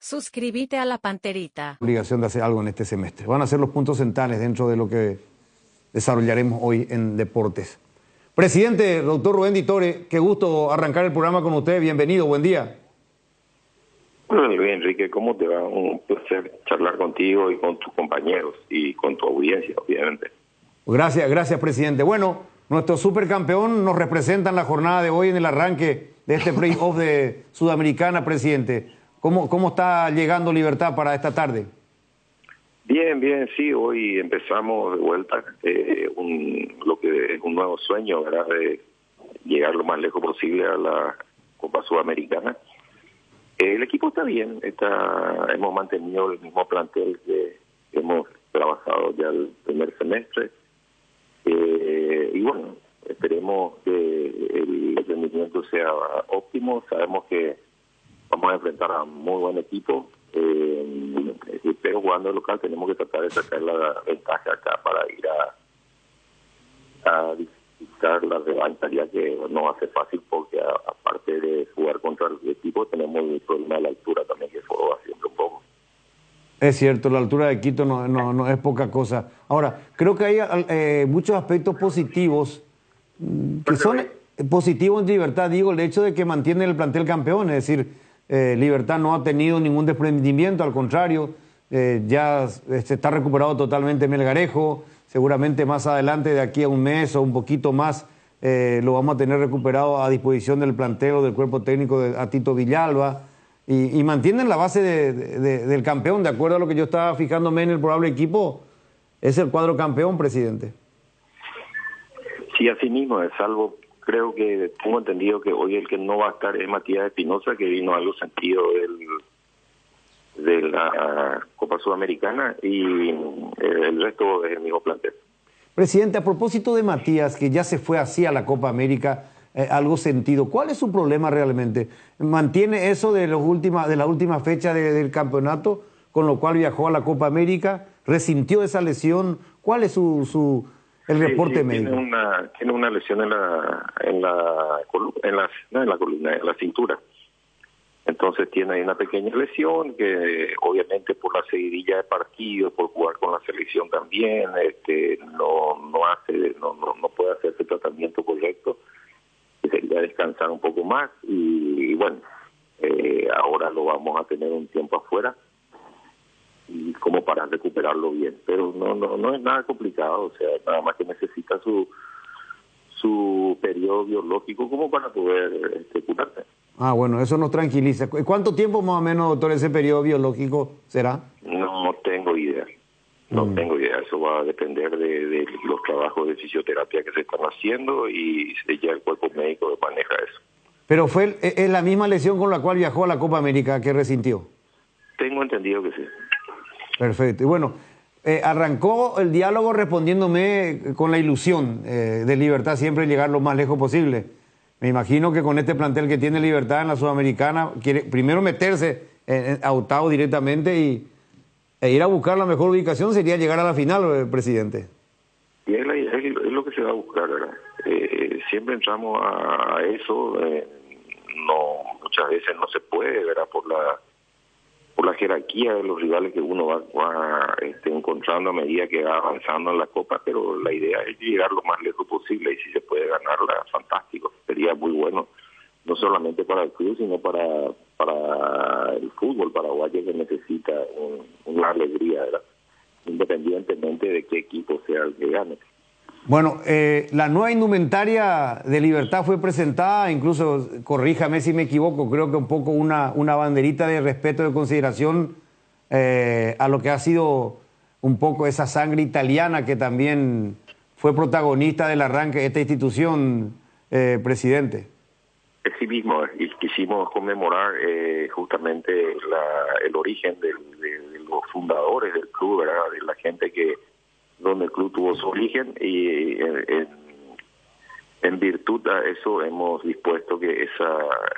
Suscríbete a la Panterita. Obligación de hacer algo en este semestre. Van a ser los puntos centrales dentro de lo que desarrollaremos hoy en Deportes. Presidente, doctor Rubén Di Tore, qué gusto arrancar el programa con usted. Bienvenido, buen día. Bueno, Luis Enrique, ¿cómo te va? Un placer charlar contigo y con tus compañeros y con tu audiencia, obviamente. Gracias, presidente. Bueno, nuestro supercampeón nos representa en la jornada de hoy en el arranque de este play-off de Sudamericana, presidente. ¿Cómo está llegando Libertad para esta tarde? Bien, sí, hoy empezamos de vuelta lo que es un nuevo sueño, ¿verdad? De llegar lo más lejos posible a la Copa Sudamericana. El equipo está bien, hemos mantenido el mismo plantel que hemos trabajado ya el primer semestre. Y bueno, esperemos que el rendimiento sea óptimo. Sabemos que vamos a enfrentar a un muy buen equipo, pero jugando local tenemos que tratar de sacar la ventaja acá para ir a visitar la revancha, ya que no va a ser fácil porque aparte de jugar contra el equipo tenemos el problema de la altura también, que va siempre un poco. Es cierto, la altura de Quito no es poca cosa. Ahora, creo que hay muchos aspectos positivos que son positivos en Libertad. Digo, el hecho de que mantiene el plantel campeón, es decir, Libertad no ha tenido ningún desprendimiento, al contrario, ya se está recuperado totalmente Melgarejo. Seguramente más adelante, de aquí a un mes o un poquito más, lo vamos a tener recuperado a disposición del plantel o del cuerpo técnico a Tito Villalba. Y mantienen la base del campeón, de acuerdo a lo que yo estaba fijándome en el probable equipo, es el cuadro campeón, presidente. Sí, así mismo, es algo, creo que tengo entendido que hoy el que no va a estar es Matías Espinosa, que vino algo sentido de la Copa Sudamericana, y el resto es el mismo plantel. Presidente, a propósito de Matías, que ya se fue así a la Copa América, algo sentido, ¿cuál es su problema realmente? ¿Mantiene eso de la última fecha del campeonato, con lo cual viajó a la Copa América? ¿Resintió esa lesión? ¿Cuál es el reporte médico? Tiene una lesión en la cintura. Entonces tiene ahí una pequeña lesión que obviamente por la seguidilla de partidos, por jugar con la selección también, no puede hacer ese tratamiento correcto. Sería descansar un poco más y bueno, ahora lo vamos a tener un tiempo afuera y como para recuperarlo bien, pero no es nada complicado, o sea, nada más que necesita su periodo biológico como para poder curarse. Ah, bueno, eso nos tranquiliza. ¿Cuánto tiempo más o menos, doctor, ese periodo biológico será? No tengo idea. No tengo idea, eso va a depender de los trabajos de fisioterapia que se están haciendo y ya el cuerpo médico maneja eso. Pero es la misma lesión con la cual viajó a la Copa América que resintió. Tengo entendido que sí. Perfecto. Y bueno, arrancó el diálogo respondiéndome con la ilusión de Libertad siempre llegar lo más lejos posible. Me imagino que con este plantel que tiene Libertad en la Sudamericana, quiere primero meterse a octavos directamente e ir a buscar la mejor ubicación sería llegar a la final, presidente. Y es lo que se va a buscar, ¿verdad? Siempre entramos a eso, muchas veces no se puede, ¿verdad? Por la jerarquía de los rivales que uno va encontrando a medida que va avanzando en la Copa, pero la idea es llegar lo más lejos posible y si se puede ganarla, fantástico, sería muy bueno, no solamente para el club, sino para el fútbol paraguayo que necesita una alegría, ¿verdad? Independientemente de qué equipo sea el que gane. Bueno, la nueva indumentaria de Libertad fue presentada, incluso, corríjame si me equivoco, creo que un poco una banderita de respeto, de consideración a lo que ha sido un poco esa sangre italiana que también fue protagonista del arranque de esta institución, presidente. Sí mismo, y quisimos conmemorar justamente el origen de los fundadores del club, ¿verdad? De la gente donde el club tuvo su origen, y en virtud a eso hemos dispuesto que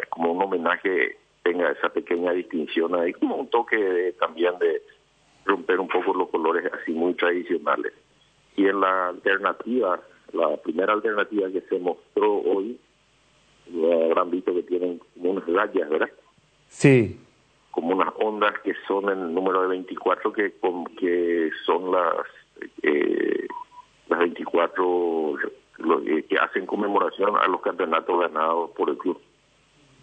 como un homenaje tenga esa pequeña distinción ahí, como un toque también de romper un poco los colores así muy tradicionales. Y en la primera alternativa que se mostró hoy, habrán visto que tienen como unas rayas, ¿verdad? Sí. como unas ondas que son el número de 24, que son las 24 que hacen conmemoración a los campeonatos ganados por el club.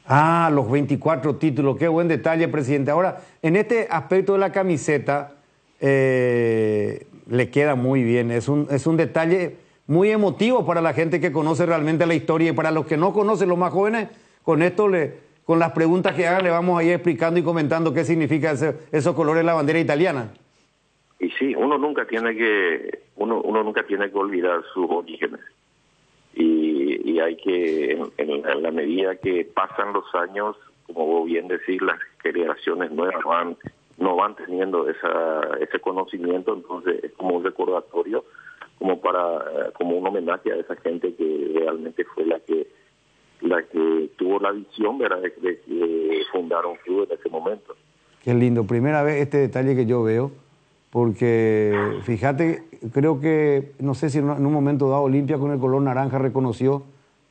Ah, los 24 títulos, qué buen detalle, presidente. Ahora, en este aspecto de la camiseta, le queda muy bien. Es un detalle muy emotivo para la gente que conoce realmente la historia, y para los que no conocen, los más jóvenes, con esto, con las preguntas que hagan, le vamos a ir explicando y comentando qué significa esos colores de la bandera italiana. Y sí, uno nunca tiene que olvidar sus orígenes. Y hay que, en la medida que pasan los años, como vos bien decís, las generaciones nuevas no van teniendo ese conocimiento, entonces es como un recordatorio, como un homenaje a esa gente que realmente fue la que tuvo la visión, ¿verdad?, de fundar un club en ese momento. Qué lindo, primera vez este detalle que yo veo, porque fíjate, creo que, no sé si en un momento dado Olimpia con el color naranja reconoció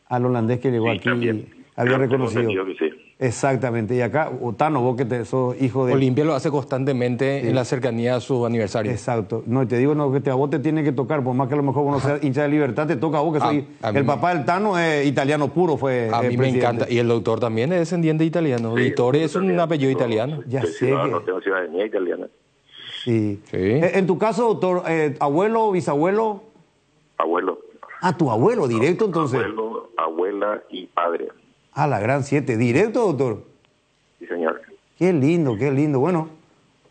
al holandés que llegó Sí, aquí, también. había Tengo reconocido. entendido que sí. Exactamente, y acá, Otano, vos que sos hijo de... Olimpia lo hace constantemente en la cercanía a su aniversario. Exacto, no, y te digo, no, que a vos te tiene que tocar, por más que a lo mejor vos no seas hincha de Libertad, te toca a vos, que soy el papá del Tano, es italiano puro, fue A mí me presidente. encanta, y el doctor también es descendiente italiano. Sí, Vittorio es un también. apellido italiano. Ya Soy sé ciudadano, que... tengo ciudadanía italiana. Sí. Sí. En tu caso, doctor, abuelo, bisabuelo... Abuelo. Ah, tu abuelo, directo entonces. Abuelo, abuela y padre. Ah, la gran 7, directo, doctor. Sí, señor. Qué lindo, qué lindo. Bueno,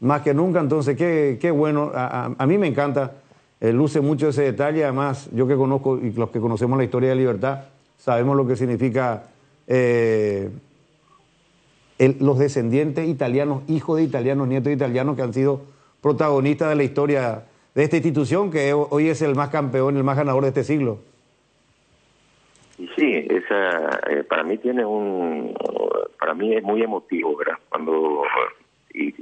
más que nunca, entonces, qué bueno. A mí me encanta, luce mucho ese detalle. Además, yo que conozco, y los que conocemos la historia de Libertad, sabemos lo que significa los descendientes italianos, hijos de italianos, nietos de italianos, que han sido protagonistas de la historia de esta institución, que hoy es el más campeón, el más ganador de este siglo. Y sí, para mí para mí es muy emotivo, ¿verdad? Y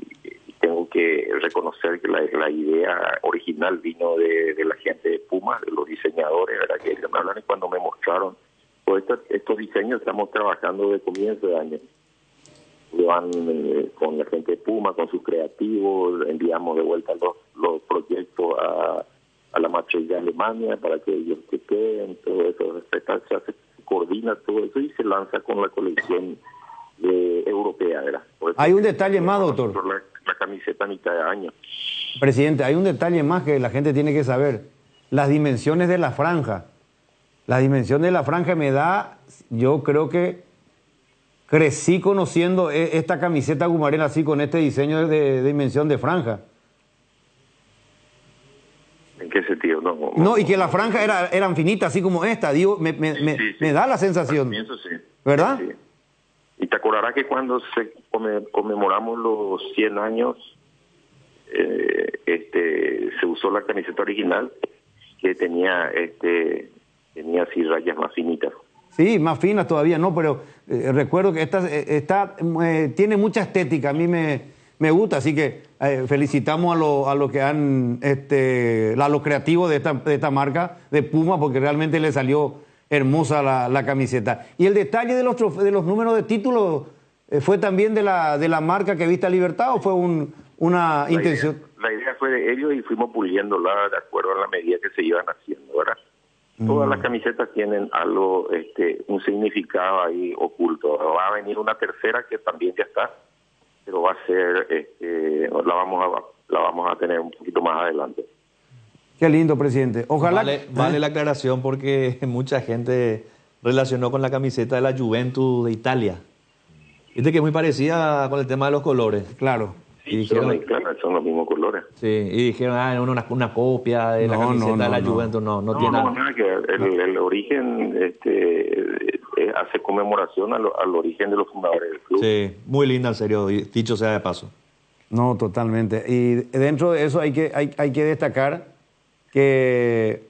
tengo que reconocer que la idea original vino de la gente de Puma, de los diseñadores, ¿verdad? Que ellos me hablan, y cuando me mostraron pues estos diseños, estamos trabajando de comienzo de año. Van con la gente de Puma, con sus creativos, enviamos de vuelta los proyectos a la matriz de Alemania para que ellos queden, todo eso, se coordina todo eso y se lanza con la colección europea, ¿verdad? Hay un detalle más, doctor. La camiseta a mitad de año. Presidente, hay un detalle más que la gente tiene que saber. Las dimensiones de la franja. La dimensión de la franja yo creo que crecí conociendo esta camiseta Gumarela así, con este diseño de dimensión de franja. ¿En qué sentido? No, y que la franja eran finitas, así como esta. Digo, sí. me da la sensación. Al comienzo sí. ¿Verdad? Sí. Y te acordarás que cuando conmemoramos los 100 años, se usó la camiseta original, que tenía así rayas más finitas. Sí, más finas todavía, no, pero recuerdo que esta tiene mucha estética, a mí me gusta, así que felicitamos a los que han, a los creativos de esta marca de Puma, porque realmente le salió hermosa la camiseta. Y el detalle de los números de títulos, ¿fue también de la marca que Vista Libertad o fue una intención? La idea fue de ellos y fuimos puliéndola de acuerdo a la medida que se iban haciendo, ¿verdad? Todas las camisetas tienen algo, un significado ahí oculto. Va a venir una tercera que también ya está, pero va a ser, la vamos a tener un poquito más adelante. Qué lindo, presidente. Ojalá. Vale la aclaración, porque mucha gente relacionó con la camiseta de la Juventus de Italia. Viste que es muy parecida con el tema de los colores. Claro. Sí, Y dijeron, son los mismos colores. sí, y dijeron, una copia de la camiseta de la Juventus. No tiene nada. Nada que el origen hace conmemoración al origen de los fundadores del club. Sí, muy linda, en serio, dicho sea de paso. No, totalmente. Y dentro de eso hay que destacar que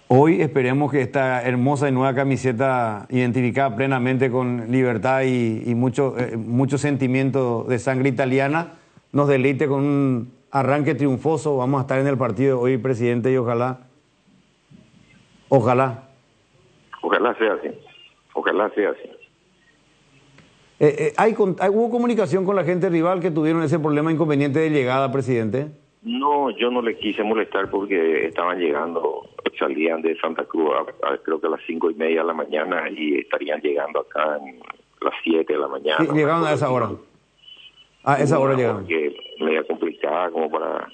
hoy esperemos que esta hermosa y nueva camiseta, identificada plenamente con Libertad y mucho sentimiento de sangre italiana, nos deleite con un arranque triunfoso. Vamos a estar en el partido hoy, presidente, y ojalá Ojalá sea así. ¿Hubo comunicación con la gente rival que tuvieron ese problema inconveniente de llegada, presidente? No, yo no les quise molestar porque estaban llegando, salían de Santa Cruz creo que a las 5:30 de la mañana y estarían llegando acá en las 7 de la mañana. Sí, llegaron a esa hora. A esa hora llegaron. Que media complicada como para,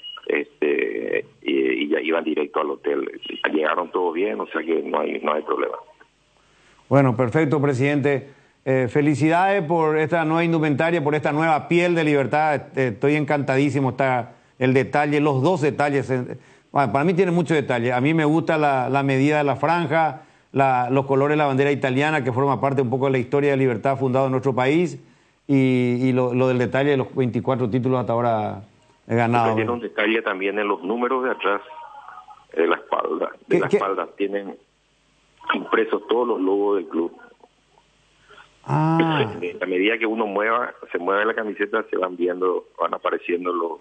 y ya iban directo al hotel. Llegaron todo bien, o sea que no hay problema. Bueno, perfecto, presidente. Felicidades por esta nueva indumentaria, por esta nueva piel de Libertad. Estoy encantadísimo. Está el detalle, los dos detalles. Bueno, para mí tiene mucho detalle. A mí me gusta la medida de la franja, los colores de la bandera italiana, que forma parte un poco de la historia de Libertad fundada en nuestro país, y lo del detalle de los 24 títulos hasta ahora ganados. Tiene un detalle también en los números de atrás, de la espalda. De la espalda tienen impresos todos los logos del club. A medida que uno se mueve la camiseta, se van apareciendo los...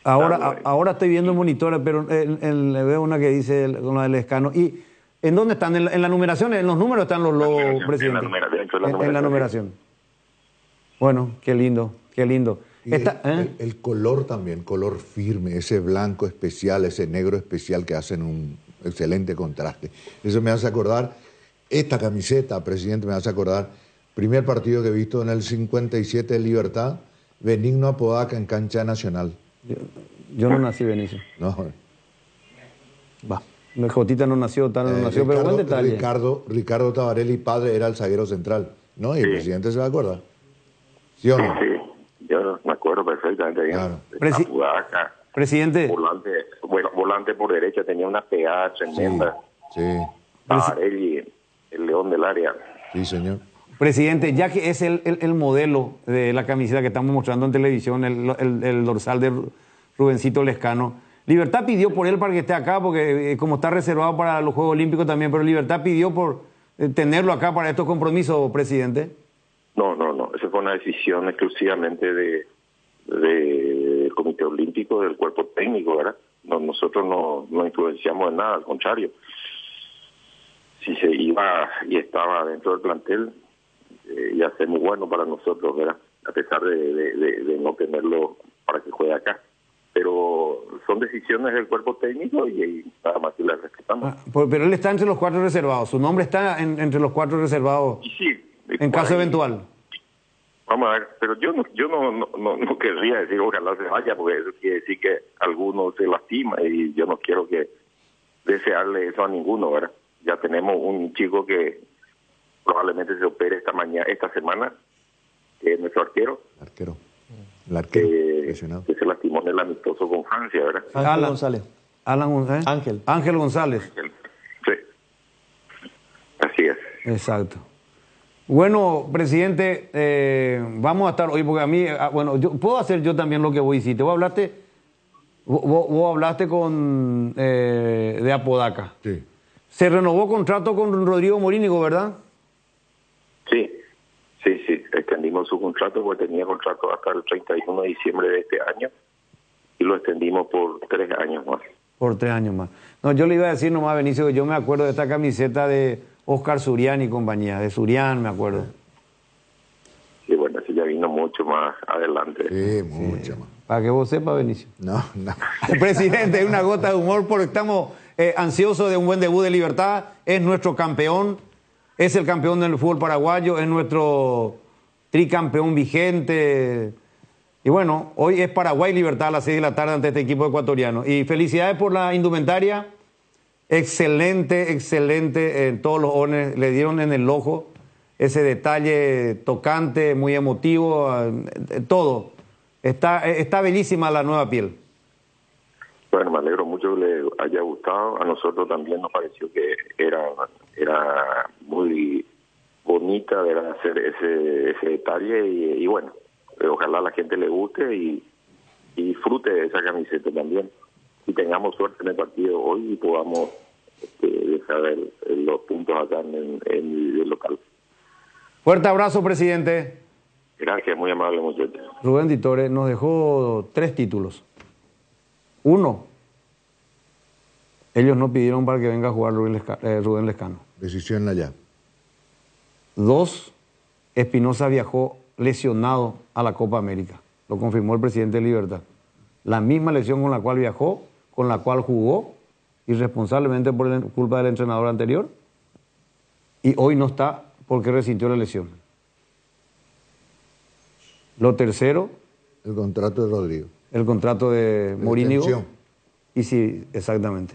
Ahora estoy viendo el monitor, pero veo una que dice con la del escano. ¿Y en dónde están? ¿En la numeración? ¿En los números están los logos, presidente? En la numeración. Bueno, qué lindo, qué lindo. El color también, color firme, ese blanco especial, ese negro especial que hacen un excelente contraste. Eso me hace acordar, esta camiseta, presidente, me hace acordar, primer partido que he visto en el 57 de Libertad, Benigno Apodaca en cancha nacional. Yo no nací, Benicio. No. Va. Jotita no nació, pero buen detalle. Ricardo Tabarelli, padre, era el zaguero central, ¿no? Y el presidente se va a acordar. ¿Sí o no? Sí, yo me acuerdo perfectamente bien. Claro. Apodaca, presidente. Volante por derecha, tenía una pegada tremenda. Sí. Tabarelli, el león del área. Sí, señor. Presidente, ya que es el modelo de la camiseta que estamos mostrando en televisión, el dorsal de Rubencito Lescano, Libertad pidió por él para que esté acá, porque como está reservado para los Juegos Olímpicos también, pero Libertad pidió por tenerlo acá para estos compromisos, presidente. No. Esa fue una decisión exclusivamente del Comité Olímpico, del cuerpo técnico, ¿verdad? Nosotros no influenciamos en nada, al contrario. Si se iba y estaba dentro del plantel, ya es muy bueno para nosotros, ¿verdad? A pesar de no tenerlo para que juegue acá. Pero son decisiones del cuerpo técnico y nada más que las respetamos. Pero él está entre los 4 reservados. Su nombre está entre los 4 reservados. Y sí, en caso eventual. Vamos a ver, pero yo no querría decir ojalá se vaya, porque eso quiere decir que alguno se lastima y yo no quiero desearle eso a ninguno, ¿verdad? Ya tenemos un chico que probablemente se opere esta semana, que es nuestro arquero. El arquero lesionado. Que se lastimó en el amistoso con Francia, ¿verdad? Ángel González. Sí, así es. Exacto. Bueno, presidente, vamos a estar hoy, porque a mí, puedo hacer yo también lo que vos hiciste. Vos hablaste de Apodaca. Sí. Se renovó contrato con Rodrigo Morínigo, ¿verdad? Sí. Extendimos su contrato porque tenía contrato hasta el 31 de diciembre de este año y lo extendimos por 3 años más. Por 3 años más. No, yo le iba a decir nomás, Benicio, que yo me acuerdo de esta camiseta de Oscar Surian y compañía, de Surian, me acuerdo. Sí, bueno, ese ya vino mucho más adelante. Sí, mucho más. Para que vos sepas, Benicio. No. Presidente, una gota de humor porque estamos ansiosos de un buen debut de Libertad. Es nuestro campeón, es el campeón del fútbol paraguayo, es nuestro tricampeón vigente. Y bueno, hoy es Paraguay Libertad a las 6 de la tarde ante este equipo ecuatoriano. Y felicidades por la indumentaria. Excelente en todos los órdenes. Le dieron en el ojo ese detalle tocante, muy emotivo, todo. Está bellísima la nueva piel. Bueno, me alegro mucho que le haya gustado. A nosotros también nos pareció que era muy bonita de hacer ese detalle y bueno, ojalá a la gente le guste y disfrute de esa camiseta también. Y tengamos suerte en el partido hoy y podamos dejar los puntos acá en el local. Fuerte abrazo, presidente. Gracias, muy amable, muchachos. Rubén Ditore nos dejó 3 títulos. 1, ellos no pidieron para que venga a jugar Rubén Lescano. Decisión allá. 2, Espinosa viajó lesionado a la Copa América. Lo confirmó el presidente de Libertad. La misma lesión con la cual viajó, con la cual jugó, irresponsablemente por culpa del entrenador anterior, y hoy no está porque resintió la lesión. Lo tercero, El contrato de Rodrigo. el contrato de Morínigo. extensión. Y si, exactamente.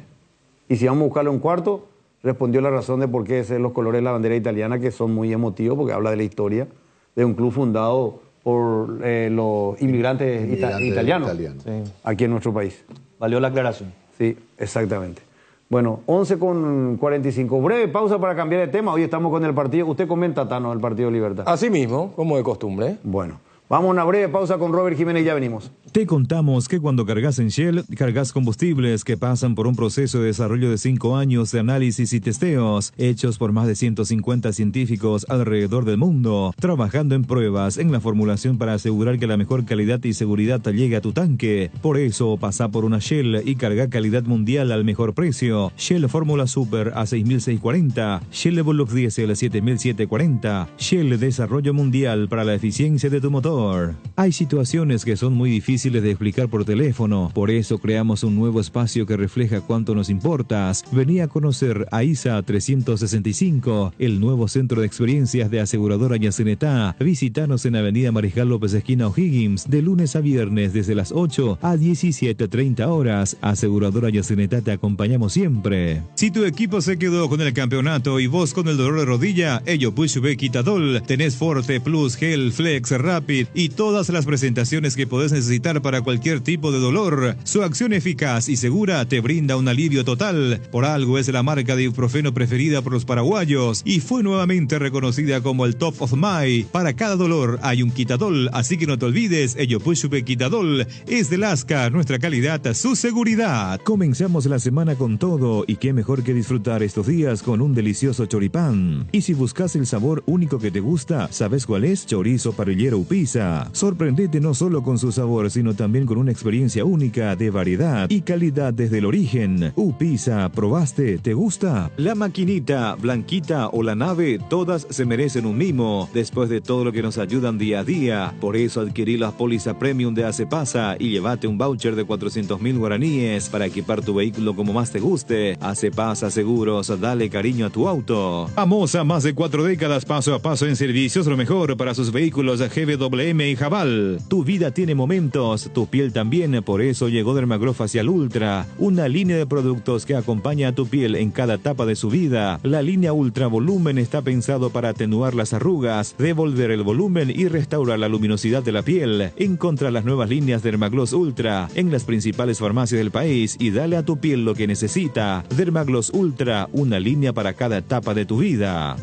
Y si vamos a buscarle un cuarto, respondió la razón de por qué es los colores de la bandera italiana, que son muy emotivos, porque habla de la historia de un club fundado por los inmigrantes italianos Sí. aquí en nuestro país. Valió la aclaración. Sí, exactamente. Bueno, 11:45. Breve pausa para cambiar de tema. Hoy estamos con el partido. Usted comenta, Tano, el Partido Libertad. Así mismo, como de costumbre. Bueno, vamos a una breve pausa con Robert Jiménez y ya venimos. Te contamos que cuando cargas en Shell, cargas combustibles que pasan por un proceso de desarrollo de 5 años de análisis y testeos, hechos por más de 150 científicos alrededor del mundo, trabajando en pruebas en la formulación para asegurar que la mejor calidad y seguridad llegue a tu tanque. Por eso, pasa por una Shell y carga calidad mundial al mejor precio. Shell Fórmula Super a 6.640, Shell Evolux Diesel a 7.740, Shell Desarrollo Mundial para la eficiencia de tu motor. Hay situaciones que son muy difíciles de explicar por teléfono, por eso creamos un nuevo espacio que refleja cuánto nos importas. Vení a conocer a ISA 365, el nuevo centro de experiencias de aseguradora Yacenetá. Visítanos en Avenida Mariscal López esquina O'Higgins, de lunes a viernes desde las 8 a 17:30 horas. Aseguradora Yacenetá, te acompañamos siempre. Si tu equipo se quedó con el campeonato y vos con el dolor de rodilla, ello Pushbe Quitadol, tenés Forte Plus, Gel, Flex, Rapid y todas las presentaciones que podés necesitar para cualquier tipo de dolor. Su acción eficaz y segura te brinda un alivio total. Por algo es la marca de ibuprofeno preferida por los paraguayos y fue nuevamente reconocida como el Top of Mind. Para cada dolor hay un Quitadol, así que no te olvides, ello Pushbe Quitadol es de Lasca, nuestra calidad, su seguridad. Comenzamos la semana con todo y qué mejor que disfrutar estos días con un delicioso choripán. Y si buscas el sabor único que te gusta, ¿sabes cuál es? Chorizo parrillero Upisa. Sorprendete no solo con su sabor, sino también con una experiencia única de variedad y calidad desde el origen. Upisa, ¿probaste? ¿Te gusta? La maquinita, Blanquita o la nave, todas se merecen un mimo, después de todo lo que nos ayudan día a día. Por eso adquirí la póliza premium de Acepasa y llévate un voucher de 400.000 guaraníes para equipar tu vehículo como más te guste. Acepasa Seguros, dale cariño a tu auto. Vamos a más de 4 décadas paso a paso en servicios, lo mejor para sus vehículos GBWM y Jabal. Tu vida tiene momentos, tu piel también, por eso llegó Dermaglow Facial Ultra, una línea de productos que acompaña a tu piel en cada etapa de su vida. La línea Ultra Volumen está pensado para atenuar las arrugas, devolver el volumen y restaurar la luminosidad de la piel. Encontra las nuevas líneas Dermagloss Ultra en las principales farmacias del país y dale a tu piel lo que necesita. Dermagloss Ultra, una línea para cada etapa de tu vida.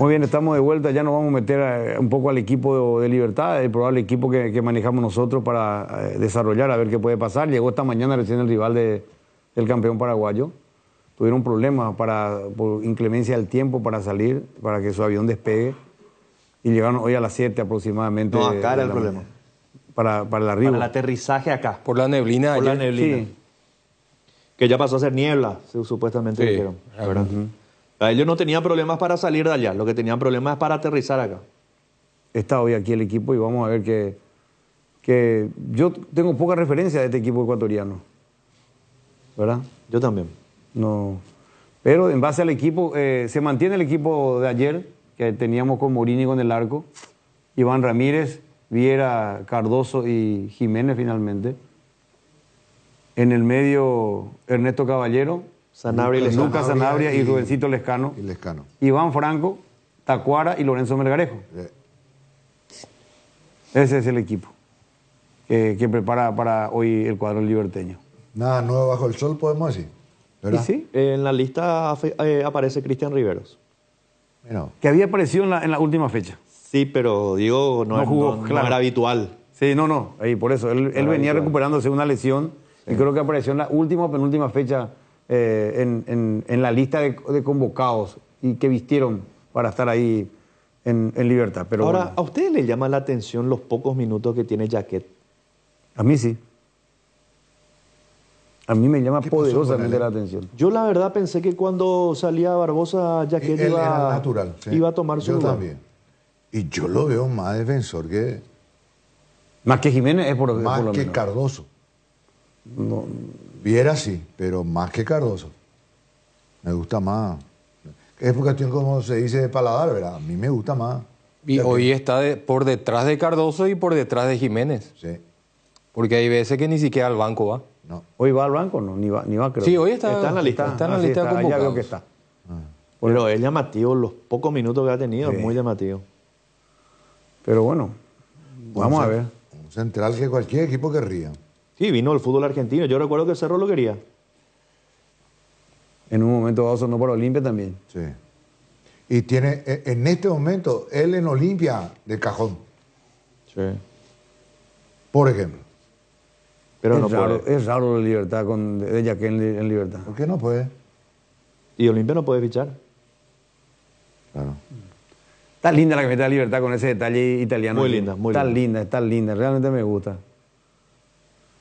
Muy bien, estamos de vuelta. Ya nos vamos a meter un poco al equipo de Libertad, el probable equipo que manejamos nosotros para desarrollar, a ver qué puede pasar. Llegó esta mañana recién el rival del campeón paraguayo. Tuvieron problemas por inclemencia del tiempo para salir, para que su avión despegue. Y llegaron hoy a las 7 aproximadamente. No, acá era el problema. Para el arribo. Para el aterrizaje acá. Por la neblina Por la ayer. neblina. Sí. Que ya pasó a ser niebla, supuestamente Sí, dijeron. la verdad. Ellos no tenían problemas para salir de allá, lo que tenían problemas es para aterrizar acá. Está hoy aquí el equipo y vamos a ver que yo tengo poca referencia de este equipo ecuatoriano, ¿verdad? Yo también. No, pero en base al equipo, se mantiene el equipo de ayer, que teníamos con Morini con el arco, Iván Ramírez, Viera, Cardoso y Jiménez finalmente. En el medio, Ernesto Caballero, Sanabria y Lescano. Lucas Sanabria y Rubencito Lescano. Y Lescano. Iván Franco, Tacuara y Lorenzo Melgarejo. Ese es el equipo que prepara para hoy el cuadro liberteño. Nada nuevo bajo el sol, podemos decir. ¿Verdad? ¿Y sí? En la lista aparece Cristian Riveros. Mira, Que había aparecido en la última fecha. Sí, pero digo, No jugó, no claro. era habitual. Sí, no, ahí por eso. Él venía habitual. recuperándose una lesión y creo que apareció en la última o penúltima fecha en la lista de convocados y que vistieron para estar ahí en Libertad. Pero Ahora, bueno, ¿a ustedes les llama la atención los pocos minutos que tiene Jaquet? a mí sí. A mí me llama ¿Qué pasó con poderosamente él? la atención. Yo la verdad pensé que cuando salía Barbosa, Jaquet él iba, era natural. sí. iba a tomar su Yo lugar. también. Y yo lo veo más defensor que... Más que Jiménez es por Más lo que menos. Cardoso. No, Viera sí, pero más que Cardoso. Me gusta más. Es por cuestión, como se dice, de paladar, ¿verdad? A mí me gusta más. Y Ya hoy que- está por detrás de Cardoso y por detrás de Jiménez. Sí, Porque hay veces que ni siquiera al banco va. no. ¿Hoy va al banco? No, ni va creo. Sí, hoy está en la lista. Está en la Ah, sí, lista de está, ya veo convocados. que está. Pero es llamativo, los pocos minutos que ha tenido, Sí. es muy llamativo. Pero bueno, vamos a ver. Un central que cualquier equipo querría. Sí, vino el fútbol argentino. Yo recuerdo que el Cerro lo quería. En un momento dado sonó para Olimpia también. Sí. Y tiene, en este momento, él en Olimpia de cajón, Sí. por ejemplo. Pero es, no raro, puede. es raro la Libertad de Yaqué en Libertad. ¿Por qué no puede? Y Olimpia no puede fichar. Claro. Está linda la camiseta de Libertad con ese detalle italiano. Muy aquí. linda, muy Está linda. linda, está linda. Realmente me gusta.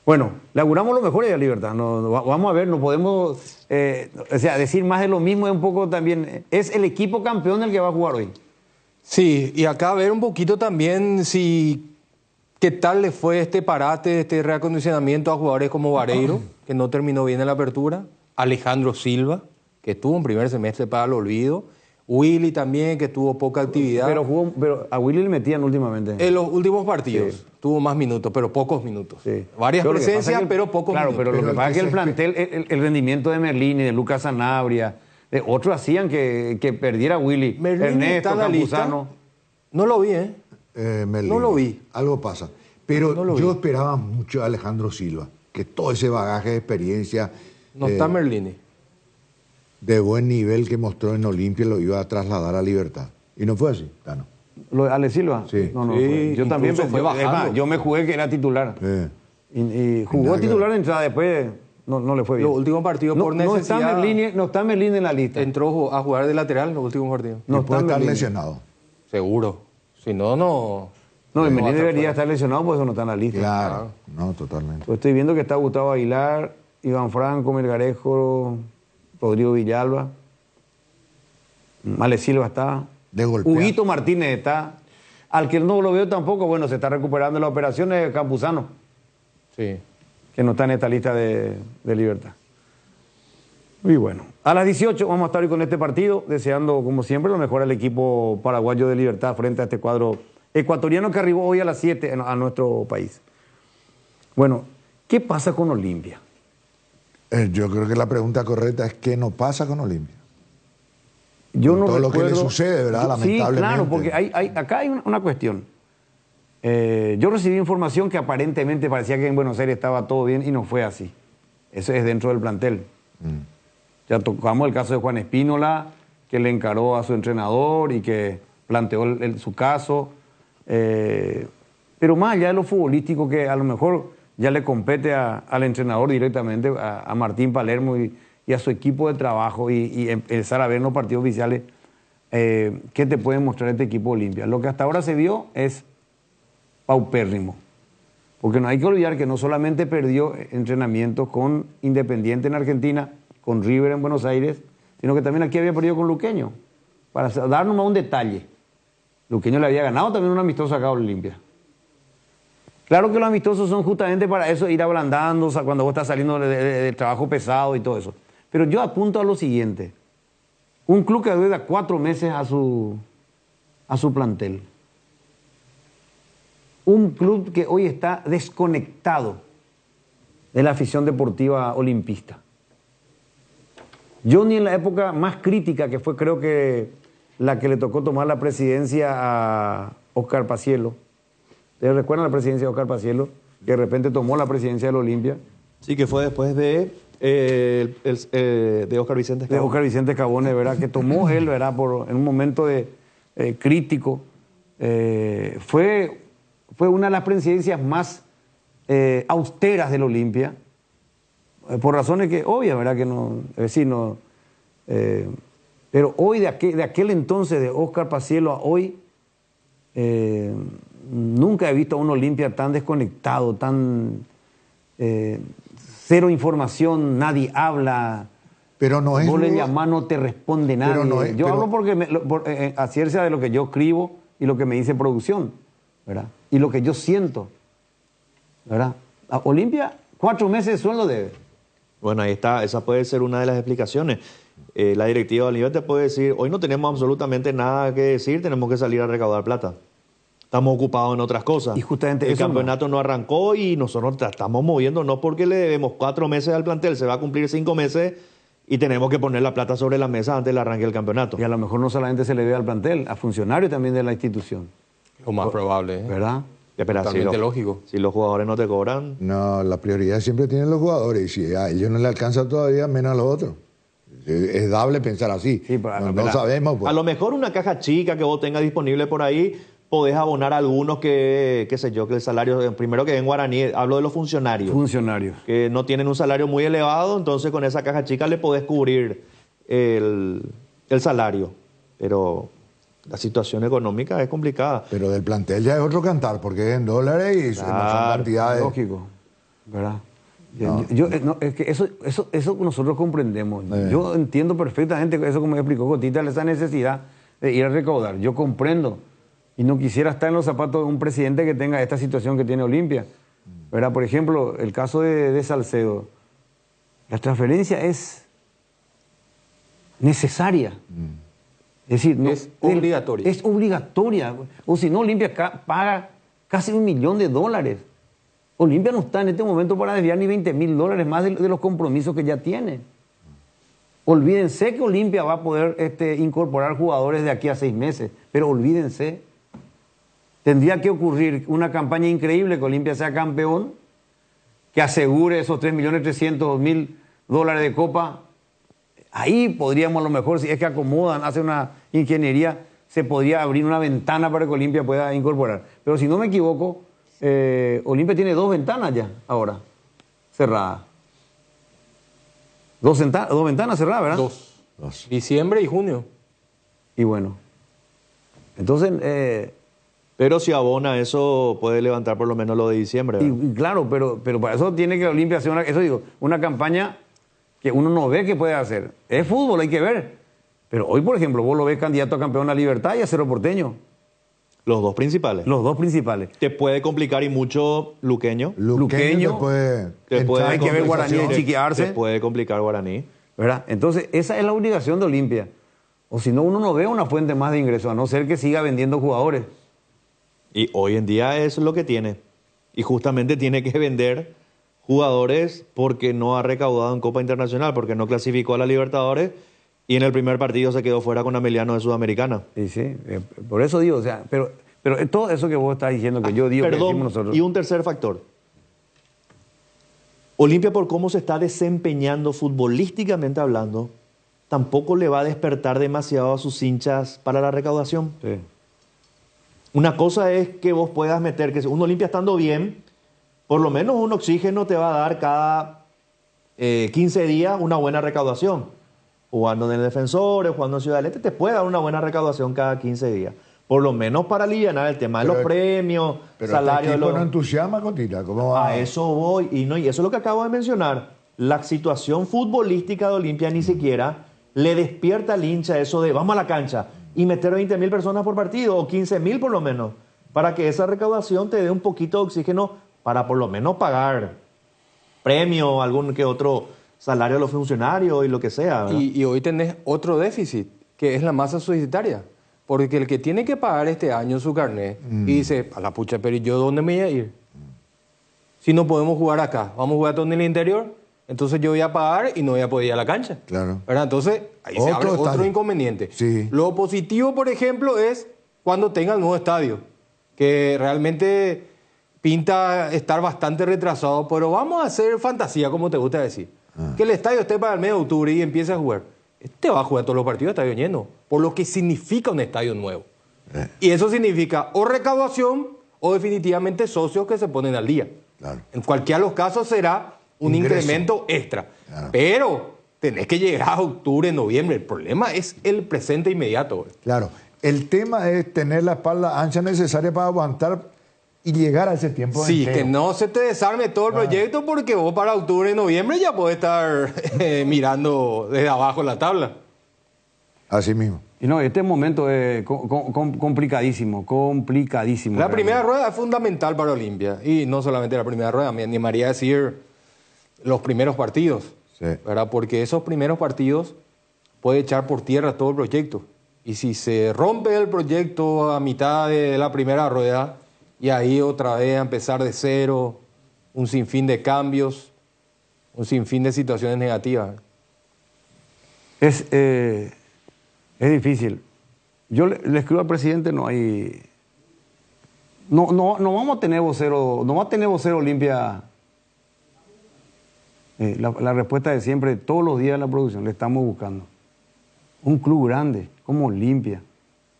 Bueno, le auguramos lo mejor a Libertad. Vamos a ver, no podemos o sea, decir más de lo mismo. Es un poco también. Es el equipo campeón el que va a jugar hoy. Sí, y acá ver un poquito también si qué tal le fue este parate, este reacondicionamiento a jugadores como Vareiro, que no terminó bien en la apertura, Alejandro Silva, que estuvo en primer semestre para el olvido, Willy también, que tuvo poca actividad. Pero a Willy le metían últimamente. En los últimos partidos tuvo más minutos, pero pocos minutos. Sí. Varias Pero lo que pasa presencias, es que- pero pocos claro, minutos. pero lo Pero que el pasa es que que el se- plantel, el rendimiento de Merlín y de Lucas Sanabria, de otros hacían que perdiera Willy. Merlín Ernesto, está en la lista. Campuzano. No lo vi, ¿eh? Melín. No lo vi. Algo pasa. Pero No lo yo vi. esperaba mucho a Alejandro Silva, que todo ese bagaje de experiencia No está Merlini. de buen nivel que mostró en Olimpia lo iba a trasladar a Libertad. Y no fue así, Tano. ¿Ale Silva? Sí. No, no, Sí, fue. Yo también incluso pensé, fue es más, bajando. yo me jugué que era titular. Y jugó Nada que titular ver. de entrada, después no le fue bien. Los últimos partidos no, por no está necesidad Merlín en la lista. entró a jugar de lateral en los últimos partidos. No Y puede está estar Merlín. lesionado. Seguro. Si no, no. No, y va a Merlín estar debería fuera. estar lesionado, por eso no está en la lista. Claro. No, totalmente. Pues estoy viendo que está Gustavo Aguilar, Iván Franco, Melgarejo, Rodrigo Villalba, Ale Silva está, De golpea. Huguito Martínez está. Al que no lo veo tampoco, bueno, se está recuperando la operación de Campuzano, Sí. que no está en esta lista de Libertad. Y bueno, a las 18 vamos a estar hoy con este partido, deseando, como siempre, lo mejor al equipo paraguayo de Libertad frente a este cuadro ecuatoriano que arribó hoy a las 7 a nuestro país. Bueno, ¿qué pasa con Olimpia? Yo creo que la pregunta correcta es ¿qué no pasa con Olimpia? Yo Con no todo lo que le recuerdo- sucede, ¿verdad? Sí, Lamentablemente. claro, porque acá hay una cuestión. Yo recibí información que aparentemente parecía que en Buenos Aires estaba todo bien y no fue así. Eso es dentro del plantel. Ya tocamos el caso de Juan Espínola, que le encaró a su entrenador y que planteó su caso. Pero más allá de lo futbolístico, que a lo mejor ya le compete al entrenador directamente, a Martín Palermo y a su equipo de trabajo y empezar a ver en los partidos oficiales qué te puede mostrar este equipo Olimpia. Lo que hasta ahora se vio es paupérrimo. Porque no hay que olvidar que no solamente perdió entrenamientos con Independiente en Argentina, con River en Buenos Aires, sino que también aquí había perdido con Luqueño. Para darnos más un detalle, Luqueño le había ganado también un amistoso acá a Olimpia. Claro que los amistosos son justamente para eso, ir ablandando, o sea, cuando vos estás saliendo del trabajo pesado y todo eso. Pero yo apunto a lo siguiente. Un club que dura 4 meses a su plantel. Un club que hoy está desconectado de la afición deportiva olimpista. Yo ni en la época más crítica, que fue creo que la que le tocó tomar la presidencia a Óscar Paciello. ¿Ustedes recuerdan la presidencia de Óscar Paciello? Que de repente tomó la presidencia del Olimpia. Sí, que fue después de Óscar Vicente De Escabón. Óscar Vicente Cabones, ¿verdad? Que tomó él, ¿verdad? En un momento crítico. Fue una de las presidencias más austeras del Olimpia. Por razones que obvias, ¿verdad? Que no, es decir, no. Pero hoy, de aquel entonces, de Óscar Paciello a hoy, nunca he visto a un Olimpia tan desconectado, tan cero información, nadie habla. Pero no es Vos le nueva- llamás, no te responde nadie. no es- Yo pero- hablo porque a ciencia de lo que yo escribo y lo que me dice producción, ¿verdad? Y lo que yo siento, ¿verdad? A Olimpia, 4 meses de sueldo debe. Bueno, ahí está, esa puede ser una de las explicaciones. La directiva de Olimpia te puede decir, hoy no tenemos absolutamente nada que decir, tenemos que salir a recaudar plata. Estamos ocupados en otras cosas. Y justamente el eso campeonato no arrancó y nosotros estamos moviéndonos porque le debemos 4 meses al plantel, se va a cumplir 5 meses y tenemos que poner la plata sobre la mesa antes del arranque del campeonato. Y a lo mejor no solamente se le ve al plantel, a funcionarios también de la institución. Lo más probable, ¿eh? ¿Verdad? Espera, Totalmente lógico. Si los jugadores no te cobran, No, la prioridad siempre tienen los jugadores y si a ellos no le alcanza todavía, menos a los otros. Es dable pensar así. Sí, pero, no sabemos. Pues. a lo mejor una caja chica que vos tengas disponible por ahí, podés abonar a algunos que, qué sé yo, que el salario, primero que en guaraní, hablo de los funcionarios. Funcionarios. Que no tienen un salario muy elevado, entonces con esa caja chica le podés cubrir el salario. Pero la situación económica es complicada. Pero del plantel ya es otro cantar, porque es en dólares y no son cantidades. Lógico, ¿verdad? Es que eso nosotros comprendemos. Yo entiendo perfectamente eso, como me explicó Cotita, esa necesidad de ir a recaudar. Yo comprendo. Y no quisiera estar en los zapatos de un presidente que tenga esta situación que tiene Olimpia. ¿Verdad? Por ejemplo, el caso de Salcedo. La transferencia es necesaria. Es decir, Es obligatoria. Es obligatoria. O si no, Olimpia paga casi $1 millón. Olimpia no está en este momento para desviar ni $20,000 más de los compromisos que ya tiene. Olvídense que Olimpia va a poder incorporar jugadores de aquí a 6 meses, pero olvídense. Tendría que ocurrir una campaña increíble que Olimpia sea campeón, que asegure esos $3.300.000 de copa. Ahí podríamos a lo mejor, si es que acomodan, hacen una ingeniería, se podría abrir una ventana para que Olimpia pueda incorporar. Pero si no me equivoco, Olimpia tiene 2 ventanas ya ahora, cerradas. 2 ventanas cerradas, ¿verdad? 2. Diciembre y junio. Y bueno, entonces... Pero si abona eso, puede levantar por lo menos lo de diciembre. y claro, pero para eso tiene que Olimpia hacer una campaña que uno no ve que puede hacer. Es fútbol, hay que ver. Pero hoy, por ejemplo, vos lo ves candidato a campeón a Libertad y a Cerro Porteño. Los 2 principales. Los 2 principales. Te puede complicar y mucho Luqueño. Luqueño hay que ver Guaraní de chiquearse. Te puede complicar Guaraní. ¿Verdad? Entonces, esa es la obligación de Olimpia. O si no, uno no ve una fuente más de ingresos, a no ser que siga vendiendo jugadores. Y hoy en día eso es lo que tiene. Y justamente tiene que vender jugadores porque no ha recaudado en Copa Internacional, porque no clasificó a la Libertadores y en el primer partido se quedó fuera con Ameliano de Sudamericana. Sí, por eso digo, o sea, pero todo eso que vos estás diciendo, que yo digo, que decimos nosotros. Y un tercer factor. Olimpia, por cómo se está desempeñando futbolísticamente hablando, tampoco le va a despertar demasiado a sus hinchas para la recaudación. Sí. Una cosa es que vos puedas meter, que un Olimpia estando bien, por lo menos un oxígeno te va a dar cada 15 días una buena recaudación. Jugando en el Defensor, jugando en Ciudad del Este, te puede dar una buena recaudación cada 15 días. Por lo menos para aliviar el tema de los premios, salarios. Pero no entusiasma, Cotita. ¿Cómo va? A eso voy. Y eso es lo que acabo de mencionar. La situación futbolística de Olimpia ni siquiera le despierta al hincha eso de vamos a la cancha y meter 20.000 personas por partido o 15.000 por lo menos, para que esa recaudación te dé un poquito de oxígeno para por lo menos pagar premio, algún que otro salario a los funcionarios y lo que sea. Y hoy tenés otro déficit, que es la masa societaria. Porque el que tiene que pagar este año su carnet y dice, a la pucha, pero ¿yo dónde me voy a ir? Si no podemos jugar acá, vamos a jugar todo en el interior, entonces yo voy a pagar y no voy a poder ir a la cancha. Claro. ¿Verdad? Entonces, ahí se abre otro inconveniente. Sí. Lo positivo, por ejemplo, es cuando tenga el nuevo estadio, que realmente pinta estar bastante retrasado, pero vamos a hacer fantasía, como te gusta decir. Que el estadio esté para el mes de octubre y empiece a jugar. Este va a jugar todos los partidos estadio lleno, por lo que significa un estadio nuevo. Y eso significa o recaudación o definitivamente socios que se ponen al día. Claro. En cualquiera de los casos será un incremento extra. Claro. Pero tenés que llegar a octubre, noviembre. El problema es el presente inmediato. Claro. El tema es tener la espalda ancha necesaria para aguantar y llegar a ese tiempo de Sí, entero. que no se te desarme todo el proyecto porque vos para octubre, noviembre ya podés estar mirando desde abajo la tabla. Así mismo. Y no, este momento es complicadísimo. La primera rueda es fundamental para Olimpia. Y no solamente la primera rueda, me animaría a decir los primeros partidos. Sí. ¿Verdad? Porque esos primeros partidos puede echar por tierra todo el proyecto. Y si se rompe el proyecto a mitad de la primera rueda, y ahí otra vez a empezar de cero, un sinfín de cambios, un sinfín de situaciones negativas. Es difícil. Yo le escribo al presidente, no vamos a tener vocero, no va a tener vocero Olimpia. La respuesta de siempre, todos los días de la producción, le estamos buscando. Un club grande, como Olimpia.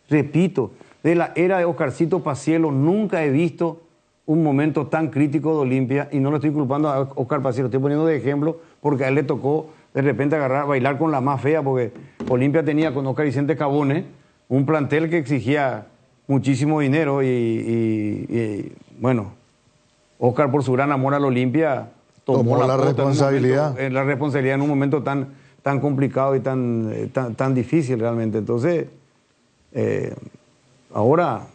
Repito, de la era de Oscarcito Pacielo nunca he visto un momento tan crítico de Olimpia, y no lo estoy culpando a Oscar Pacielo, estoy poniendo de ejemplo porque a él le tocó de repente bailar con la más fea, porque Olimpia tenía con Oscar Vicente Cabone un plantel que exigía muchísimo dinero y bueno, Oscar por su gran amor al Olimpia tomó la responsabilidad. La responsabilidad en un momento tan complicado y tan difícil realmente. Entonces, ahora,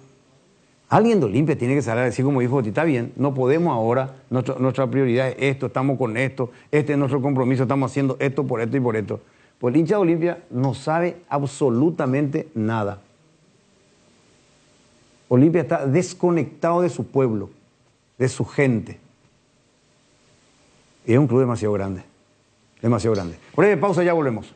alguien de Olimpia tiene que salir a decir, como dijo Oti, está bien, no podemos ahora, nuestra prioridad es esto, estamos con esto, este es nuestro compromiso, estamos haciendo esto por esto y por esto. Pues el hincha de Olimpia no sabe absolutamente nada. Olimpia está desconectado de su pueblo, de su gente. Y es un club demasiado grande. Demasiado grande. Breve pausa, ya volvemos.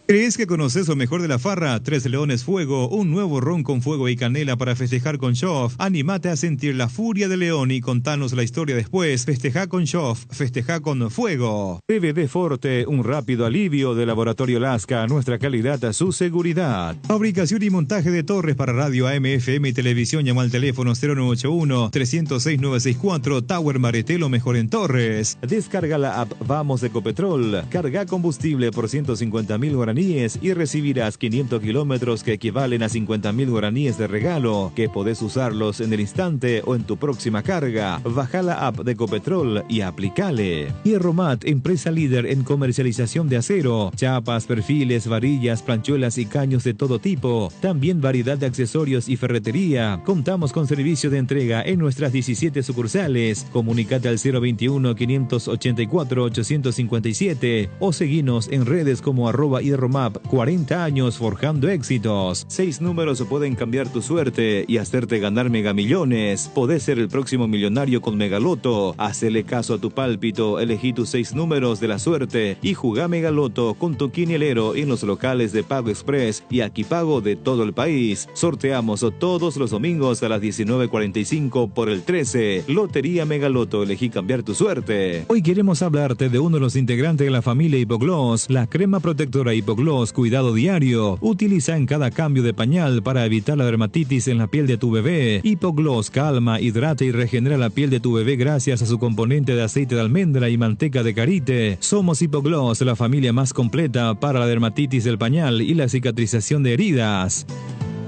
¿Crees que conoces lo mejor de la farra? Tres Leones Fuego, un nuevo ron con fuego y canela para festejar con Shoff. Anímate a sentir la furia de León y contanos la historia después. Festeja con Shoff, festeja con fuego. PVD Forte, un rápido alivio de Laboratorio Lasca, nuestra calidad a su seguridad. Fabricación y montaje de torres para radio AM, FM y televisión. Llama al teléfono 0981-306-964, Tower Maretelo, mejor en Torres. Descarga la app Vamos de Ecopetrol. Carga combustible por 150.000 guaraníes y recibirás 500 kilómetros que equivalen a 50.000 guaraníes de regalo, que podés usarlos en el instante o en tu próxima carga. Baja la app de Ecopetrol y aplicale. Hierromat, empresa líder en comercialización de acero, chapas, perfiles, varillas, planchuelas y caños de todo tipo. También variedad de accesorios y ferretería. Contamos con servicio de entrega en nuestras 17 sucursales. Comunicate al 021-584-857 o seguinos en redes como @Hierromap. 40 años forjando éxitos. 6 números pueden cambiar tu suerte y hacerte ganar megamillones. Podés ser el próximo millonario con Megaloto. Hacele caso a tu pálpito, elegí tus 6 números de la suerte y jugá Megaloto con tu quinielero en los locales de Pago Express y Aquipago de todo el país. Sorteamos todos los domingos a las 19:45 por el 13. Lotería Megaloto, elegí cambiar tu suerte. Hoy queremos hablarte de uno de los integrantes de la familia Hipogloss, la crema protectora Hipogloss Cuidado Diario. Utiliza en cada cambio de pañal para evitar la dermatitis en la piel de tu bebé. Hipogloss calma, hidrata y regenera la piel de tu bebé gracias a su componente de aceite de almendra y manteca de karité. Somos Hipogloss, la familia más completa para la dermatitis del pañal y la cicatrización de heridas.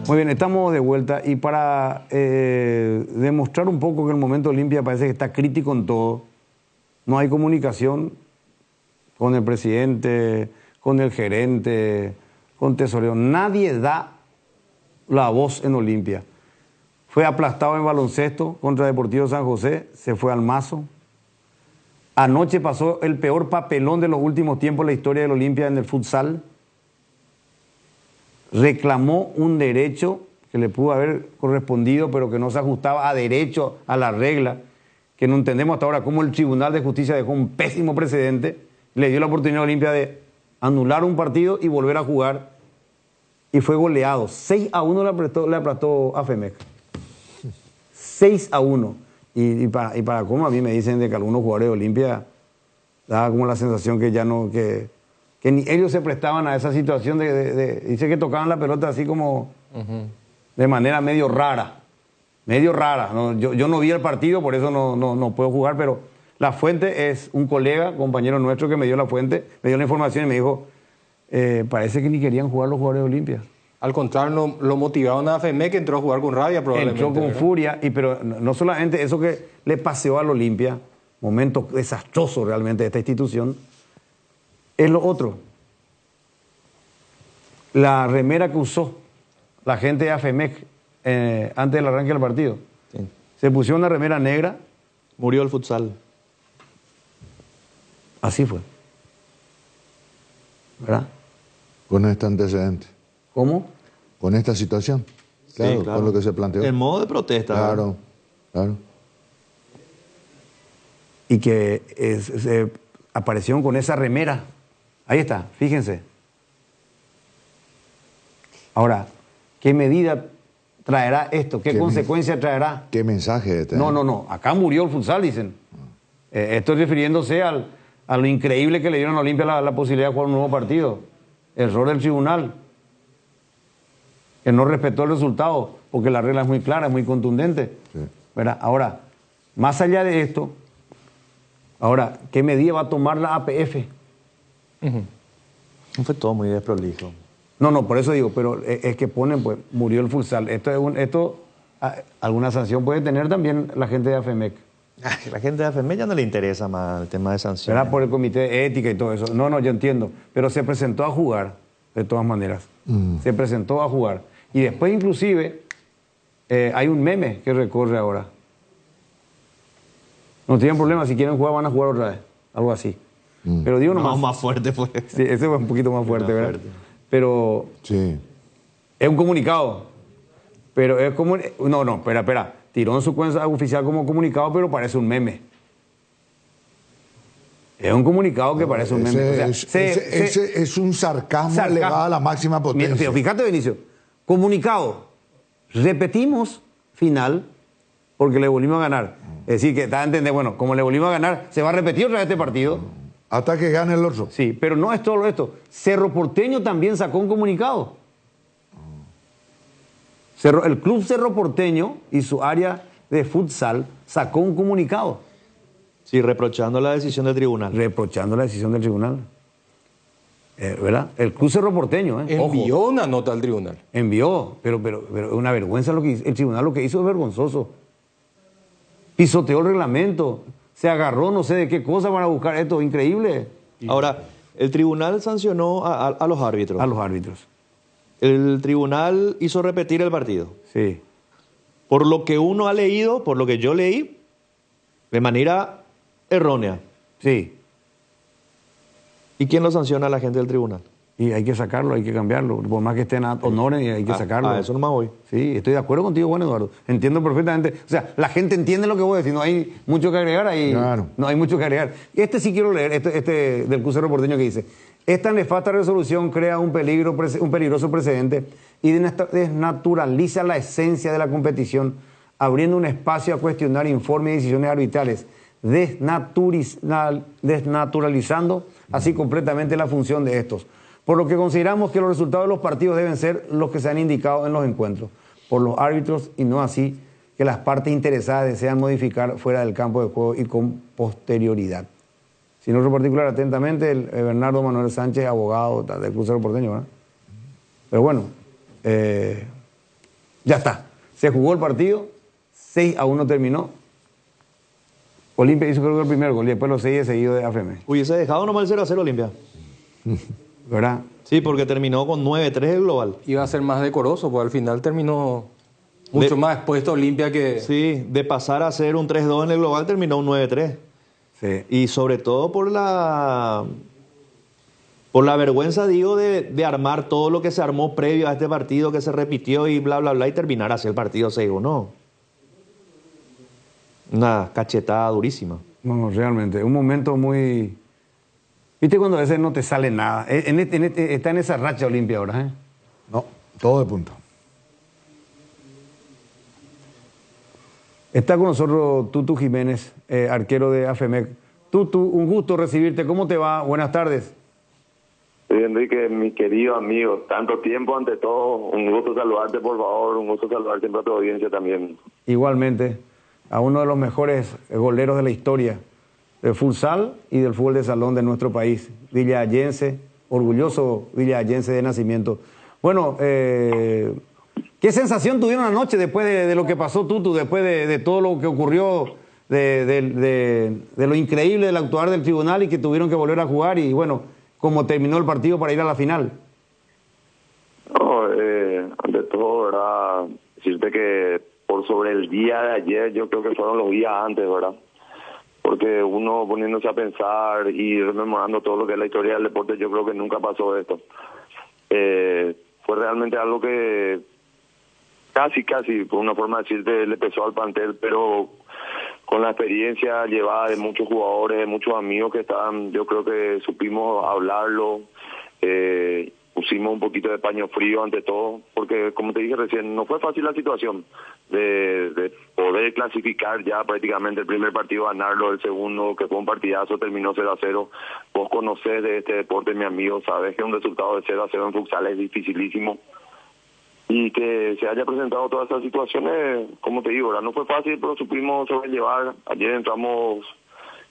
Muy bien, estamos de vuelta y para demostrar un poco que el momento Olimpia parece que está crítico en todo, no hay comunicación con el presidente, con el gerente, con tesorero. Nadie da la voz en Olimpia. Fue aplastado en baloncesto contra Deportivo San José, se fue al Mazo. Anoche pasó el peor papelón de los últimos tiempos en la historia del Olimpia en el futsal. Reclamó un derecho que le pudo haber correspondido, pero que no se ajustaba a derecho, a la regla, que no entendemos hasta ahora cómo el Tribunal de Justicia dejó un pésimo precedente, le dio la oportunidad a Olimpia de anular un partido y volver a jugar, y fue goleado. 6-1 le aplastó a FEMEC. 6-1. Y para cómo a mí me dicen de que algunos jugadores de Olimpia daba como la sensación que ya no, que ni ellos se prestaban a esa situación dice que tocaban la pelota así como de manera medio rara. ¿No? Yo no vi el partido, por eso no puedo jugar, pero la fuente es un colega, compañero nuestro, que me dio la fuente, me dio la información y me dijo, parece que ni querían jugar los jugadores de Olimpia. Al contrario, lo motivaron a FEMEC, que entró a jugar con rabia probablemente. Entró con furia, pero no solamente eso que le paseó al Olimpia, momento desastroso realmente de esta institución, es lo otro. la remera que usó la gente de AFEMEC antes del arranque del partido. Sí. Se pusieron una remera negra. Murió el futsal. Así fue. ¿Verdad? Con este antecedente, ¿Cómo? con esta situación. Claro, Sí, claro. con lo que se planteó. En modo de protesta. Claro, claro. Y que aparecieron con esa remera. Ahí está, fíjense. Ahora, ¿qué medida traerá esto? ¿Qué consecuencia traerá? ¿Qué mensaje este? No. Acá murió el futsal, dicen. Estoy refiriéndose a lo increíble que le dieron a Olimpia la posibilidad de jugar un nuevo partido. Error del tribunal. Que no respetó el resultado, porque la regla es muy clara, es muy contundente. Sí. ¿Verdad? Ahora, más allá de esto, ahora, ¿qué medida va a tomar la APF? Fue todo muy desprolijo. No, por eso digo, pero es que ponen, pues, murió el futsal. Alguna sanción puede tener también la gente de AFEMEC. Ay, la gente de AFEMEC ya no le interesa más el tema de sanciones. ¿Verdad? Por el comité de ética y todo eso. No, yo entiendo. Pero se presentó a jugar, de todas maneras. Se presentó a jugar. Y después, inclusive, hay un meme que recorre ahora. No tienen problema, si quieren jugar, van a jugar otra vez. Algo así. Pero digo nomás. No, más fuerte fue. Sí, ese fue un poquito más fuerte, Más ¿verdad? fuerte. Pero Sí. es un comunicado. Pero es como... No, espera. Tiró en su cuenta oficial como comunicado, pero parece un meme. Es un comunicado que parece un meme. Ese es un sarcasmo elevado a la máxima potencia. Pero fíjate, Benicio. Comunicado. Repetimos final porque le volvimos a ganar. Es decir, que está a entender, bueno, como le volvimos a ganar, se va a repetir otra vez este partido. Hasta que gane el otro. Sí, pero no es todo esto. Cerro Porteño también sacó un comunicado. El Club Cerro Porteño y su área de futsal sacó un comunicado. Sí, reprochando la decisión del tribunal. Reprochando la decisión del tribunal. ¿Verdad? El Club Cerro Porteño, Envió Ojo, una nota al tribunal. envió, pero es una vergüenza lo que hizo. El tribunal lo que hizo es vergonzoso. Pisoteó el reglamento, se agarró no sé de qué cosa para buscar esto, increíble. Ahora, el tribunal sancionó a los árbitros. A los árbitros. El tribunal hizo repetir el partido. Sí. Por lo que uno ha leído, por lo que yo leí, de manera errónea. Sí. ¿Y quién lo sanciona? A la gente del tribunal. Y hay que sacarlo, hay que cambiarlo. Por más que estén a honores, hay que sacarlo. A eso nomás voy. Sí, estoy de acuerdo contigo, Juan Eduardo. Entiendo perfectamente. O sea, la gente entiende lo que voy a decir. No hay mucho que agregar ahí. Claro. No hay mucho que agregar. Sí quiero leer, este del Crucero Porteño que dice: esta nefasta resolución crea un peligroso precedente y desnaturaliza la esencia de la competición, abriendo un espacio a cuestionar informes y decisiones arbitrales, desnaturalizando así completamente la función de estos. Por lo que consideramos que los resultados de los partidos deben ser los que se han indicado en los encuentros por los árbitros y no así que las partes interesadas desean modificar fuera del campo de juego y con posterioridad. Sin otro particular, atentamente, el Bernardo Manuel Sánchez, abogado del Crucero Porteño, ¿verdad? Pero bueno, ya está. Se jugó el partido, 6-1 terminó. Olimpia hizo creo que el primer gol y después los 6 seguidos de AFM. Hubiese dejado nomás el 0-0 Olimpia. ¿Verdad? Sí, porque terminó con 9-3 el global. Iba a ser más decoroso, porque al final terminó mucho más expuesto Olimpia que... Sí, de pasar a ser un 3-2 en el global terminó un 9-3. Sí. Y sobre todo por la vergüenza, digo, de armar todo lo que se armó previo a este partido, que se repitió y bla, bla, bla, y terminar así el partido 6-1. Una cachetada durísima. No, realmente, un momento muy... ¿Viste cuando a veces no te sale nada? Está en esa racha Olimpia ahora, ¿eh? No, todo de punto. Está con nosotros Tutu Jiménez, arquero de AFEMEC. Tutu, un gusto recibirte. ¿Cómo te va? Buenas tardes. Sí, Enrique, mi querido amigo, tanto tiempo ante todo, un gusto saludarte, por favor, un gusto saludar siempre a tu audiencia también. Igualmente, a uno de los mejores goleros de la historia del futsal y del fútbol de salón de nuestro país, villahallense, orgulloso villahallense de nacimiento. Bueno, ¿qué sensación tuvieron anoche después de lo que pasó, Tutu, después de todo lo que ocurrió, de lo increíble del actuar del tribunal y que tuvieron que volver a jugar y bueno, cómo terminó el partido para ir a la final? todo, ¿verdad? Decirte que por sobre el día de ayer, yo creo que fueron los días antes, ¿verdad? Porque uno poniéndose a pensar y rememorando todo lo que es la historia del deporte, yo creo que nunca pasó esto. Fue realmente algo que casi, por una forma de decirte, le pesó al plantel, pero con la experiencia llevada de muchos jugadores, de muchos amigos que estaban, yo creo que supimos hablarlo, pusimos un poquito de paño frío ante todo, porque como te dije recién, no fue fácil la situación de poder clasificar ya prácticamente el primer partido, ganarlo, el segundo, que fue un partidazo, terminó 0-0. Vos conocés de este deporte, mi amigo, sabés que un resultado de 0-0 en futsal es dificilísimo. Y que se haya presentado todas estas situaciones, como te digo, no fue fácil, pero supimos sobrellevar. Ayer entramos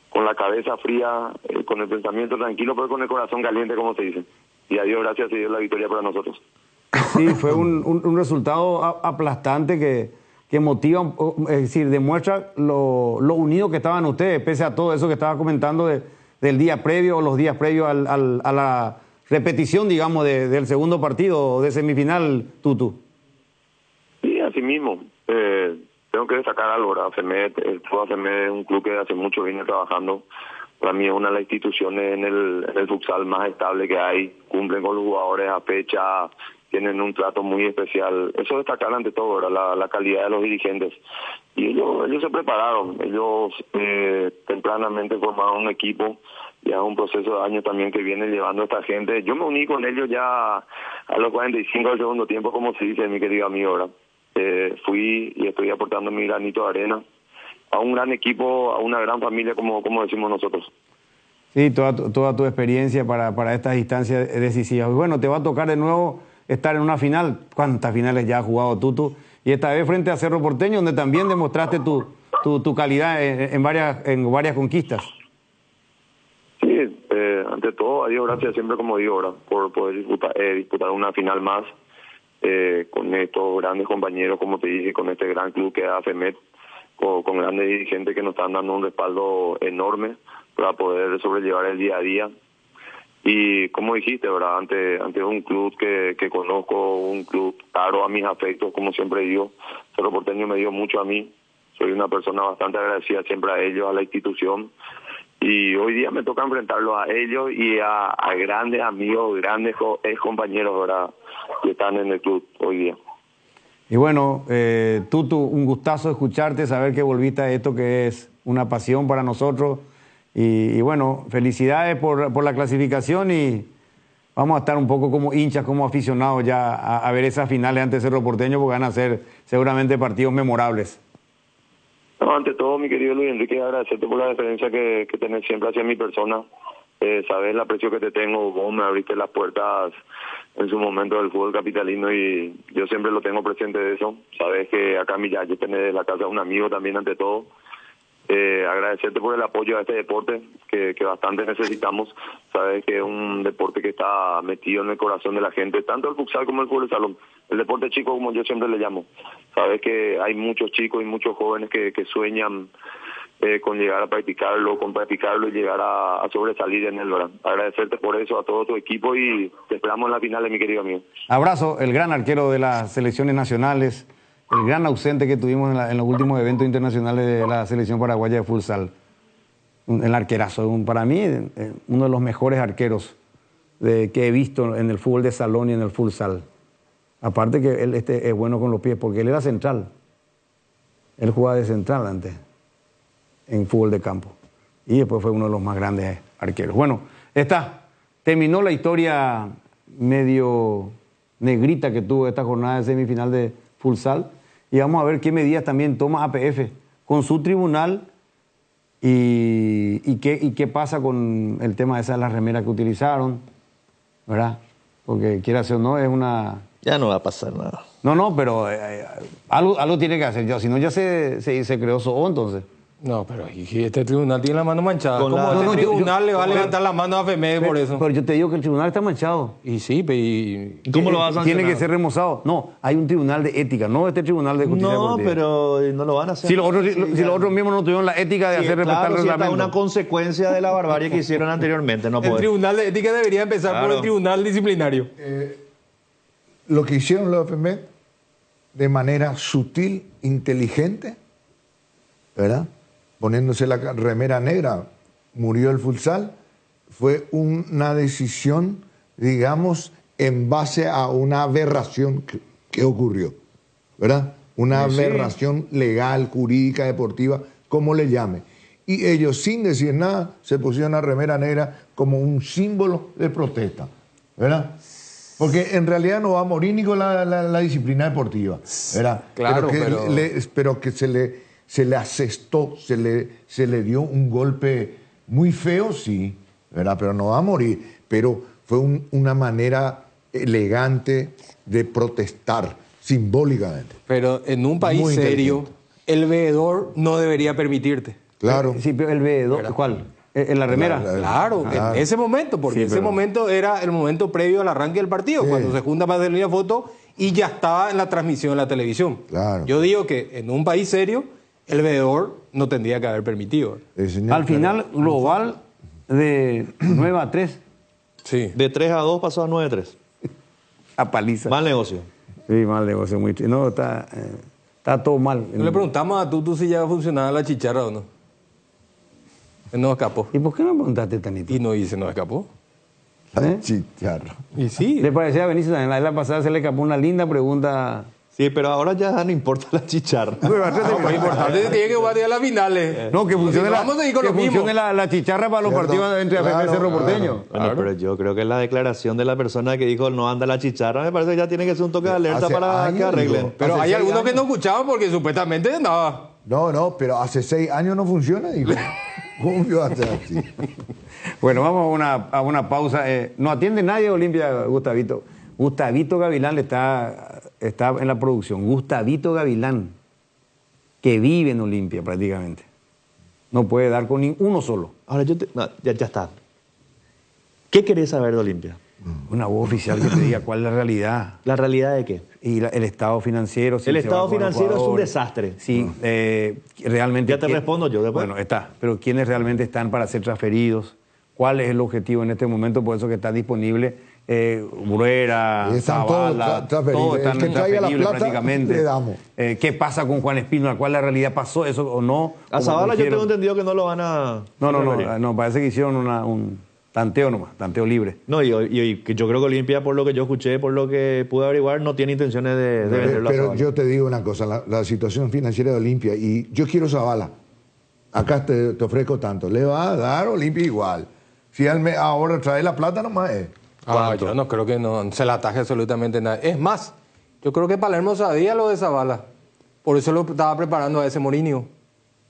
con la cabeza fría, con el pensamiento tranquilo, pero con el corazón caliente, como se dice. Y a Dios gracias, se dio la victoria para nosotros. Sí, fue un resultado aplastante que motiva, es decir, demuestra lo unido que estaban ustedes, pese a todo eso que estaba comentando del día previo, o los días previos a la repetición, digamos, del segundo partido de semifinal, Tutu. Sí, así mismo. Tengo que destacar algo, ¿verdad? El Club AFEMED es un club que hace mucho viene trabajando. Para mí es una de las instituciones en el futsal más estable que hay. Cumplen con los jugadores a fecha, tienen un trato muy especial. Eso destacar ante todo, ¿verdad? La calidad de los dirigentes. Y ellos se prepararon. Ellos tempranamente formaron un equipo. Ya es un proceso de años también que viene llevando a esta gente. Yo me uní con ellos ya a los 45 del segundo tiempo, como se dice, mi querido amigo, ¿verdad? Fui y estoy aportando mi granito de arena a un gran equipo, a una gran familia, como decimos nosotros. Sí, toda tu experiencia para estas instancias decisivas. Y bueno, te va a tocar de nuevo estar en una final. ¿Cuántas finales ya ha jugado Tutu? Y esta vez frente a Cerro Porteño, donde también demostraste tu calidad en varias conquistas. Sí, ante todo, a Dios gracias siempre, como digo, ahora por poder disputar una final más con estos grandes compañeros, como te dije, con este gran club que es AFEMED, con grandes dirigentes que nos están dando un respaldo enorme para poder sobrellevar el día a día. Y como dijiste, ¿verdad? Ante un club que conozco, un club caro a mis afectos, como siempre digo, Cerro Porteño me dio mucho a mí. Soy una persona bastante agradecida siempre a ellos, a la institución. Y hoy día me toca enfrentarlos a ellos y a grandes amigos, grandes ex compañeros, ¿verdad?, que están en el club hoy día. Y bueno, Tutu, un gustazo escucharte, saber que volviste a esto que es una pasión para nosotros. Y bueno, felicidades por la clasificación y vamos a estar un poco como hinchas, como aficionados ya a ver esas finales ante Cerro Porteño, porque van a ser seguramente partidos memorables. No, ante todo, mi querido Luis Enrique, agradecerte por la deferencia que tenés siempre hacia mi persona. Sabes el aprecio que te tengo, vos me abriste las puertas en su momento del fútbol capitalino y yo siempre lo tengo presente de eso. Sabes que acá en Millaye tenés la casa de un amigo también ante todo. Agradecerte por el apoyo a este deporte que bastante necesitamos. Sabes que es un deporte que está metido en el corazón de la gente, tanto el futsal como el fútbol de salón, el deporte chico como yo siempre le llamo. Sabes que hay muchos chicos y muchos jóvenes que sueñan con llegar a practicarlo, y llegar a sobresalir en él, ¿verdad? Agradecerte por eso a todo tu equipo y te esperamos en la final, mi querido amigo. Abrazo, el gran arquero de las selecciones nacionales, el gran ausente que tuvimos en los últimos eventos internacionales de la selección paraguaya de futsal. El arquerazo, para mí, uno de los mejores arqueros que he visto en el fútbol de salón y en el futsal. Aparte que él es bueno con los pies, porque él era central. Él jugaba de central antes, en fútbol de campo. Y después fue uno de los más grandes arqueros. Bueno, terminó la historia medio negrita que tuvo esta jornada de semifinal de futsal. Y vamos a ver qué medidas también toma APF con su tribunal y qué pasa con el tema de esas las remeras que utilizaron, ¿verdad? Porque quieras o no, es una... Ya no va a pasar nada. No, pero algo tiene que hacer ya, si no ya se creó SOO entonces. No, pero este tribunal tiene la mano manchada. Con ¿Cómo la- este tribunal le va a levantar la mano a AFEMED por eso? Pero yo te digo que el tribunal está manchado. Y sí, ¿Cómo lo vas a sancionar? Tiene que ser remozado. No, hay un tribunal de ética, no este tribunal de justicia No, deportiva. pero no lo van a hacer. Si los otros mismos no tuvieron la ética de hacer respetar claro, el si esta es reglamento. una consecuencia de la barbarie que hicieron anteriormente. No el puede. tribunal de ética debería empezar por Claro. el tribunal disciplinario. Lo que hicieron los FME de manera sutil, inteligente, ¿verdad? Poniéndose la remera negra, murió el futsal. Fue una decisión, digamos, en base a una aberración que ocurrió, ¿verdad? Una aberración legal, jurídica, deportiva, como le llame. Y ellos, sin decir nada, se pusieron la remera negra como un símbolo de protesta, ¿verdad? Porque en realidad no va a morir ni con la disciplina deportiva, ¿verdad? Claro, pero que se le asestó, se le dio un golpe muy feo, sí, ¿verdad? Pero no va a morir. Pero fue una manera elegante de protestar, simbólicamente. Pero en un país Muy serio, el veedor no debería permitirte. Claro. Sí, pero el veedor, ¿cuál? ¿En la remera? Claro, en ese momento, porque Sí, ese pero- momento era el momento previo al arranque del partido, Sí. cuando se junta para hacer la foto y ya estaba en la transmisión en la televisión. Claro. Yo digo que en un país serio, el veedor no tendría que haber permitido. Señor, Al final, global de 9 a 3, Sí. De 3-2 pasó a 9-3. a paliza. Mal negocio. Sí, mal negocio, muy triste. No, está todo mal. Le preguntamos a Tutu si ya funcionaba la chicharra o no. Él no escapó. ¿Y por qué no preguntaste, Tanito? Y no dice, no escapó. la chicharra. Y sí. Le parecía a Benicio también, la vez pasada se le escapó una linda pregunta. Sí, pero ahora ya no importa la chicharra. No, pero importante tiene que guardar las finales. No, que funcione, Vamos a seguir con que lo mismo. funcione la chicharra para los Cierto. partidos entre AFP y Claro, Cerro claro. Porteño. Bueno, Claro. pero yo creo que la declaración de la persona que dijo no anda la chicharra, me parece que ya tiene que ser un toque de alerta Hace para años, que arreglen. digo. Pero Hace hay 6 algunos que años. no escuchaban porque supuestamente nada. No, pero hace 6 años no funciona, digo. ¿Cómo que va a ser así? Bueno, vamos a una pausa. No atiende nadie a Olimpia, Gustavito. Gustavito Gavilán está en la producción. Gustavito Gavilán, que vive en Olimpia prácticamente. No puede dar con ninguno solo. Ahora no, ya está. ¿Qué querés saber de Olimpia? Una voz oficial que te diga cuál es la realidad. ¿La realidad de qué? Y el estado financiero. si El se estado va con los financiero es un jugadores. desastre. Sí, realmente. Ya te respondo yo después. Bueno, está. Pero ¿quiénes realmente están para ser transferidos? ¿Cuál es el objetivo en este momento? Por eso que está disponible Bruera, Y están todos Zavala, transferibles. todos están El que traiga la transferibles plata, prácticamente. le damos. ¿Qué pasa con Juan Espino? ¿Cuál la realidad pasó eso o no? A Como Zavala yo dijeron. tengo entendido que no lo van a... No, parece que hicieron un tanteo nomás, tanteo libre. No, y que yo creo que Olimpia, por lo que yo escuché, por lo que pude averiguar, no tiene intenciones de venderlo a Pero Zavala. yo te digo una cosa, la situación financiera de Olimpia, y yo quiero Zavala. Acá te ofrezco tanto. Le va a dar Olimpia igual. Si él ahora trae la plata, nomás es. Yo no creo que no se le ataje absolutamente nada. Es más, yo creo que Palermo sabía lo de Zavala. Por eso lo estaba preparando a ese Mourinho.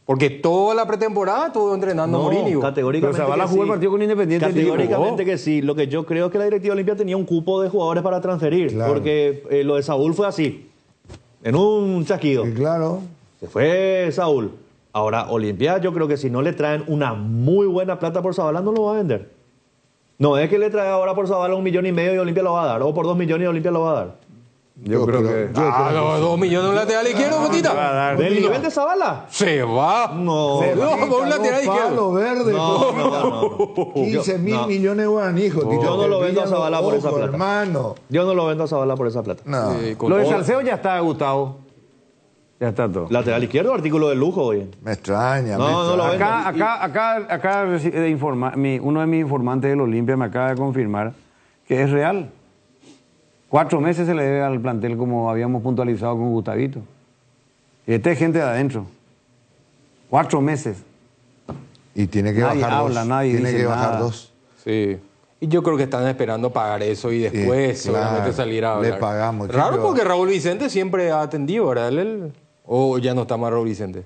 Porque toda la pretemporada estuvo entrenando a Mourinho. Categóricamente Pero Zavala que jugó sí. el partido con Independiente. Categóricamente que sí. Lo que yo creo es que la directiva Olimpia tenía un cupo de jugadores para transferir. Claro. Porque lo de Saúl fue así. En un chasquido. Y claro, Se fue Saúl. Ahora, Olimpia, yo creo que si no le traen una muy buena plata por Zavala, no lo va a vender. No es que le trae ahora por Zavala 1,5 millones y Olimpia lo va a dar. O por 2 millones y Olimpia lo va a dar. Yo creo que. Los 2 millones de un lateral izquierdo, va a Botita. dar. ¿Del nivel de Zavala? Se va. No. No, por un lateral izquierdo. palo verde. No. 15 mil No. millones de guaraníes. Yo no lo vendo a Zavala por esa plata. Hermano. Yo no lo vendo a Zavala por esa plata. No. Lo de Salceo ya está, Gustavo. Ya está todo. Lateral izquierdo, artículo de lujo, oye. Me extraña. No, me no lo extraña. vendo. Acá uno de mis informantes del Olimpia me acaba de confirmar que es real. 4 meses se le debe al plantel como habíamos puntualizado con Gustavito. Y esta es gente de adentro. 4 meses. Y tiene que Nadie bajar habla, dos. nadie Tiene dice que bajar nada. 2. Sí. Y yo creo que están esperando pagar eso y después Sí, seguramente claro. salir a Le hablar. pagamos, Raro chicos. porque Raúl Vicente siempre ha atendido, ¿verdad? O ya no está más Raúl Vicente.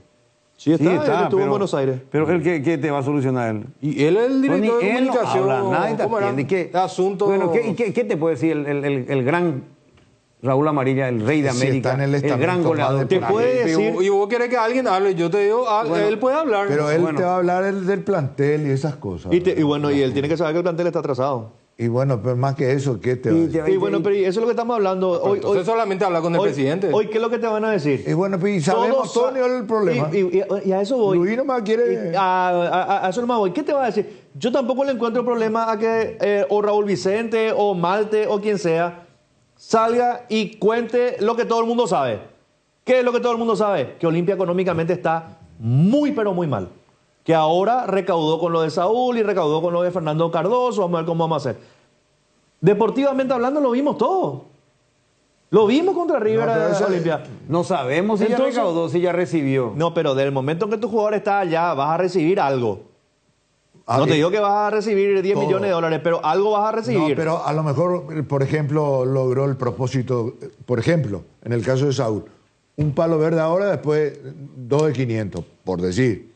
Sí, está, Sí, él estuvo en Buenos Aires. Pero él, ¿qué te va a solucionar él? Y él es el director de Él no comunicación. habla, nadie te ¿Cómo era? atiende. ¿Qué? Asunto. Bueno, ¿qué te puede decir el gran Raúl Amarilla, el rey de Si América, está en el estamento gran más goleador? de Te puede Y decir... vos- y vos querés que alguien hable, yo te digo, él puede hablar. Pero él Bueno. te va a hablar del plantel y esas cosas. Y bueno, y él tiene que saber que el plantel está atrasado. Y bueno, pero más que eso, ¿qué te va a decir? Y bueno, pero eso es lo que estamos hablando. Hoy, Entonces solamente habla con el presidente. Hoy, ¿qué es lo que te van a decir? Y bueno, pues y sabemos Todos todo el problema. Y a eso voy. Luis nomás quiere... A eso nomás voy. ¿Qué te va a decir? Yo tampoco le encuentro problema a que o Raúl Vicente o Malte o quien sea salga y cuente lo que todo el mundo sabe. ¿Qué es lo que todo el mundo sabe? Que Olimpia económicamente está muy, pero muy mal. Que ahora recaudó con lo de Saúl y recaudó con lo de Fernando Cardoso. Vamos a ver cómo vamos a hacer. Deportivamente hablando, lo vimos todo. Lo vimos contra River Olimpia. No sabemos si ya recaudó, si ya recibió. No, pero del momento en que tu jugador está allá, vas a recibir algo. No te digo que vas a recibir 10 millones de dólares, pero algo vas a recibir. No, pero a lo mejor, por ejemplo, logró el propósito, por ejemplo, en el caso de Saúl, un palo verde ahora, después 2 de 500, por decir.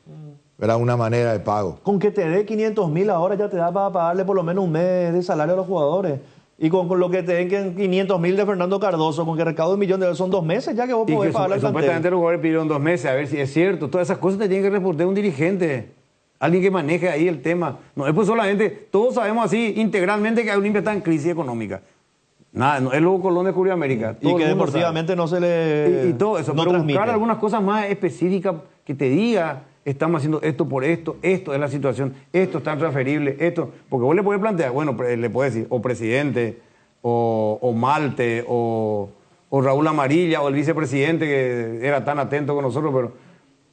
Era una manera de pago. Con que te dé 500.000 ahora ya te da para pagarle por lo menos un mes de salario a los jugadores. Y con lo que te den 500.000 de Fernando Cardoso, con que recaude 1 millón de dólares, son 2 meses ya que vos podés pagarle al plantel. Supuestamente los jugadores pidieron 2 meses, a ver si es cierto. Todas esas cosas te tienen que responder un dirigente. Alguien que maneje ahí el tema. No es pues solamente, todos sabemos así integralmente que Olimpia está en crisis económica. Nada, no es luego Colón de Curio América. Y que deportivamente no se le... Y todo eso, no pero transmite. buscar algunas cosas más específicas que te diga, estamos haciendo esto por esto, esto es la situación, esto es tan transferible, esto... Porque vos le podés plantear, bueno, le podés decir, o presidente, o Malte, o Raúl Amarilla, o el vicepresidente que era tan atento con nosotros, pero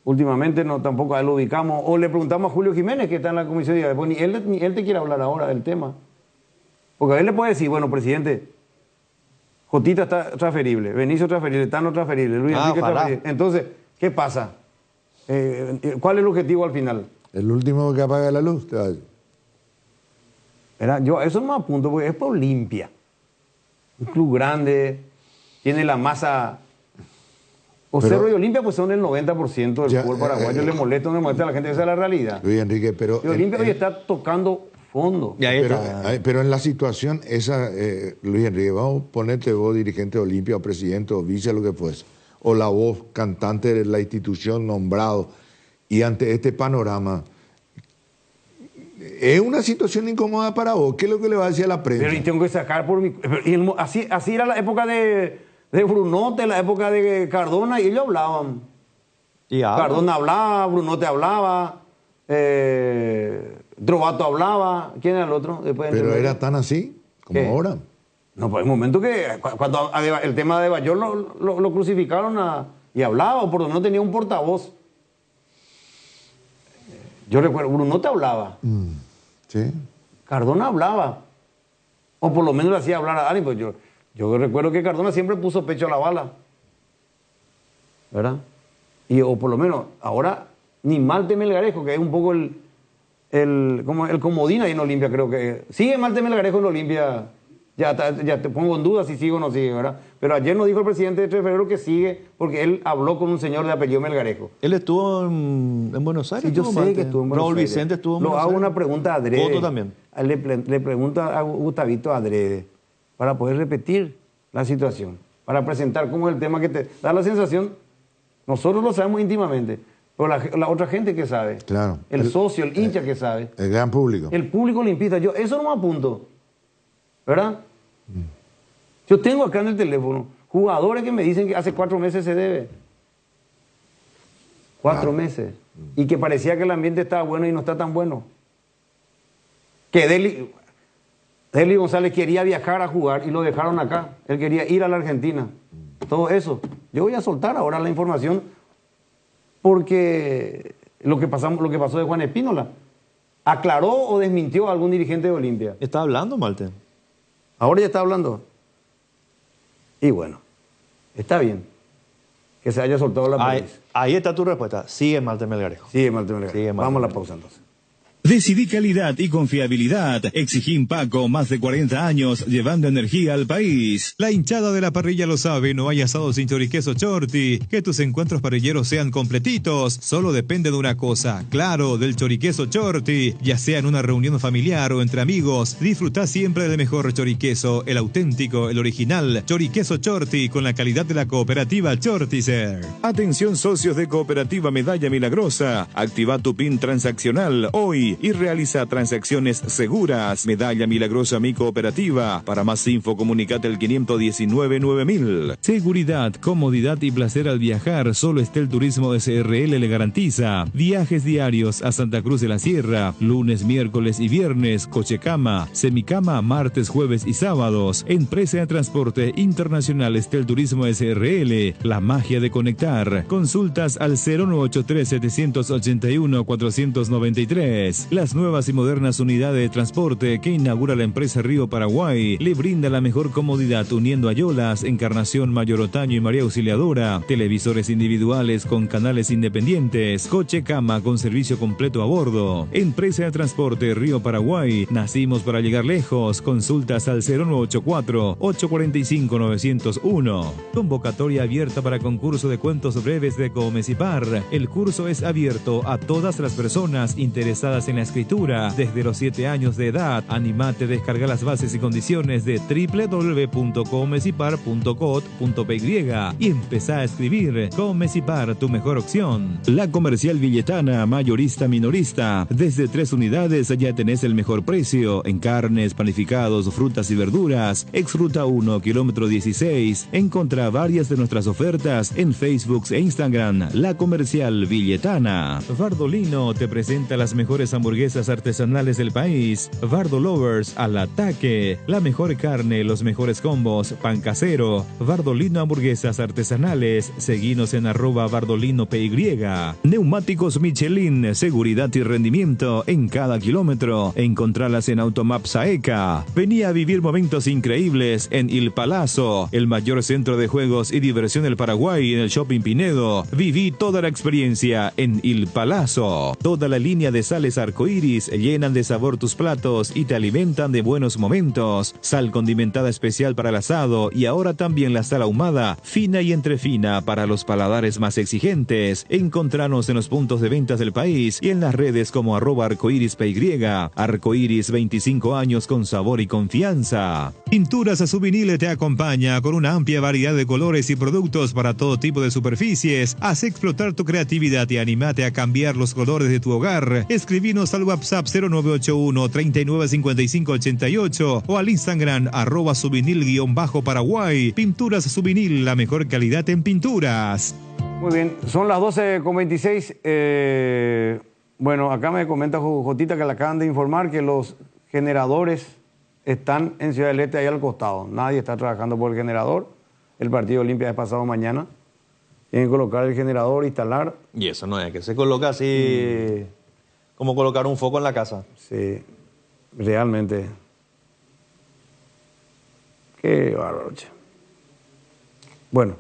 últimamente no tampoco a él lo ubicamos. O le preguntamos a Julio Jiménez, que está en la comisión de ni él te quiere hablar ahora del tema. Porque a él le puede decir, bueno, presidente, Jotita está transferible, Benicio transferible, Tano transferible, Luis Enrique transferible. Entonces, ¿qué pasa? ¿Cuál es el objetivo al final? El último que apaga la luz, te va a decir. Yo a eso no me apunto, porque es por Olimpia. Un club grande, tiene la masa... Cerro y Olimpia pues son el 90% del fútbol paraguayo. Le molesta a la gente, esa es la realidad. Luis Enrique, pero... Y Olimpia hoy está tocando fondo. Pero en la situación esa, Luis Enrique, vamos a ponerte vos dirigente de Olimpia o presidente o vice, lo que fuese, o la voz cantante de la institución nombrado, y ante este panorama, es una situación incómoda para vos. ¿Qué es lo que le va a decir a la prensa? Pero y tengo que sacar por mi... Así era la época de Brunote, la época de Cardona, y ellos hablaban. Cardona hablaba, Brunote hablaba, Drovato hablaba. ¿Quién era el otro? Pero era tan así como ahora. No, pues hay un momento que cuando el tema de Bayol lo crucificaron y hablaba, o por lo menos tenía un portavoz. Yo recuerdo, Brunote hablaba. Sí. Cardona hablaba. O por lo menos le hacía hablar a alguien, pues yo recuerdo que Cardona siempre puso pecho a la bala. ¿Verdad? O por lo menos, ahora, ni Malte Melgarejo, que es un poco el comodín ahí en Olimpia, creo que... Sigue Malte Melgarejo en Olimpia, ya te pongo en duda si sigue o no sigue, ¿verdad? Pero ayer nos dijo el presidente de 3 de febrero que sigue, porque él habló con un señor de apellido Melgarejo. Él estuvo en Buenos Aires. Sí, yo sé que estuvo en Buenos Aires. Raúl Vicente estuvo en Buenos Aires. Lo hago una pregunta adrede. Otto también. Le pregunto a Gustavito adrede, para poder repetir la situación, para presentar cómo es el tema que te da la sensación, nosotros lo sabemos íntimamente, pero la otra gente que sabe, claro, el socio, el hincha que sabe, el gran público, el público limpista, yo eso no me apunto, ¿verdad? Yo tengo acá en el teléfono jugadores que me dicen que hace 4 meses se debe, 4 meses, y que parecía que el ambiente estaba bueno y no está tan bueno, que Deli González quería viajar a jugar y lo dejaron acá. Él quería ir a la Argentina. Todo eso. Yo voy a soltar ahora la información porque lo que pasó de Juan Espínola. ¿Aclaró o desmintió a algún dirigente de Olimpia? ¿Está hablando, Malte? Ahora ya está hablando. Y bueno, está bien que se haya soltado la prensa. Ahí está tu respuesta. Sigue Malte Melgarejo. Sigue Malte Melgarejo. Vamos a la pausa entonces. Decidí calidad y confiabilidad. Exigí Impaco, más de 40 años, llevando energía al país. La hinchada de la parrilla lo sabe, no hay asado sin choriqueso Chorti. Que tus encuentros parrilleros sean completitos, solo depende de una cosa, claro, del choriqueso Chorti. Ya sea en una reunión familiar o entre amigos, disfrutá siempre del mejor choriqueso, el auténtico, el original. Choriqueso Chorti, con la calidad de la cooperativa Chortizer. Atención socios de Cooperativa Medalla Milagrosa, activa tu PIN transaccional hoy y realiza transacciones seguras. Medalla Milagrosa Mi Cooperativa. Para más info, comunicate al 519 9000. Seguridad, comodidad y placer al viajar. Solo Estel Turismo SRL le garantiza. Viajes diarios a Santa Cruz de la Sierra, lunes, miércoles y viernes. Cochecama, semicama, martes, jueves y sábados. Empresa de Transporte Internacional Estel Turismo SRL. La magia de conectar. Consultas al 0983-781-493. Las nuevas y modernas unidades de transporte que inaugura la empresa Río Paraguay le brinda la mejor comodidad uniendo Ayolas, Encarnación, Mayor Otaño y María Auxiliadora. Televisores individuales con canales independientes. Coche cama con servicio completo a bordo. Empresa de Transporte Río Paraguay. Nacimos para llegar lejos. Consultas al 0984-845-901. Convocatoria abierta para concurso de cuentos breves de Comecipar. El curso es abierto a todas las personas interesadas en la escritura desde los 7 años de edad. Animate a descargar las bases y condiciones de www.comecipar.cot.py y empezá a escribir. Comecipar, tu mejor opción. La Comercial Villetana, mayorista minorista. Desde 3 unidades ya tenés el mejor precio en carnes, panificados, frutas y verduras. Ex Ruta 1, kilómetro 16. Encontrá varias de nuestras ofertas en Facebook e Instagram. La Comercial Villetana. Vardolino te presenta las mejores hamburguesas artesanales del país. Vardo Lovers al ataque. La mejor carne, los mejores combos, pan casero. Vardolino Hamburguesas Artesanales. Seguinos en @VardolinoPY. Neumáticos Michelin, seguridad y rendimiento en cada kilómetro. Encontralas en Automap Saeca. Vení a vivir momentos increíbles en Il Palazzo, el mayor centro de juegos y diversión del Paraguay en el Shopping Pinedo. Viví toda la experiencia en Il Palazzo. Toda la línea de sales arcoíris llenan de sabor tus platos y te alimentan de buenos momentos. Sal condimentada especial para el asado y ahora también la sal ahumada, fina y entrefina para los paladares más exigentes. Encontranos en los puntos de ventas del país y en las redes como @arcoirispy. Arcoiris, 25 años con sabor y confianza. Pinturas Subinil te acompaña con una amplia variedad de colores y productos para todo tipo de superficies. Haz explotar tu creatividad y animate a cambiar los colores de tu hogar. Escribinos al WhatsApp 0981 395588 o al Instagram @subinil_Paraguay. Pinturas Subinil, la mejor calidad en pinturas. Muy bien, son las 12:26. Bueno, acá me comenta Jotita que le acaban de informar que los generadores están en Ciudad del Este, ahí al costado. Nadie está trabajando por el generador. El partido Olimpia es pasado mañana. Tienen que colocar el generador, instalar. Y eso no es que se coloca así como colocar un foco en la casa. Sí, realmente. Qué bárbaro, che. Bueno,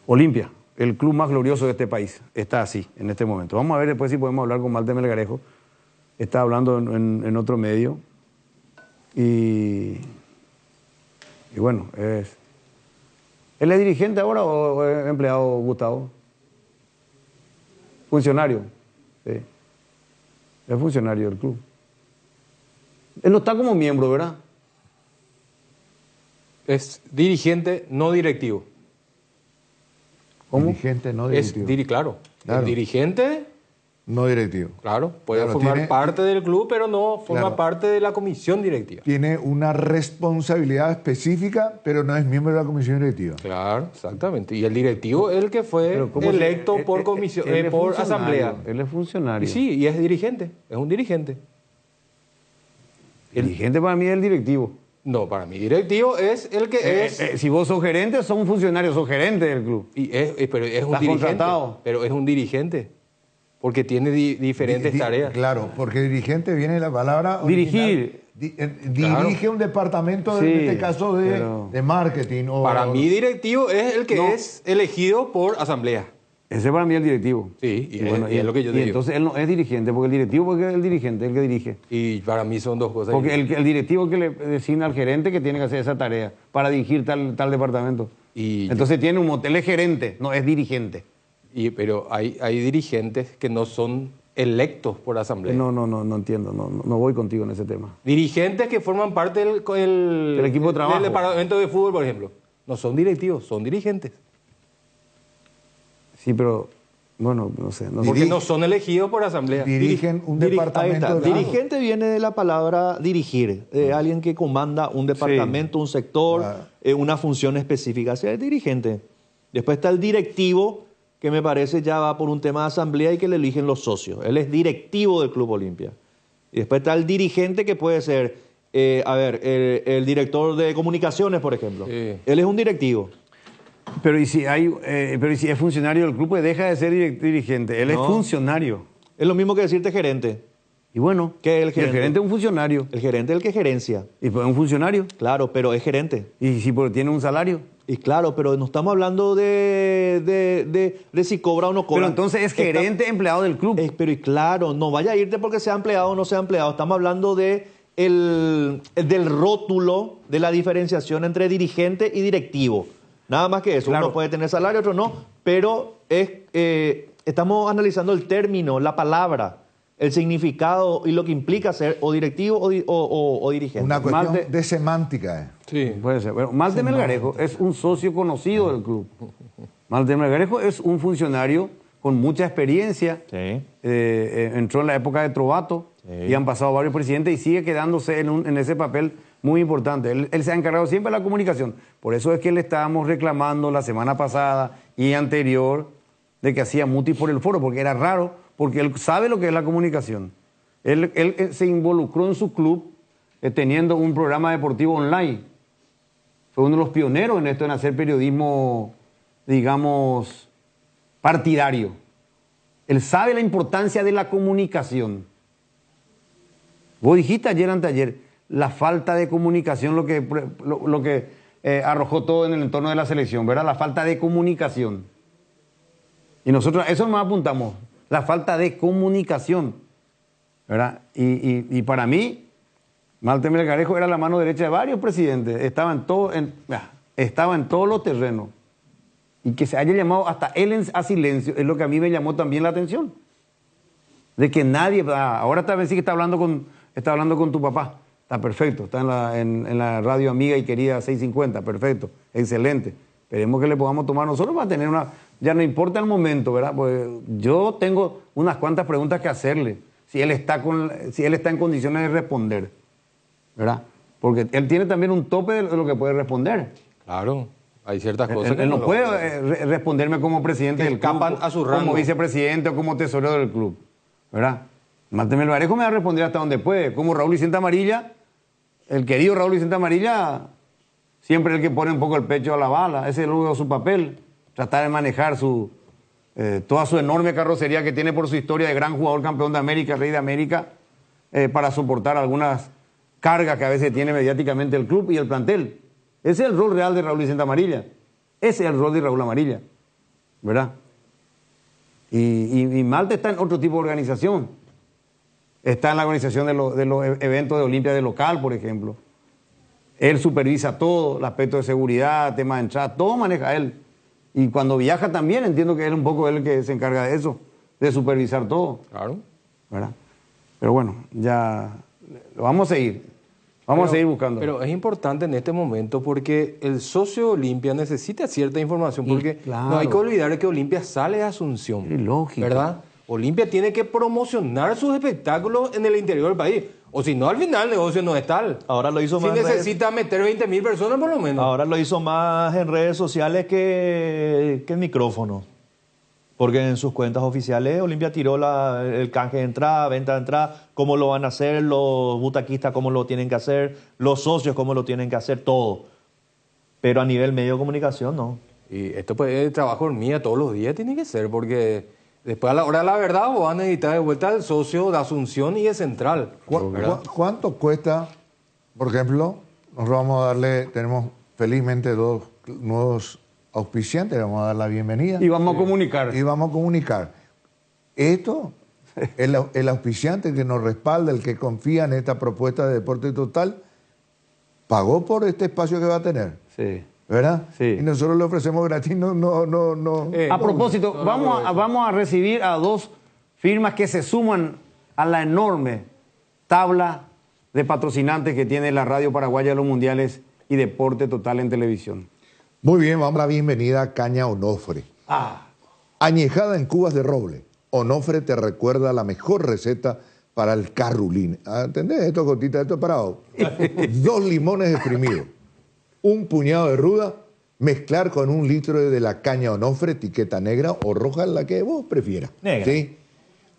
Olimpia, el club más glorioso de este país, está así en este momento. Vamos a ver después si podemos hablar con Malte Melgarejo. Está hablando en otro medio. Y bueno, ¿él es dirigente ahora o es empleado, Gustavo? Funcionario. Sí. Es funcionario del club. Él no está como miembro, ¿verdad? Es dirigente, no directivo. ¿Cómo? Dirigente, no directivo. Claro. Claro. El dirigente, No directivo. claro, puede Claro, formar tiene- parte del club, pero no forma Claro. parte de la comisión directiva. Tiene una responsabilidad específica, pero no es miembro de la comisión directiva. Claro, exactamente. Y el directivo es el que fue Pero ¿cómo electo se- por comisión, él es por funcionario, asamblea. Él es funcionario. Y sí, y es dirigente, es un dirigente. El dirigente para mí es el directivo. No, para mí directivo es el que es... Si vos sos gerente, sos un funcionario, sos gerente del club. pero es un Estás dirigente. contratado. Pero es un dirigente. Porque tiene diferentes tareas. Claro, porque dirigente viene de la palabra Dirigir. original. Dirige un departamento, Sí, en este caso, pero- de marketing. O, Para mí directivo es el que No. es elegido por asamblea. Ese para mí es el directivo. Sí, y es lo que yo y te digo. entonces él no es dirigente, porque el directivo porque es el dirigente, el que dirige. Y para mí son dos cosas. Porque el directivo es que le designa al gerente que tiene que hacer esa tarea para dirigir tal departamento. Y- Entonces tiene un él es gerente, no es dirigente. pero hay dirigentes que no son electos por asamblea. No entiendo, no voy contigo en ese tema. Dirigentes que forman parte del equipo de trabajo. del departamento de fútbol, por ejemplo. No son directivos, son dirigentes. Sí, pero Bueno, no sé. No sé. Porque no son elegidos por asamblea. Dirigen un Ahí departamento. está. de grado. Dirigente viene de la palabra dirigir, alguien que comanda un departamento, un sector, una función específica. O sea, es dirigente. Después está el directivo, que me parece ya va por un tema de asamblea y que le eligen los socios. Él es directivo del Club Olimpia. Y después está el dirigente, que puede ser, el director de comunicaciones, por ejemplo. Sí. Él es un directivo. Pero y si es funcionario del club, pues deja de ser dirigente. Él es funcionario. Es lo mismo que decirte gerente. Y bueno, ¿Qué es el y gerente? el gerente es un funcionario. El gerente es el que gerencia. Y pues es un funcionario. Claro, pero es gerente. Y si pues, tiene un salario. Y claro, pero no estamos hablando de si cobra o no cobra. Pero entonces es gerente empleado del club. Pero y claro, no vaya a irte porque sea empleado o no sea empleado. Estamos hablando del rótulo de la diferenciación entre dirigente y directivo. Nada más que eso. Claro. Uno puede tener salario, otro no. Pero estamos analizando el término, la palabra, el significado y lo que implica ser o directivo o dirigente. Una cuestión Más de semántica. Sí. Puede ser. Bueno, Malte Melgarejo es un socio conocido del club. Malte Melgarejo es un funcionario con mucha experiencia. Sí. Entró en la época de Trovato y han pasado varios presidentes y sigue quedándose en ese papel muy importante. Él se ha encargado siempre de la comunicación. Por eso es que le estábamos reclamando la semana pasada y anterior de que hacía mutis por el foro, porque era raro, porque él sabe lo que es la comunicación. Él se involucró en su club teniendo un programa deportivo online. Fue uno de los pioneros en esto, en hacer periodismo, digamos, partidario. Él sabe la importancia de la comunicación. Vos dijiste ayer, anteayer, la falta de comunicación, lo que arrojó todo en el entorno de la selección, ¿verdad? La falta de comunicación. Y nosotros a eso nos apuntamos, la falta de comunicación, ¿verdad? Y para mí, Malte Melgarejo era la mano derecha de varios presidentes, estaba en todos los terrenos. Y que se haya llamado hasta él a silencio es lo que a mí me llamó también la atención. De que nadie, ahora también sí que está hablando con tu papá. Está perfecto, está en la radio amiga y querida 650, perfecto, excelente. Esperemos que le podamos tomar nosotros para tener ya no importa el momento, ¿verdad? Pues yo tengo unas cuantas preguntas que hacerle, si él está en condiciones de responder, ¿verdad? Porque él tiene también un tope de lo que puede responder. Claro, hay ciertas cosas que Él no lo- puede responderme como presidente Que del club, escapan a su rango. como vicepresidente o como tesorero del club, ¿verdad? Malte Melgarejo me va a responder hasta donde puede. Como Raúl Vicente Amarilla, el querido Raúl Vicente Amarilla, siempre el que pone un poco el pecho a la bala. Ese es luego su papel, tratar de manejar toda su enorme carrocería que tiene por su historia de gran jugador, campeón de América, rey de América, para soportar algunas cargas que a veces tiene mediáticamente el club y el plantel. Ese es el rol real de Raúl Vicente Amarilla. Ese es el rol de Raúl Amarilla, ¿verdad? Y Malte está en otro tipo de organización. Está en la organización de los eventos de Olimpia de local, por ejemplo. Él supervisa todo, el aspecto de seguridad, tema de entrada, todo maneja él. Y cuando viaja también entiendo que es un poco él el que se encarga de eso, de supervisar todo, Claro. ¿verdad? Pero bueno, ya lo vamos a seguir. Vamos a seguir buscando. Pero es importante en este momento porque el socio Olimpia necesita cierta información, Y porque claro. no hay que olvidar que Olimpia sale de Asunción. Sí, lógico. ¿Verdad? Olimpia tiene que promocionar sus espectáculos en el interior del país. O si no, al final el negocio no es tal. Ahora lo hizo Si más en redes- necesita meter 20.000 personas por lo menos. Ahora lo hizo más en redes sociales que en micrófono. Porque en sus cuentas oficiales Olimpia tiró el canje de entrada, venta de entrada, cómo lo van a hacer, los butaquistas cómo lo tienen que hacer, los socios cómo lo tienen que hacer, todo. Pero a nivel medio de comunicación no. Y esto pues es trabajo hormiga todos los días, tiene que ser, porque después a la hora de la verdad vos vas a necesitar de vuelta al socio de Asunción y de Central. ¿verdad? ¿Cuánto cuesta, por ejemplo, tenemos felizmente 2 nuevos auspiciantes, le vamos a dar la bienvenida. Y vamos a comunicar. Y vamos a comunicar. Esto, el auspiciante que nos respalda, el que confía en esta propuesta de Deporte Total, pagó por este espacio que va a tener, Sí. ¿verdad? Sí. Y nosotros le ofrecemos gratis, no. A propósito, vamos a recibir a 2 firmas que se suman a la enorme tabla de patrocinantes que tiene la Radio Paraguaya de los Mundiales y Deporte Total en televisión. Muy bien, vamos a dar la bienvenida a Caña Onofre. Añejada en cubas de roble, Onofre te recuerda la mejor receta para el carrulín. ¿Entendés esto, Gotita? Esto es parado. 2 limones exprimidos, un puñado de ruda, mezclar con 1 litro de la caña Onofre, etiqueta negra o roja, la que vos prefieras. Negra. ¿Sí?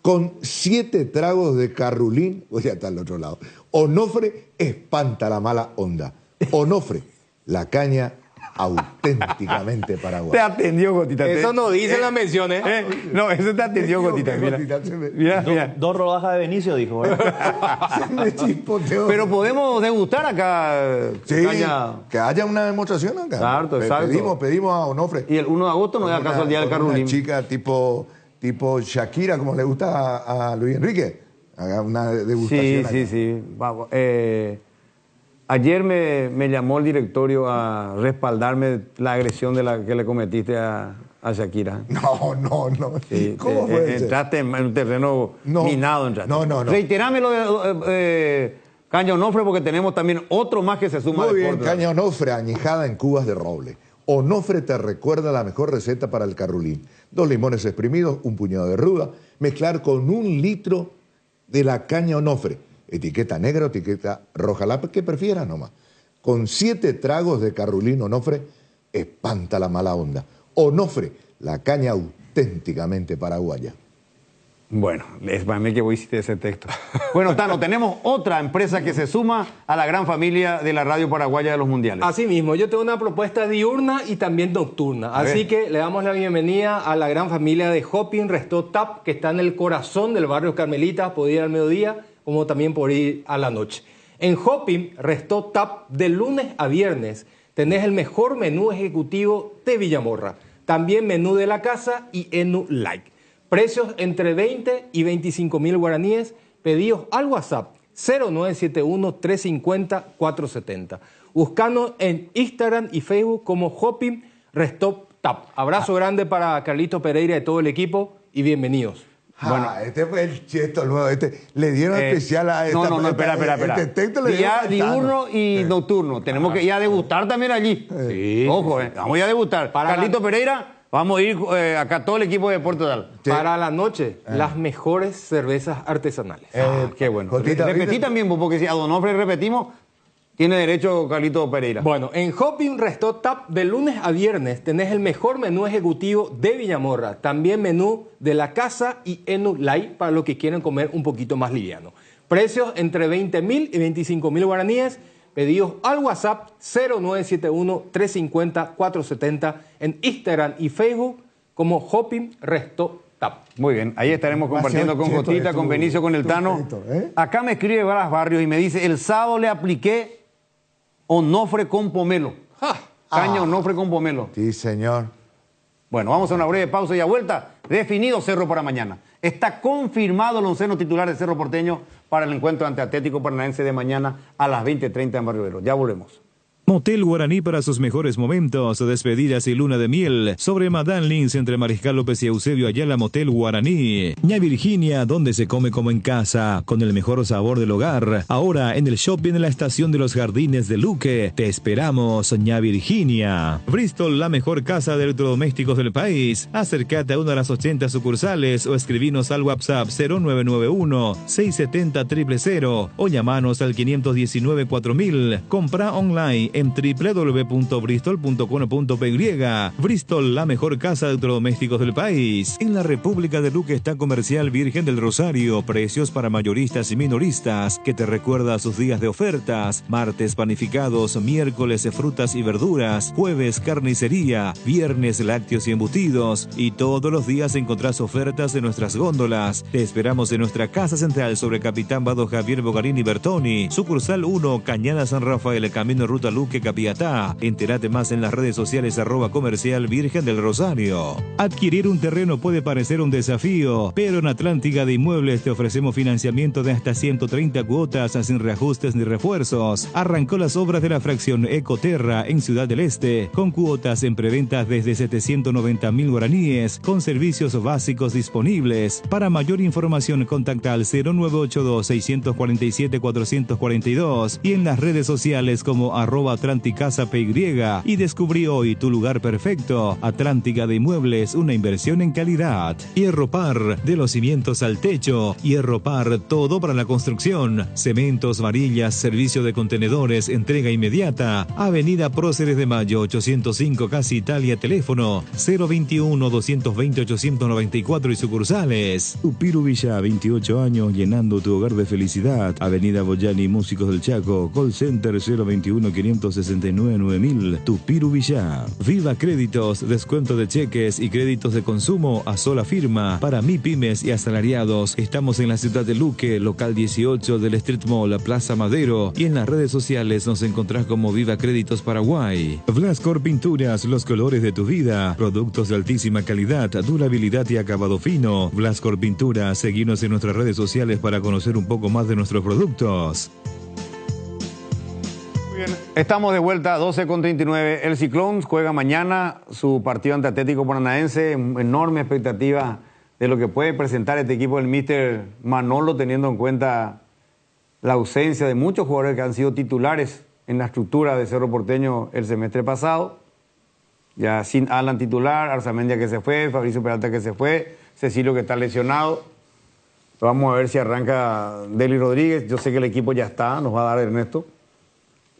Con 7 tragos de carrulín, voy a estar al otro lado. Onofre espanta la mala onda. Onofre, la caña auténticamente Te paraguaya. atendió, Gotita. Eso no dice la mención, ¿eh? No, eso te atendió, Gotita. Mira, mira. 2 rodajas de Benicio, dijo. Se me chispoteó. Pero podemos degustar acá. Sí, Caña. que haya una demostración acá. Exacto, exacto. Pedimos a Onofre. Y el 1 de agosto nos da caso al día del Una carrulín. chica tipo Shakira, como le gusta a Luis Enrique. Haga una degustación. Sí. Vamos, ayer me llamó el directorio a respaldarme la agresión que le cometiste a Shakira. No. Sí, ¿Cómo puede ser? entraste en un terreno No. minado. Entraste. No. Reiterame lo de Caña Onofre, porque tenemos también otro más que se suma. Muy al bien, deporte. caña Onofre, añejada en cubas de roble. Onofre te recuerda la mejor receta para el carrulín. 2 limones exprimidos, 1 puñado de ruda, mezclar con 1 litro de la caña Onofre. Etiqueta negra o etiqueta roja, la que prefieras nomás. Con 7 tragos de carrulín Onofre, espanta la mala onda. Onofre, la caña auténticamente paraguaya. Bueno, es para mí que voy a citar ese texto. Bueno, Tano, tenemos otra empresa que se suma a la gran familia de la radio paraguaya de los mundiales. Así mismo, yo tengo una propuesta diurna y también nocturna. Así que le damos la bienvenida a la gran familia de Hopping Resto Tap, que está en el corazón del barrio Carmelita. Puede ir al mediodía, como también por ir a la noche. En Hopping Resto Tap, de lunes a viernes, tenés el mejor menú ejecutivo de Villamorra. También menú de la casa y Enu Like. Precios entre 20 y 25 mil guaraníes. Pedidos al WhatsApp 0971-350-470. Buscanos en Instagram y Facebook como Hopping Resto Tap. Abrazo grande para Carlito Pereira y todo el equipo y bienvenidos. Bueno, este fue el gesto nuevo. Le dieron especial a esta. No, espera. Este texto le Día dieron diurno y nocturno. Tenemos que ir a degustar también allí. Sí. Ojo, vamos a ir a degustar. Carlito Pereira, vamos a ir acá todo el equipo de Deportes Total. Para la noche, las mejores cervezas artesanales. Qué bueno. Jotita, Repetí ¿viste? también, porque si a Don Onofre repetimos, tiene derecho Carlito Pereira. Bueno, en Hopping Resto Tap, de lunes a viernes, tenés el mejor menú ejecutivo de Villamorra. También menú de la casa y Enu Light para los que quieren comer un poquito más liviano. Precios entre 20 mil y 25 mil guaraníes. Pedidos al WhatsApp 0971-350-470 en Instagram y Facebook como Hopping Resto Tap. Muy bien, ahí estaremos compartiendo con Cheto, Jotita, con Benicio, con el Tano. cheto, ¿eh? Acá me escribe Varas Barrios y me dice, el sábado le apliqué Onofre con pomelo. Caña Onofre con pomelo. Sí, señor. Bueno, vamos a una breve pausa y a vuelta. Definido Cerro para mañana. Está confirmado el onceno titular de Cerro Porteño para el encuentro ante Atlético Paranaense de mañana a las 20:30 en Barrio Obrero. Ya volvemos. Motel Guaraní para sus mejores momentos, despedidas y luna de miel. Sobre Madame Lins entre Mariscal López y Eusebio Ayala, Motel Guaraní. Ña Virginia, donde se come como en casa, con el mejor sabor del hogar. Ahora en el shopping en la estación de los Jardines de Luque. Te esperamos, Ña Virginia. Bristol, la mejor casa de electrodomésticos del país. Acércate a una de las 80 sucursales o escribinos al WhatsApp 0991-670-000 o llamanos al 519-4000. Compra online en www.bristol.com.py. Bristol, la mejor casa de electrodomésticos del país. En la República de Luque está Comercial Virgen del Rosario. Precios para mayoristas y minoristas, que te recuerda sus días de ofertas. Martes panificados, miércoles frutas y verduras, jueves carnicería, viernes lácteos y embutidos. Y todos los días encontrás ofertas en nuestras góndolas. Te esperamos en nuestra casa central sobre Capitán Vado Javier Bogarini Bertoni. Sucursal 1, Cañada San Rafael, Camino Ruta Luque, Capiatá. Entérate más en las redes sociales @Comercial Virgen del Rosario. Adquirir un terreno puede parecer un desafío, pero en Atlántica de Inmuebles te ofrecemos financiamiento de hasta 130 cuotas sin reajustes ni refuerzos. Arrancó las obras de la fracción Ecoterra en Ciudad del Este, con cuotas en preventas desde 790.000 guaraníes, con servicios básicos disponibles. Para mayor información contacta al 0982-647-442 y en las redes sociales como @Atlanticasa PY y descubrí hoy tu lugar perfecto. Atlántica de Inmuebles, una inversión en calidad. Hierro Par, de los cimientos al techo. Hierro Par, todo para la construcción. Cementos, varillas, servicio de contenedores, entrega inmediata. Avenida Próceres de Mayo, 805, Casa Italia, teléfono 021-220-894 y sucursales. Tupiru Villa, 28 años, llenando tu hogar de felicidad. Avenida Boyani, Músicos del Chaco, call center 021-569-9000. Tupiru Villa. Viva Créditos, descuento de cheques y créditos de consumo a sola firma para MIPYMES y asalariados. Estamos en la ciudad de Luque, local 18 del Street Mall, Plaza Madero, y en las redes sociales nos encontrás como Viva Créditos Paraguay. Blascor Pinturas, los colores de tu vida. Productos de altísima calidad, durabilidad y acabado fino. Blascor Pinturas, seguinos en nuestras redes sociales para conocer un poco más de nuestros productos. Muy bien, estamos de vuelta, 12:39. El Ciclón juega mañana su partido ante Atlético Paranaense. Enorme expectativa de lo que puede presentar este equipo del míster Manolo, teniendo en cuenta la ausencia de muchos jugadores que han sido titulares en la estructura de Cerro Porteño el semestre pasado. Ya sin Alan titular, Arzamendia que se fue, Fabricio Peralta que se fue, Cecilio que está lesionado. Vamos a ver si arranca Deli Rodríguez. Yo sé que el equipo ya está, nos va a dar Ernesto.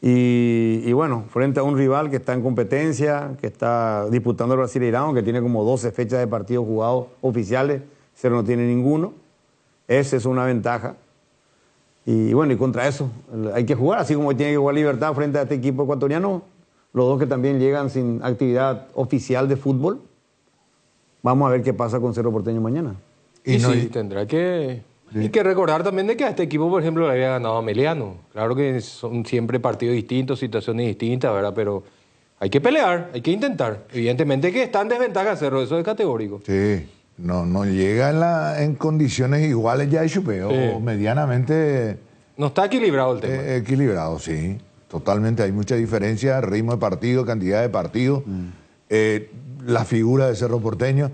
Y bueno, frente a un rival que está en competencia, que está disputando el Brasileirão, que tiene como 12 fechas de partidos jugados oficiales, Cerro no tiene ninguno. Esa es una ventaja. Y bueno, y contra eso hay que jugar, así como tiene que jugar Libertad frente a este equipo ecuatoriano, los dos que también llegan sin actividad oficial de fútbol. Vamos a ver qué pasa con Cerro Porteño mañana. Y sí, tendrá que... Sí. Y que recordar también de que a este equipo, por ejemplo, le había ganado a Meliano. Claro que son siempre partidos distintos, situaciones distintas, ¿verdad? Pero hay que pelear, hay que intentar. Evidentemente que está en desventaja Cerro, eso es categórico. Sí, no llega en condiciones iguales ya de chupeo, sí. Medianamente... No está equilibrado el tema. Equilibrado, sí. Totalmente, hay mucha diferencia, ritmo de partido, cantidad de partidos, la figura de Cerro Porteño.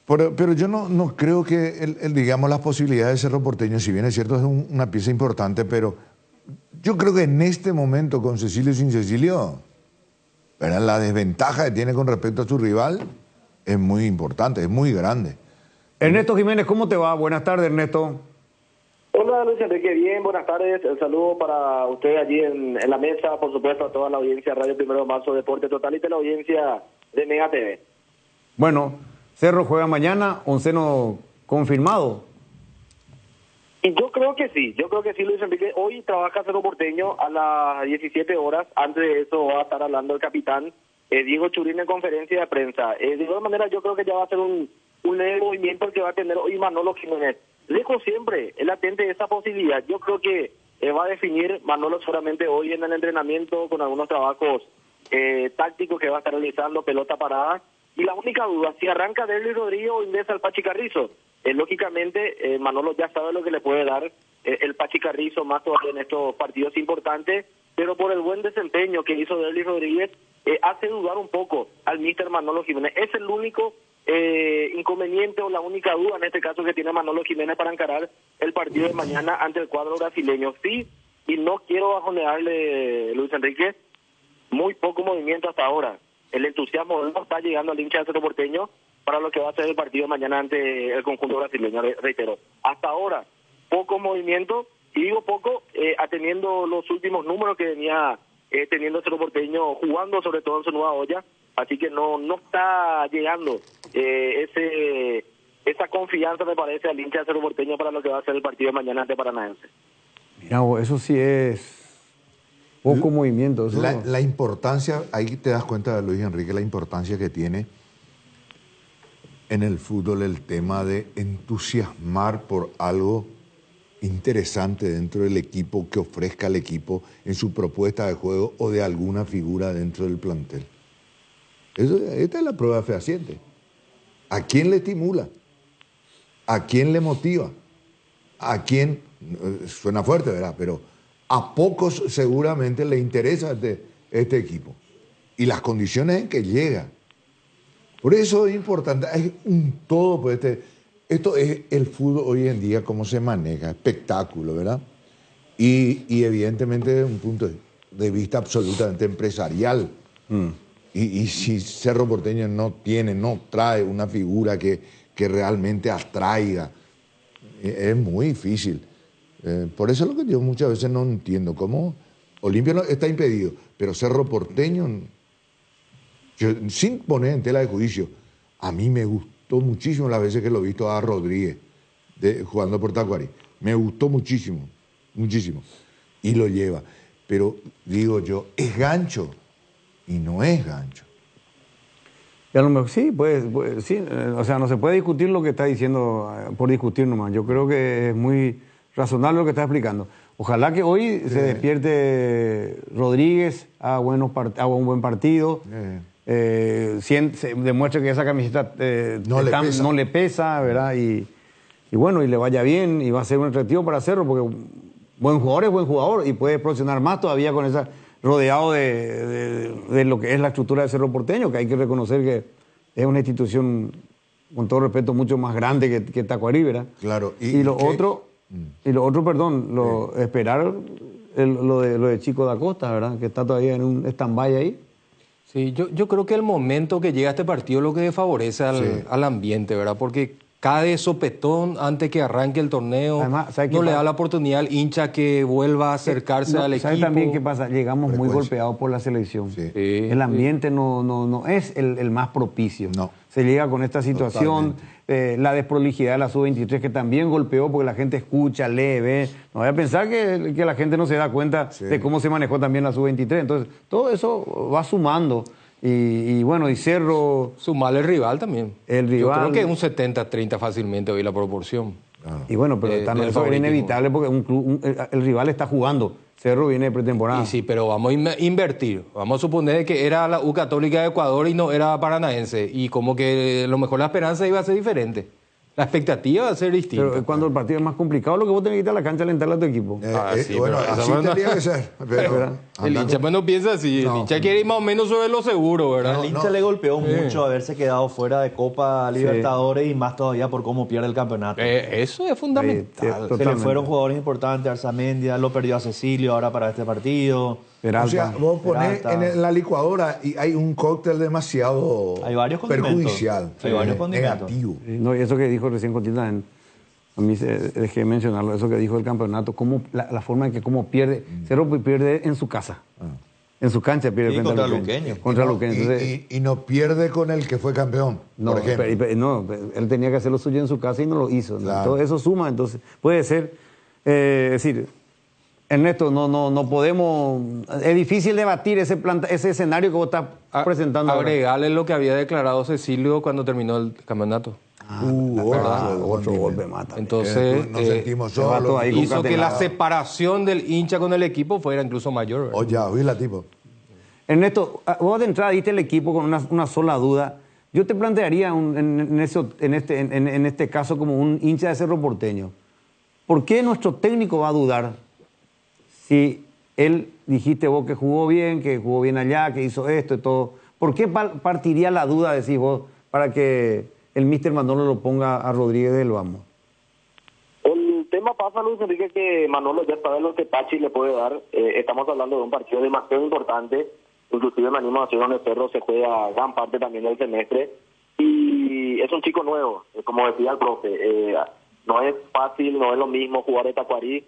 Pero yo no creo que, digamos, las posibilidades de Cerro Porteño, si bien es cierto, es una pieza importante, pero yo creo que en este momento, con Cecilio y sin Cecilio, ¿verdad? La desventaja que tiene con respecto a su rival es muy importante, es muy grande. Ernesto Jiménez, ¿cómo te va? Buenas tardes, Ernesto. Hola, Luis Enrique, bien, buenas tardes. El saludo para usted allí en la mesa, por supuesto, a toda la audiencia Radio 1 de Marzo, Deporte Total y la audiencia de Mega TV. Bueno, Cerro juega mañana, onceno confirmado. Y yo creo que sí, Luis Enrique. Hoy trabaja Cerro Porteño a las 17 horas. Antes de eso va a estar hablando el capitán Diego Churín en conferencia de prensa. De igual manera, yo creo que ya va a ser un leve movimiento el que va a tener hoy Manolo Jiménez. Lejos siempre, es latente esa posibilidad. Yo creo que va a definir Manolo seguramente hoy en el entrenamiento con algunos trabajos tácticos que va a estar realizando, pelota parada. Y la única duda, si arranca Deli Rodríguez o ingresa al Pachi Carrizo. Lógicamente, Manolo ya sabe lo que le puede dar el Pachi Carrizo, más todavía en estos partidos importantes, pero por el buen desempeño que hizo Deli Rodríguez, hace dudar un poco al míster Manolo Jiménez. Es el único inconveniente o la única duda en este caso que tiene Manolo Jiménez para encarar el partido de mañana ante el cuadro brasileño. Sí, y no quiero bajonearle, Luis Enrique, muy poco movimiento hasta ahora. El entusiasmo no está llegando al hincha de Cerro Porteño para lo que va a ser el partido mañana ante el conjunto brasileño, reitero. Hasta ahora, poco movimiento, y digo poco, atendiendo los últimos números que venía teniendo Cerro Porteño, jugando sobre todo en su nueva olla, así que no está llegando esa confianza, me parece, al hincha de Cerro Porteño para lo que va a ser el partido de mañana ante Paranaense. Mira, eso sí es... poco movimiento. Eso la importancia, ahí te das cuenta, Luis Enrique, la importancia que tiene en el fútbol el tema de entusiasmar por algo interesante dentro del equipo, que ofrezca al equipo en su propuesta de juego o de alguna figura dentro del plantel. Esta es la prueba fehaciente. ¿A quién le estimula? ¿A quién le motiva? ¿A quién? Suena fuerte, ¿verdad? Pero a pocos seguramente le interesa este equipo. Y las condiciones en que llega. Por eso es importante, hay un todo, pues esto es el fútbol hoy en día, cómo se maneja, espectáculo, ¿verdad? Y evidentemente desde un punto de vista absolutamente empresarial. Y si Cerro Porteño no trae una figura que realmente atraiga, es muy difícil. Por eso es lo que yo muchas veces no entiendo, cómo Olimpia está impedido, pero Cerro Porteño, sin poner en tela de juicio, a mí me gustó muchísimo las veces que lo he visto a Rodríguez jugando por Tacuarí. Me gustó muchísimo, muchísimo. Y lo lleva. Pero digo yo, es gancho y no es gancho. Y a lo mejor sí, sí, o sea, no se puede discutir lo que está diciendo por discutir nomás. Yo creo que es muy razonable lo que está explicando. Ojalá que hoy se despierte Rodríguez a un buen partido, se demuestre que esa camiseta no le pesa, ¿verdad? Y bueno, y le vaya bien, y va a ser un atractivo para Cerro, porque buen jugador es buen jugador y puede profesionar más todavía con esa rodeado de lo que es la estructura de Cerro Porteño, que hay que reconocer que es una institución, con todo respeto, mucho más grande que Tacuarí, ¿verdad? Claro. Lo otro, esperar lo de Chico da Costa, ¿verdad? Que está todavía en un stand-by ahí. Sí, yo creo que el momento que llega este partido es lo que favorece al ambiente, ¿verdad? Porque cae de sopetón antes que arranque el torneo. Además, no le da la oportunidad al hincha que vuelva a acercarse al equipo. ¿Sabes también qué pasa? Llegamos muy golpeados por la selección. Sí. El ambiente no es el más propicio. No. Se llega con esta situación, la desprolijidad de la Sub-23 que también golpeó porque la gente escucha, lee, ve. No voy a pensar que la gente no se da cuenta de cómo se manejó también la Sub-23. Entonces, todo eso va sumando. Y bueno, y Cerro... Sumarle el rival también. El rival... Yo creo que es un 70-30 fácilmente hoy la proporción. Y bueno, pero eso es inevitable porque el rival está jugando. Cerro viene de pretemporada. Y sí, pero vamos a invertir. Vamos a suponer que era la U Católica de Ecuador y no era paranaense. Y como que a lo mejor la esperanza iba a ser diferente. La expectativa va a ser distinta. Pero cuando el partido es más complicado, lo que vos tenés que ir a la cancha a alentarle a tu equipo. Sí, bueno, así tendría que ser. Pero el hincha pues no piensa así. El hincha quiere ir más o menos sobre lo seguro, ¿verdad? El hincha le golpeó mucho haberse quedado fuera de Copa Libertadores y más todavía por cómo pierde el campeonato. Eso es fundamental. Se le fueron jugadores importantes, Arzamendia, lo perdió a Cecilio ahora para este partido. Peralta. O sea, vos ponés en la licuadora y hay un cóctel demasiado perjudicial. Hay varios condimentos. Negativo. No, y eso que dijo recién Conchita, a mí dejé de mencionarlo, eso que dijo el campeonato, la forma en que cómo pierde. Cerro pierde en su casa. En su cancha pierde contra Luqueño. Contra Luqueño. Entonces, y no pierde con el que fue campeón, por ejemplo. No, él tenía que hacer lo suyo en su casa y no lo hizo. Claro. Todo eso suma, entonces puede ser, es decir... Ernesto, no podemos... Es difícil debatir ese escenario que vos estás presentando. Agregarle lo que había declarado Cecilio cuando terminó el campeonato. Otro golpe mata. Entonces, nos sentimos solos. Hizo que la separación del hincha con el equipo fuera incluso mayor. Oye, oí la tipo. Ernesto, vos de entrada diste el equipo con una sola duda. Yo te plantearía en este caso como un hincha de Cerro Porteño. ¿Por qué nuestro técnico va a dudar? Si él, dijiste vos que jugó bien allá, que hizo esto y todo, ¿por qué partiría la duda, decís vos, para que el míster Manolo lo ponga a Rodríguez del Vamos? El tema pasa, Luis Enrique, que Manolo ya sabe lo que Pachi le puede dar. Estamos hablando de un partido demasiado importante, inclusive me animo a decir donde Cerro se juega gran parte también del semestre, y es un chico nuevo, como decía el profe, no es fácil, no es lo mismo jugar de Tacuarí,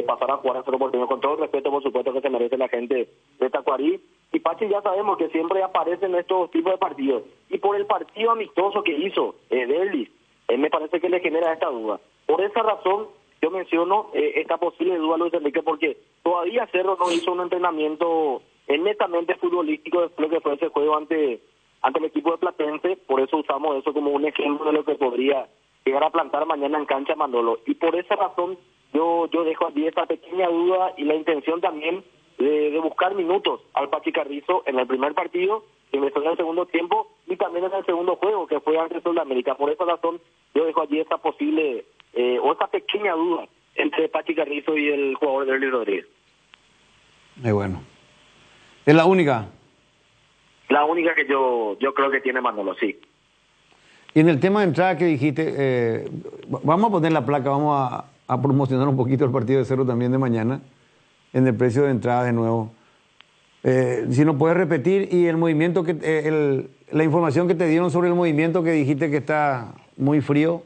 pasar a jugar en Cerro Porteño, con todo el respeto, por supuesto, que se merece la gente de Tacuarí. Y Pachi ya sabemos que siempre aparece en estos tipos de partidos. Y por el partido amistoso que hizo Derlis, me parece que le genera esta duda. Por esa razón, yo menciono esta posible duda, Luis Enrique, porque todavía Cerro no hizo un entrenamiento netamente futbolístico después de lo que fue ese juego ante el equipo de Platense. Por eso usamos eso como un ejemplo de lo que podría llegar a plantar mañana en cancha Manolo. Y por esa razón, yo dejo allí esta pequeña duda y la intención también de buscar minutos al Pachi Carrizo en el primer partido, que empezó en el segundo tiempo, y también en el segundo juego, que fue ante Sudamérica. Por esa razón, yo dejo allí esta posible, o esta pequeña duda entre Pachi Carrizo y el jugador Derlis Rodríguez. Bueno. ¿Es la única? La única que yo creo que tiene Manolo, sí. Y en el tema de entrada que dijiste, vamos a poner la placa, vamos a promocionar un poquito el partido de Cerro también de mañana. en el precio de entrada de nuevo. Si nos puedes repetir, y el movimiento la información que te dieron sobre el movimiento que dijiste que está muy frío.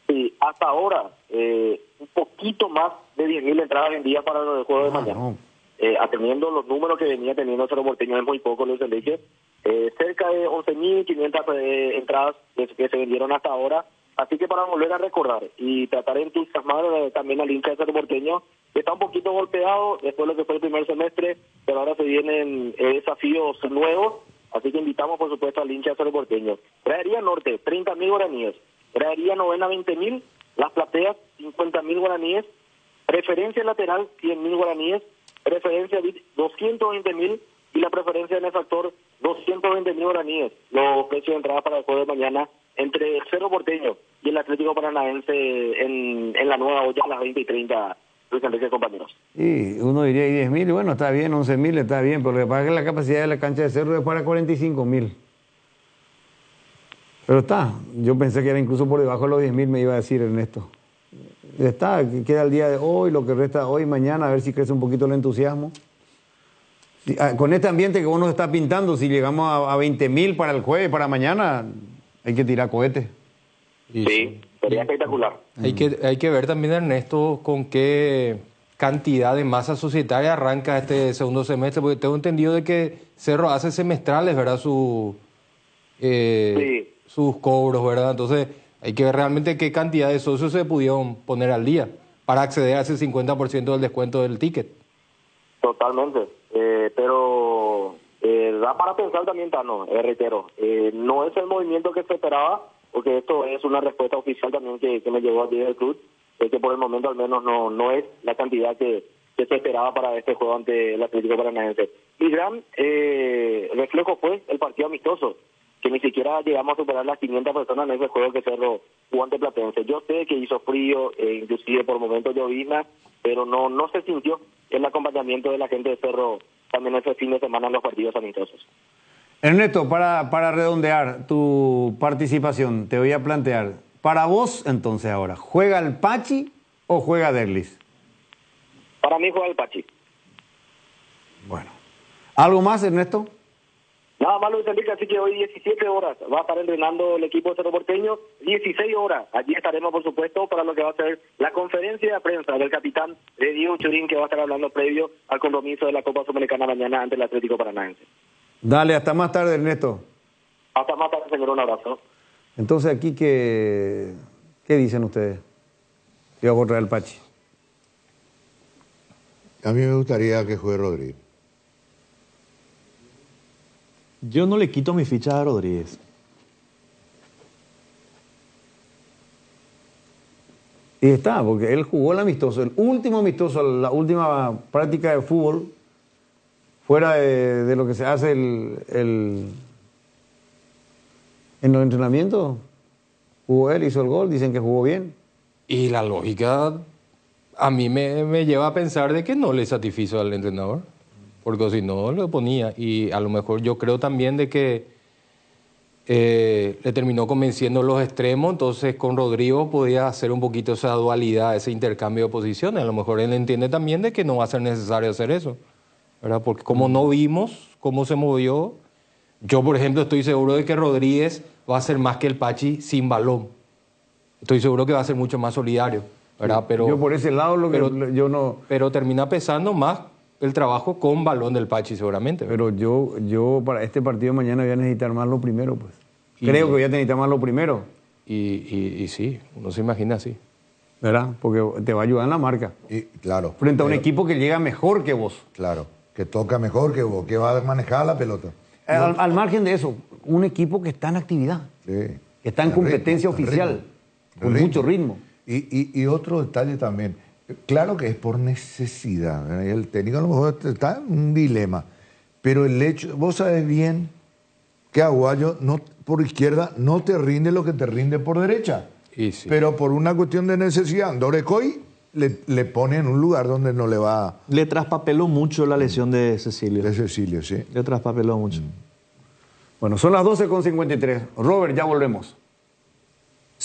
Sí, hasta ahora, un poquito más de 10.000 entradas vendidas para el juego de mañana. No. Atendiendo los números que venía teniendo Cerro Porteño, es muy poco, Luis Enrique. Cerca de 11.500 entradas que se vendieron hasta ahora. Así que para volver a recordar y tratar de entusiasmar también al hincha de Cerro Porteño, que está un poquito golpeado después de lo que fue el primer semestre, pero ahora se vienen desafíos nuevos. Así que invitamos, por supuesto, al hincha de Cerro Porteño. Gradería Norte, 30.000 guaraníes. Gradería Novena, 20.000. Las plateas, 50.000 guaraníes. Preferencia lateral, 100.000 guaraníes. Preferencia VIP, 220.000. Y la preferencia en el factor, 220.000 guaraníes. Los precios de entrada para el juego de mañana entre el Cerro Porteño y el Atlético Paranaense en la nueva olla a las 20:30, Luis Enrique, compañeros. Y uno diría, y 10.000, bueno, está bien, 11.000 está bien, pero lo que pasa es que la capacidad de la cancha de Cerro es para 45.000. Pero está, yo pensé que era incluso por debajo de los 10.000, me iba a decir Ernesto. Está, queda el día de hoy, lo que resta hoy, mañana, a ver si crece un poquito el entusiasmo. Con este ambiente que uno está pintando, si llegamos a 20.000 para el jueves, para mañana, hay que tirar cohetes. Sí, sería espectacular. Hay que ver también, Ernesto, con qué cantidad de masa societaria arranca este segundo semestre, porque tengo entendido de que Cerro hace semestrales, ¿verdad? Sí. Sus cobros, ¿verdad? Entonces hay que ver realmente qué cantidad de socios se pudieron poner al día para acceder a ese 50% del descuento del ticket. Totalmente. Pero da para pensar también, Tano, reitero, no es el movimiento que se esperaba, porque esto es una respuesta oficial también que me llegó aquí del club, que por el momento al menos no es la cantidad que se esperaba para este juego ante el Atlético Paranaense. Y gran reflejo fue el partido amistoso, que ni siquiera llegamos a superar las 500 personas en ese juego que Cerro jugó ante Platense. Yo sé que hizo frío, inclusive por momentos llovizna, pero no se sintió el acompañamiento de la gente de Cerro también ese fin de semana en los partidos amistosos. Ernesto, para redondear tu participación, te voy a plantear, para vos entonces ahora, ¿juega el Pachi o juega Derlis? Para mí juega el Pachi. Bueno. ¿Algo más, Ernesto? Nada más, Luis Enrique, así que hoy 17 horas va a estar entrenando el equipo de Cerro Porteño, 16 horas. Allí estaremos, por supuesto, para lo que va a ser la conferencia de prensa del capitán de Diego Churín, que va a estar hablando previo al compromiso de la Copa Sudamericana mañana ante el Atlético Paranaense. Dale, hasta más tarde, Ernesto. Hasta más tarde, señor, un abrazo. Entonces, aquí, ¿qué dicen ustedes? ¿Qué va a traer el Pachi? A mí me gustaría que juegue Rodríguez. Yo no le quito mi ficha a Rodríguez. Y está, porque él jugó el amistoso, el último amistoso, la última práctica de fútbol, fuera de lo que se hace en los entrenamientos, jugó él, hizo el gol, dicen que jugó bien. Y la lógica a mí me lleva a pensar de que no le satisfizo al entrenador, porque si no lo ponía. Y a lo mejor yo creo también de que le terminó convenciendo los extremos, entonces con Rodrigo podía hacer un poquito esa dualidad, ese intercambio de posiciones. A lo mejor él entiende también de que no va a ser necesario hacer eso, ¿verdad? Porque como no vimos cómo se movió, yo por ejemplo estoy seguro de que Rodríguez va a ser más que el Pachi sin balón. Estoy seguro que va a ser mucho más solidario, ¿verdad? Pero, yo por ese lado yo no... Pero termina pesando más el trabajo con balón del Pachi seguramente. Pero yo para este partido de mañana voy a necesitar más lo primero, pues. Creo que voy a necesitar más lo primero. Y sí, uno se imagina así. ¿Verdad? Porque te va a ayudar en la marca. Y, claro. Frente a un equipo que llega mejor que vos. Claro, que toca mejor que vos, que va a manejar la pelota. Al margen de eso, un equipo que está en actividad, Sí. que está en competencia oficial, con mucho ritmo. Y otro detalle también. Claro que es por necesidad, ¿verdad? El técnico a lo mejor está en un dilema, pero el hecho, vos sabes bien que Aguayo por izquierda no te rinde lo que te rinde por derecha. Y sí. Pero por una cuestión de necesidad, Dorecoy le pone en un lugar donde no le va... Le traspapeló mucho la lesión de Cecilio. De Cecilio, sí. Le traspapeló mucho. Bueno, son las 12:53. Robert, ya volvemos.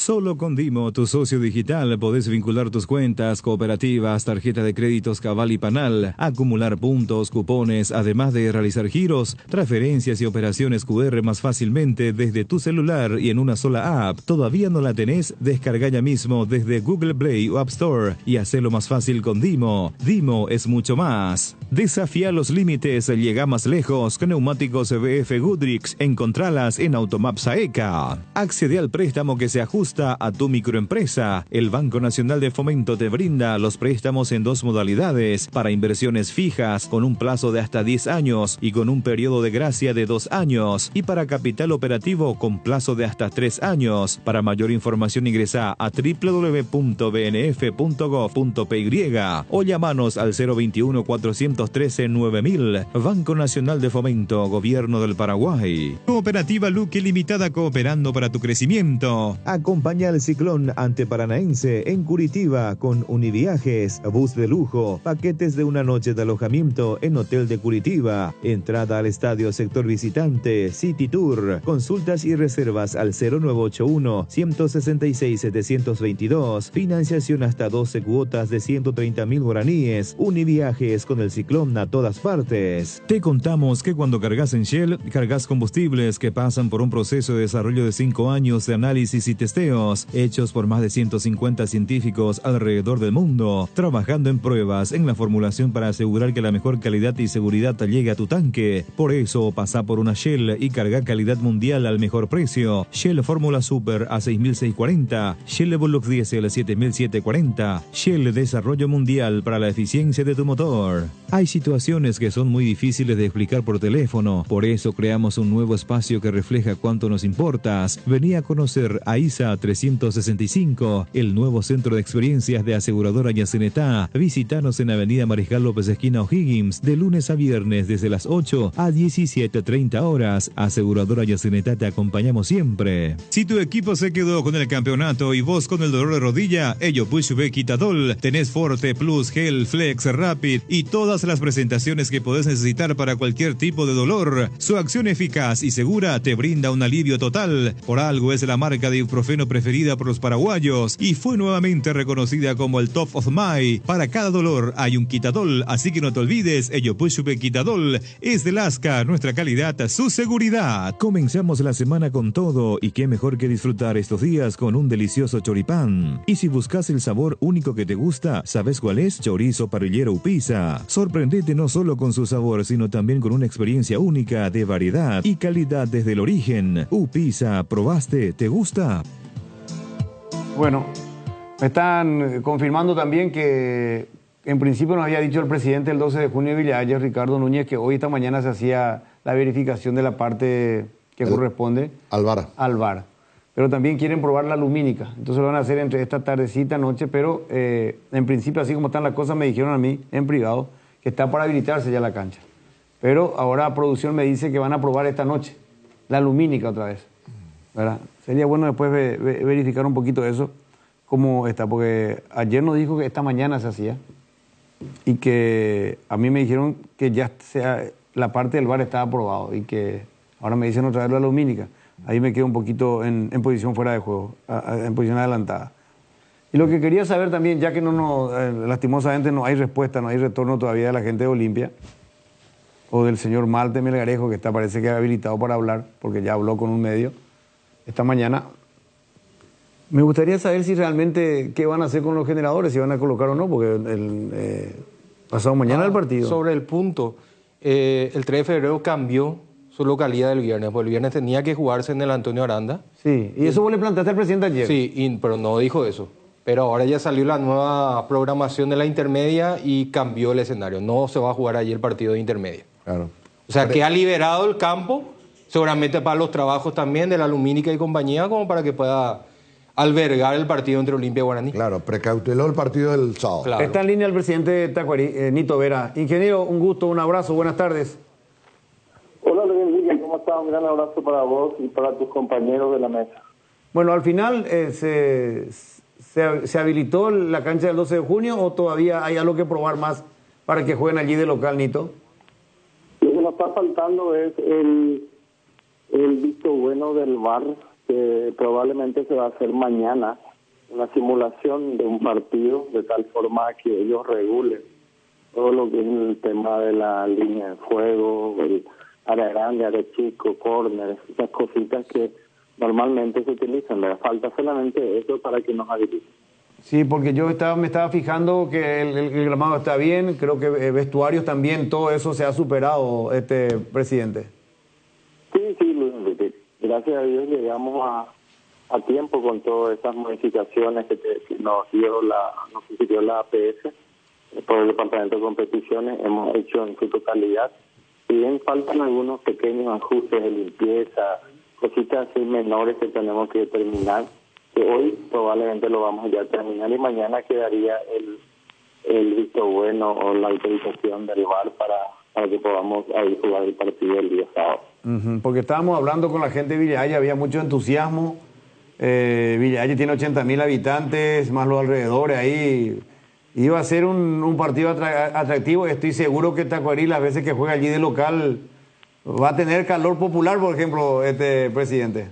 Solo con Dimo, tu socio digital, podés vincular tus cuentas, cooperativas, tarjeta de créditos Cabal y Panal, acumular puntos, cupones, además de realizar giros, transferencias y operaciones QR más fácilmente desde tu celular y en una sola app. ¿Todavía no la tenés? Descarga ya mismo desde Google Play o App Store y hacelo más fácil con Dimo. Dimo es mucho más. Desafía los límites, llega más lejos con neumáticos BF Goodrich. Encontralas en Automap Saeca. Accede al préstamo que se ajusta a tu microempresa. El Banco Nacional de Fomento te brinda los préstamos en dos modalidades: para inversiones fijas con un plazo de hasta 10 años y con un periodo de gracia de 2 años, y para capital operativo con plazo de hasta 3 años. Para mayor información ingresa a www.bnf.gov.py o llamanos al 021 413 9000. Banco Nacional de Fomento, Gobierno del Paraguay. Cooperativa Luque Limitada, cooperando para tu crecimiento. Acompaña al Ciclón Anteparanaense en Curitiba con Univiajes, bus de lujo, paquetes de una noche de alojamiento en Hotel de Curitiba, entrada al estadio sector visitante, City Tour. Consultas y reservas al 0981-166-722. Financiación hasta 12 cuotas de 130.000 guaraníes. Univiajes, con el Ciclón a todas partes. Te contamos que cuando cargas en Shell, cargas combustibles que pasan por un proceso de desarrollo de 5 años de análisis y testeos, hechos por más de 150 científicos alrededor del mundo, trabajando en pruebas en la formulación para asegurar que la mejor calidad y seguridad llegue a tu tanque. Por eso, pasa por una Shell y carga calidad mundial al mejor precio. Shell Fórmula Super a 6.640, Shell Evolux Diesel a 7.740, Shell Desarrollo Mundial para la eficiencia de tu motor. Hay situaciones que son muy difíciles de explicar por teléfono, por eso creamos un nuevo espacio que refleja cuánto nos importas. Vení a conocer a ISA 365, el nuevo centro de experiencias de Aseguradora Yacenetá. Visítanos en Avenida Mariscal López, esquina O'Higgins, de lunes a viernes desde las 8 a 17:30 horas. Aseguradora Yacenetá, te acompañamos siempre. Si tu equipo se quedó con el campeonato y vos con el dolor de rodilla, ello Push B Quitadol, tenés Forte Plus, Gel, Flex, Rapid y todas las presentaciones que podés necesitar para cualquier tipo de dolor. Su acción eficaz y segura te brinda un alivio total. Por algo es la marca de ibuprofeno preferida por los paraguayos y fue nuevamente reconocida como el Top of Mind. Para cada dolor hay un Quitadol, así que no te olvides, ello Push B Quitadol es de Lasca, nuestra calidad, su seguridad. Comenzamos la semana con todo y qué mejor que disfrutar estos días con un delicioso choripán. Y si buscas el sabor único que te gusta, ¿sabes cuál es? Chorizo parrillero Upisa. Sorprendete no solo con su sabor, sino también con una experiencia única de variedad y calidad desde el origen. Upisa, ¿probaste? ¿Te gusta? Bueno, me están confirmando también que en principio nos había dicho el presidente el 12 de junio de Villahayas, Ricardo Núñez, que hoy esta mañana se hacía la verificación de la parte que corresponde al VAR. Pero también quieren probar la lumínica. Entonces lo van a hacer entre esta tardecita, noche, pero en principio, así como están las cosas, me dijeron a mí en privado que está para habilitarse ya la cancha. Pero ahora producción me dice que van a probar esta noche la lumínica otra vez, ¿verdad? Sería bueno después verificar un poquito eso, cómo está, porque ayer nos dijo que esta mañana se hacía y que a mí me dijeron que ya la parte del VAR estaba aprobado y que ahora me dicen otra vez la lumínica. Ahí me quedo un poquito en posición fuera de juego, en posición adelantada. Y lo que quería saber también, ya que lastimosamente no hay respuesta, no hay retorno todavía de la gente de Olimpia, o del señor Malte Melgarejo, que parece que ha habilitado para hablar, porque ya habló con un medio esta mañana. Me gustaría saber si realmente qué van a hacer con los generadores, si van a colocar o no, porque pasado mañana el partido. Sobre el punto, el 3 de febrero cambió su localidad del viernes, porque el viernes tenía que jugarse en el Antonio Aranda. Sí, y eso vos le planteaste al presidente ayer. Sí, pero no dijo eso. Pero ahora ya salió la nueva programación de la intermedia y cambió el escenario. No se va a jugar allí el partido de intermedia. Claro. O sea, que ha liberado el campo, seguramente para los trabajos también de la Lumínica y compañía, como para que pueda albergar el partido entre Olimpia y Guaraní. Claro, precauteló el partido del sábado. Claro. Está en línea el presidente de Tacuarí, Nito Vera. Ingeniero, un gusto, un abrazo, buenas tardes. Hola, Luis Enrique, ¿cómo estás? Un gran abrazo para vos y para tus compañeros de la mesa. Bueno, al final ¿se habilitó la cancha del 12 de junio o todavía hay algo que probar más para que jueguen allí de local, Nito? Lo que nos está faltando es el visto bueno del VAR que probablemente se va a hacer mañana una simulación de un partido de tal forma que ellos regulen todo lo que es el tema de la línea de fuego, el área grande, área chico, córner, esas cositas que normalmente se utilizan. Le falta solamente eso para que nos habiliten. Sí, porque yo me estaba fijando que el gramado está bien, creo que vestuarios también, todo eso se ha superado, presidente. Sí, Luis Enrique. Gracias a Dios llegamos a tiempo con todas esas modificaciones que nos pidió la APS por el Departamento de Competiciones. Hemos hecho en su totalidad. Si bien faltan algunos pequeños ajustes de limpieza, cositas así menores que tenemos que terminar, que hoy probablemente lo vamos ya a terminar y mañana quedaría el visto bueno o la autorización del VAR para que podamos ahí jugar el partido el día sábado. Porque estábamos hablando con la gente de Villa Haya, había mucho entusiasmo. Villa Haya tiene 80.000 habitantes, más los alrededores ahí. Iba a ser un partido atractivo. Estoy seguro que Tacuarí, las veces que juega allí de local, va a tener calor popular, por ejemplo, presidente.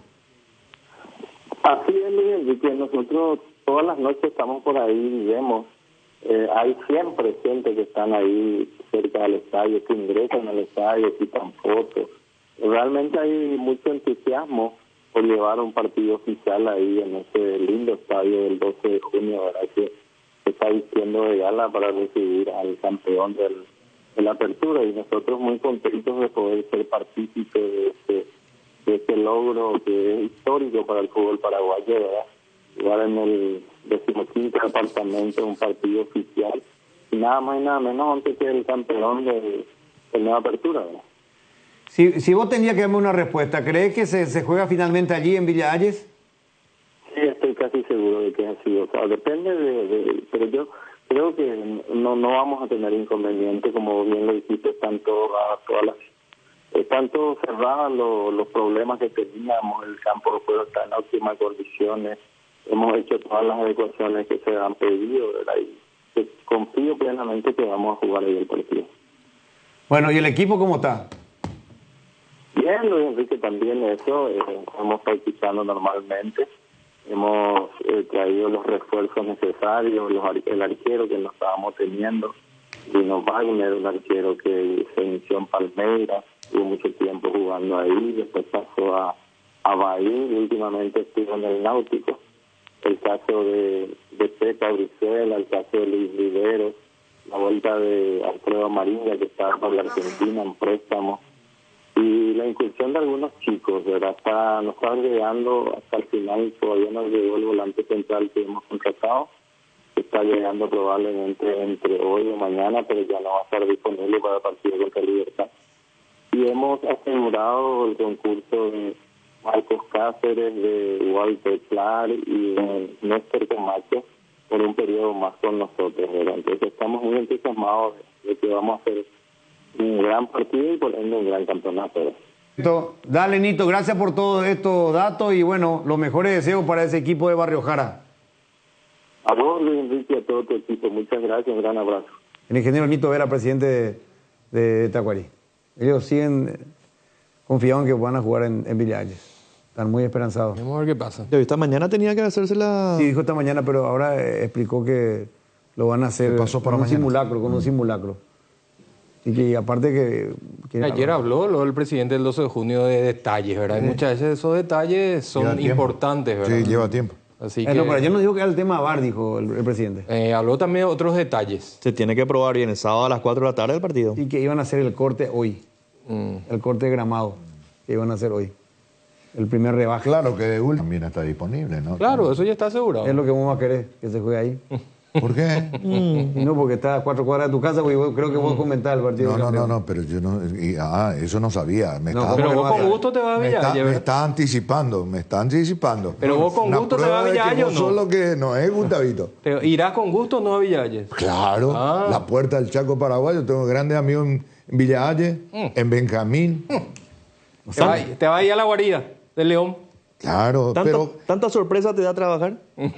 Así es, Luis Enrique. Nosotros todas las noches estamos por ahí y vemos. Hay siempre gente que están ahí cerca del estadio, que ingresan al estadio, quitan fotos. Realmente hay mucho entusiasmo por llevar un partido oficial ahí en ese lindo estadio del 12 de junio, ¿verdad? Que se está vistiendo de gala para recibir al campeón de la apertura, y nosotros muy contentos de poder ser partícipes de este logro que es histórico para el fútbol paraguayo, ¿verdad? Jugar en el 15º departamento un partido oficial, y nada más y nada menos antes que el campeón de nueva apertura, ¿verdad? Si vos tenías que darme una respuesta, ¿crees que se juega finalmente allí en Villa Hayes? Sí, estoy casi seguro de que es así. O sea, depende pero yo creo que no vamos a tener inconveniente, como bien lo dijiste, están todos cerrados los problemas que teníamos, el campo de juego está en óptimas condiciones, hemos hecho todas las adecuaciones que se han pedido, ¿verdad? Y confío plenamente que vamos a jugar ahí el partido. Bueno, ¿y el equipo cómo está? Bien, Luis Enrique, también eso, estamos practicando normalmente, hemos traído los refuerzos necesarios, el arquero que no estábamos teniendo, vino Wagner, un arquero que se inició en Palmeiras, tuvo mucho tiempo jugando ahí, después pasó a Bahía y últimamente estuvo en el Náutico. El caso de Pepa Brizuela, el caso de Luis Rivero, la vuelta de Alfredo Maringa, que estaba por la Argentina en préstamo, y la incursión de algunos chicos, ¿verdad? Nos estaban llegando hasta el final, todavía no llegó el volante central que hemos contratado, está llegando probablemente entre hoy o mañana, pero ya no va a estar disponible para el partido contra Libertad. Y hemos asegurado el concurso de Marcos Cáceres, de Walter Clar y de Néstor Camacho por un periodo más con nosotros, ¿verdad? Entonces estamos muy entusiasmados de que vamos a hacer un gran partido y por ende un gran campeonato, ¿verdad? Dale, Nito, gracias por todos estos datos y bueno, los mejores deseos para ese equipo de Barrio Jara. A vos, Luis Enrique, a todo tu equipo, muchas gracias, un gran abrazo. El ingeniero Nito Vera, presidente de Tacuarí. Ellos siguen confiados en que van a jugar en Villa Hayes. Están muy esperanzados. Vamos a ver qué pasa. Esta mañana tenía que hacerse la... Sí, dijo esta mañana, pero ahora explicó que lo van a hacer con un simulacro. Y que aparte que ayer habló el presidente el 12 de junio de detalles, ¿verdad? Y muchas veces esos detalles son importantes, ¿verdad? Sí, lleva tiempo. Así que, no, pero ayer no dijo que era el tema VAR, dijo el presidente. Habló también de otros detalles. Se tiene que probar bien el sábado a las 4 de la tarde el partido. Y que iban a hacer el corte hoy. El corte de gramado que iban a hacer hoy. El primer rebaje. Claro que de último también está disponible, ¿no? Claro, eso ya está asegurado. Es lo que vamos a querer, que se juegue ahí. ¿Por qué? No, porque está a 4 cuadras de tu casa, porque creo que vos comentás el partido. No, pero yo no... eso no sabía. Pero vos con gusto te vas a Villa Hayes. Me está anticipando. Pero vos con gusto te vas a Villa Hayes, ¿o no? Solo que no es Gustavito. ¿Irás con gusto o no a Villa Hayes? Claro. La puerta del Chaco paraguayo. Tengo grandes amigos en Villa Hayes, en Benjamín. Te vas a ir a la guarida del León. Claro, pero... ¿Tanta sorpresa te da trabajar No.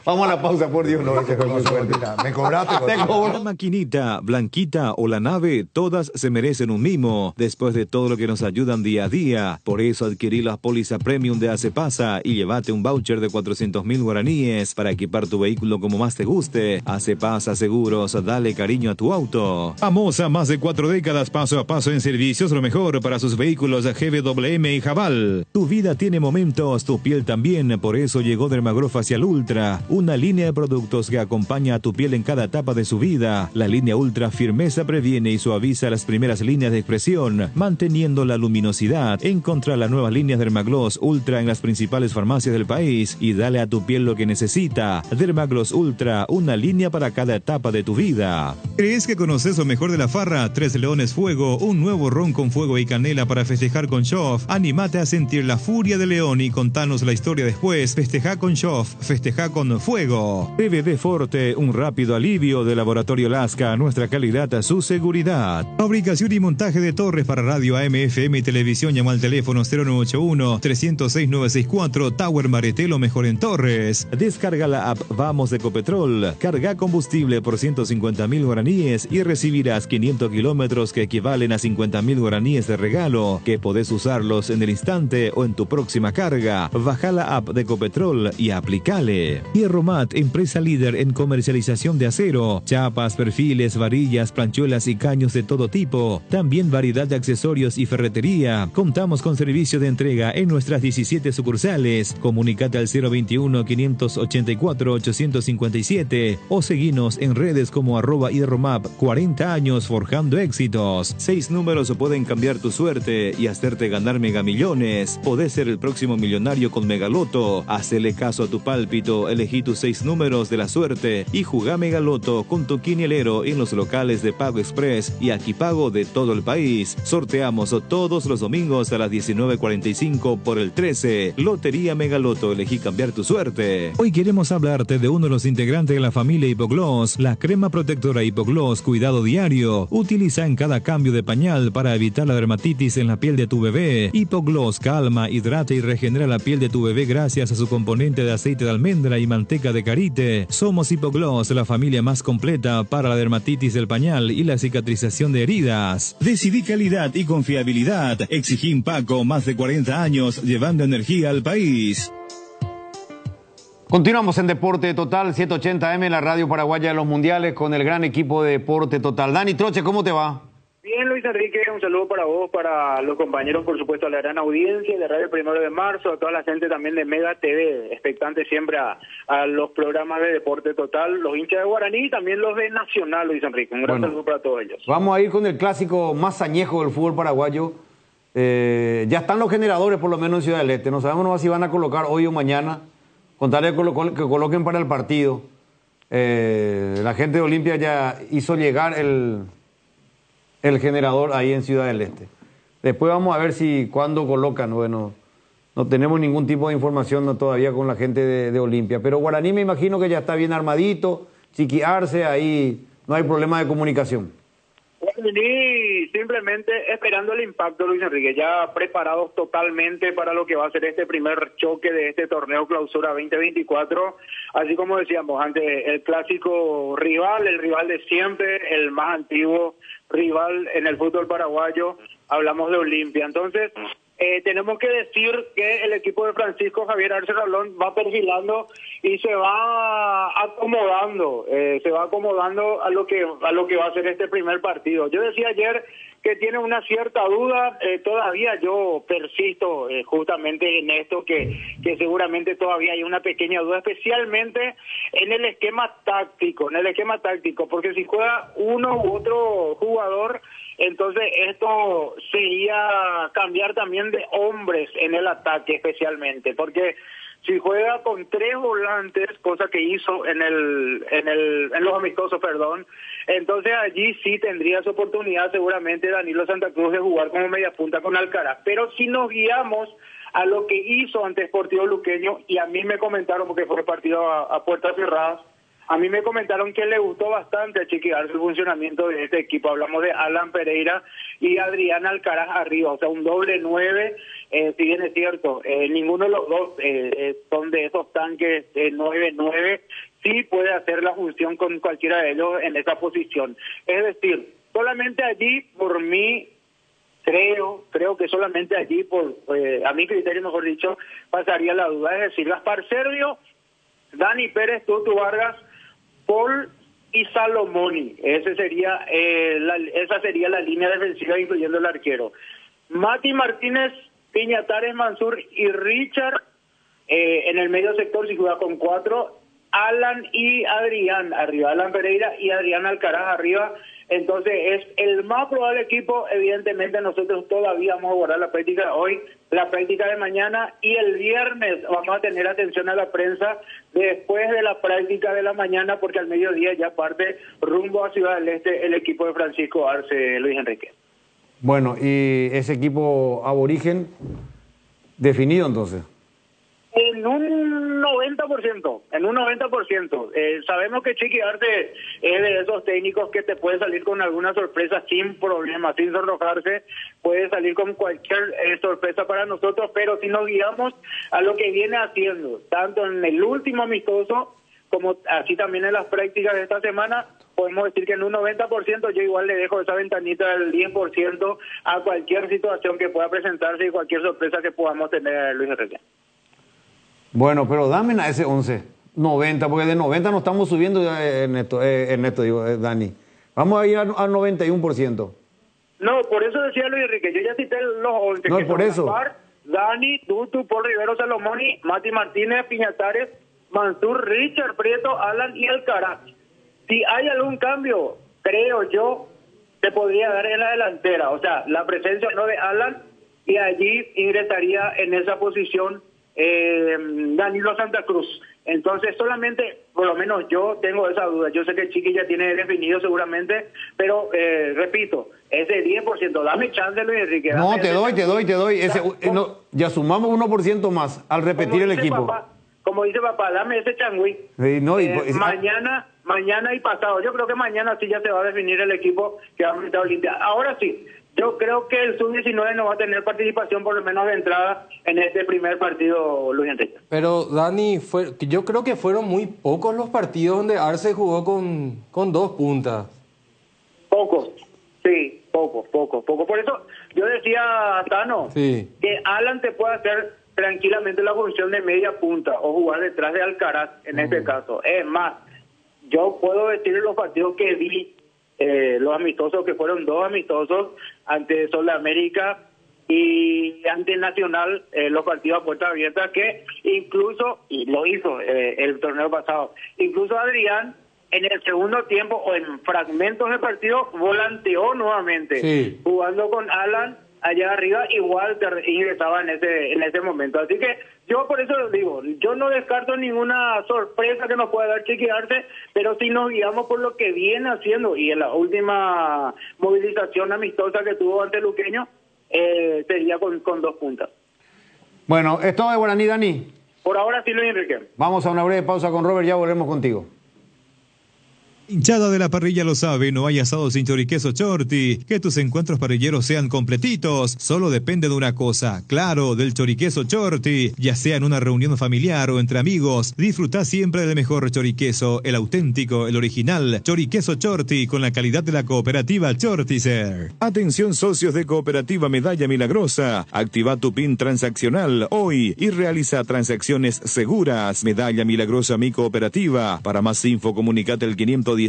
Vamos a la pausa, por Dios. No, ese fue muy fuerte. Me cobraste. La maquinita, Blanquita o la nave, todas se merecen un mimo, después de todo lo que nos ayudan día a día. Por eso adquirí la póliza premium de Acepasa y llévate un voucher de 400.000 guaraníes para equipar tu vehículo como más te guste. Acepasa Seguros, dale cariño a tu auto. Famosa más de 4 décadas, paso a paso en servicios, lo mejor para sus vehículos GWM y Jabal. Tu vida tiene momentos, tu piel también, por eso llegó Dermagrow Facial Ultra, una línea de productos que acompaña a tu piel en cada etapa de su vida. La línea Ultra Firmeza previene y suaviza las primeras líneas de expresión, manteniendo la luminosidad. Encontrá las nuevas líneas Dermagloss Ultra en las principales farmacias del país y dale a tu piel lo que necesita. Dermagloss Ultra, una línea para cada etapa de tu vida. ¿Crees que conoces lo mejor de la farra? Tres Leones Fuego, un nuevo ron con fuego y canela para festejar con Shoff. Anímate a sentir la furia de León y contanos la historia después. Festeja con Shoff, festeja con fuego. PVD Forte, un rápido alivio de Laboratorio Lasca, nuestra calidad a su seguridad. Fabricación y montaje de torres para radio AM, FM y televisión. Llama al teléfono 0981-306-964. Tower Maretelo, mejor en torres. Descarga la app Vamos de Ecopetrol. Carga combustible por 150.000 guaraníes y recibirás 500 kilómetros que equivalen a 50.000 guaraníes de regalo, que podés usarlos en el instante o en tu próxima carga. Baja la app de Ecopetrol y aplicale. Hierromat, empresa líder en comercialización de acero, chapas, perfiles, varillas, planchuelas y caños de todo tipo. También variedad de accesorios y ferretería. Contamos con servicio de entrega en nuestras 17 sucursales. Comunicate al 021-584-857 o seguinos en redes como @hierromap. 40 años forjando éxitos. 6 números pueden cambiar tu suerte y hacerte ganar megamillones. Podés ser el próximo millonario con Megaloto. Hacele caso a tu pálpito, elegí tus 6 números de la suerte y jugá Megaloto con tu quinielero en los locales de Pago Express y Aquipago de todo el país. Sorteamos todos los domingos a las 19:45 por el 13. Lotería Megaloto, elegí cambiar tu suerte. Hoy queremos hablarte de uno de los integrantes de la familia Hipogloss, la crema protectora Hipogloss Cuidado Diario. Utiliza en cada cambio de pañal para evitar la dermatitis en la piel de tu bebé. Hipogloss calma, hidrata y regenera la piel de tu bebé gracias a su componente de aceite de almendra y manteca de karité. Somos Hipogloss, la familia más completa para la dermatitis del pañal y la cicatrización de heridas. Decidí calidad y confiabilidad. Exigí Impaco, más de 40 años llevando energía al país. Continuamos en Deporte Total 780M, la radio paraguaya de los mundiales, con el gran equipo de Deporte Total. Dani Troche, ¿cómo te va? Bien, Luis Enrique, un saludo para vos, para los compañeros, por supuesto, a la gran audiencia de Radio 1 de Marzo, a toda la gente también de Mega TV, expectante siempre a los programas de Deporte Total, los hinchas de Guaraní y también los de Nacional, Luis Enrique. Un gran saludo para todos ellos. Vamos a ir con el clásico más añejo del fútbol paraguayo. Ya están los generadores, por lo menos en Ciudad del Este. No sabemos si van a colocar hoy o mañana. Contarle que coloquen para el partido. La gente de Olimpia ya hizo llegar el generador ahí en Ciudad del Este. Después vamos a ver cuándo colocan. Bueno, no tenemos ningún tipo de información todavía con la gente de Olimpia. Pero Guaraní me imagino que ya está bien armadito, Chiqui-Arce, ahí no hay problema de comunicación. Guaraní simplemente esperando el impacto, Luis Enrique, ya preparados totalmente para lo que va a ser este primer choque de este torneo Clausura 2024, así como decíamos antes, el clásico rival, el rival de siempre, el más antiguo rival en el fútbol paraguayo, hablamos de Olimpia. Entonces, tenemos que decir que el equipo de Francisco Javier Arce Rablón va perfilando y se va acomodando a lo que va a ser este primer partido. Yo decía ayer que tiene una cierta duda, todavía yo persisto justamente en esto, que seguramente todavía hay una pequeña duda, especialmente en el esquema táctico, porque si juega uno u otro jugador, entonces esto sería cambiar también de hombres en el ataque especialmente, porque si juega con 3 volantes, cosa que hizo en los amistosos, entonces allí sí tendría su oportunidad seguramente Danilo Santa Cruz de jugar como media punta con Alcaraz. Pero si nos guiamos a lo que hizo ante Sportivo Luqueño, y a mí me comentaron, porque fue partido a puertas cerradas, A mí me comentaron que le gustó bastante a Chiqui Arce el funcionamiento de este equipo. Hablamos de Alan Pereira y Adrián Alcaraz arriba, o sea, un doble 9, si bien es cierto, ninguno de los dos son de esos tanques 9-9, sí puede hacer la función con cualquiera de ellos en esa posición. Es decir, solamente allí, por mí, creo que solamente allí, a mi criterio, mejor dicho, pasaría la duda. Es decir, Gaspar Servio, Dani Pérez, Tutu Vargas, Paul y Salomoni. Esa sería la línea defensiva, incluyendo el arquero. Mati Martínez, Piñatares, Mansur y Richard en el medio sector, si juega con 4. Alan y Adrián arriba, Alan Pereira y Adrián Alcaraz arriba. Entonces es el más probable equipo. Evidentemente nosotros todavía vamos a guardar la práctica de hoy, la práctica de mañana, y el viernes vamos a tener atención a la prensa después de la práctica de la mañana, porque al mediodía ya parte rumbo a Ciudad del Este el equipo de Francisco Arce, Luis Enrique. Bueno, y ese equipo aborigen definido entonces. En un 90%. Sabemos que Chiqui Arce es de esos técnicos que te puede salir con alguna sorpresa sin problema, sin sonrojarse, puede salir con cualquier sorpresa para nosotros, pero si nos guiamos a lo que viene haciendo, tanto en el último amistoso como así también en las prácticas de esta semana, podemos decir que en un 90% yo igual le dejo esa ventanita del 10% a cualquier situación que pueda presentarse y cualquier sorpresa que podamos tener, Luis Enrique. Bueno, pero dame a ese 11, 90, porque de 90 no estamos subiendo, Ernesto, Dani. Vamos a ir al 91%. No, por eso decía Luis Enrique, yo ya cité los 11. No, por eso. Gaspar, Dani, Tutu, Paul Rivero, Salomoni, Mati Martínez, Piñatares, Mansur, Richard, Prieto, Alan y Alcaraz. Si hay algún cambio, creo yo, se podría dar en la delantera. O sea, la presencia no de Alan, y allí ingresaría en esa posición Danilo Santa Cruz. Entonces solamente, por lo menos yo tengo esa duda. Yo sé que Chiqui ya tiene definido seguramente, pero repito, ese 10%, dame chance, Luis Enrique. No, te doy. Ya sumamos 1% más al repetir el equipo. Como dice papá, dame ese changüí. Mañana y pasado. Yo creo que mañana sí ya se va a definir el equipo que va a enfrentar a Olimpia. Ahora sí, yo creo que el Sub-19 no va a tener participación, por lo menos de entrada, en este primer partido, Luis Enrique. Pero, Dani, yo creo que fueron muy pocos los partidos donde Arce jugó con 2 puntas. Pocos, sí, pocos. Por eso yo decía, Tano, que Alan te puede hacer tranquilamente la función de media punta o jugar detrás de Alcaraz en este caso. Es más, yo puedo decir los partidos que vi, los amistosos, que fueron 2 amistosos ante Sol de América y ante Nacional, los partidos a puerta abierta, que incluso, y lo hizo el torneo pasado, incluso Adrián en el segundo tiempo o en fragmentos de partido volanteó nuevamente, jugando con Alan allá arriba, igual ingresaba en ese momento. Así que yo por eso digo, yo no descarto ninguna sorpresa que nos pueda dar Chiqui Arce, pero si nos guiamos por lo que viene haciendo, y en la última movilización amistosa que tuvo ante Luqueño, sería con 2 puntas. Bueno, ¿es todo de Guaraní, Dani? Por ahora sí, Luis Enrique. Vamos a una breve pausa con Robert, ya volvemos contigo. Hinchada de la parrilla lo sabe, no hay asado sin choriqueso Chorti. Que tus encuentros parrilleros sean completitos, solo depende de una cosa, claro, del choriqueso Chorti. Ya sea en una reunión familiar o entre amigos, disfruta siempre del mejor choriqueso, el auténtico, el original, choriqueso Chorti, con la calidad de la cooperativa Chortizer. Atención socios de Cooperativa Medalla Milagrosa, activa tu PIN transaccional hoy y realiza transacciones seguras. Medalla Milagrosa Mi Cooperativa. Para más info comunicate el 519-9000.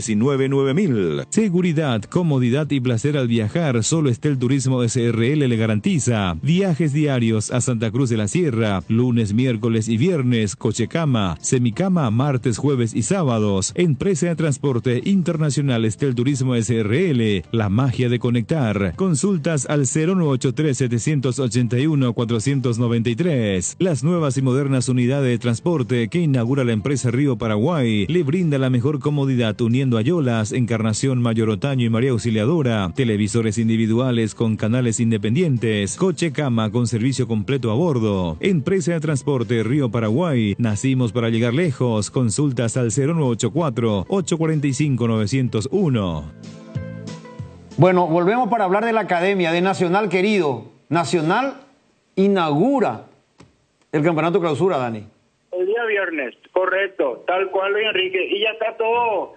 Seguridad, comodidad y placer al viajar, solo Estel Turismo SRL le garantiza. Viajes diarios a Santa Cruz de la Sierra, lunes, miércoles y viernes, cochecama, semicama, martes, jueves y sábados. Empresa de Transporte Internacional Estel Turismo SRL, la magia de conectar. Consultas al 0983-781-493. Las nuevas y modernas unidades de transporte que inaugura la empresa Río Paraguay le brinda la mejor comodidad, uniendo Ayolas, Encarnación, Mayor Otaño y María Auxiliadora, televisores individuales con canales independientes, coche cama con servicio completo a bordo, empresa de transporte Río Paraguay, nacimos para llegar lejos, consultas al 0984-845-901. Bueno, volvemos para hablar de la academia, de Nacional querido. Nacional inaugura el campeonato clausura, Dani. El día viernes, correcto, tal cual, Luis Enrique, y ya está todo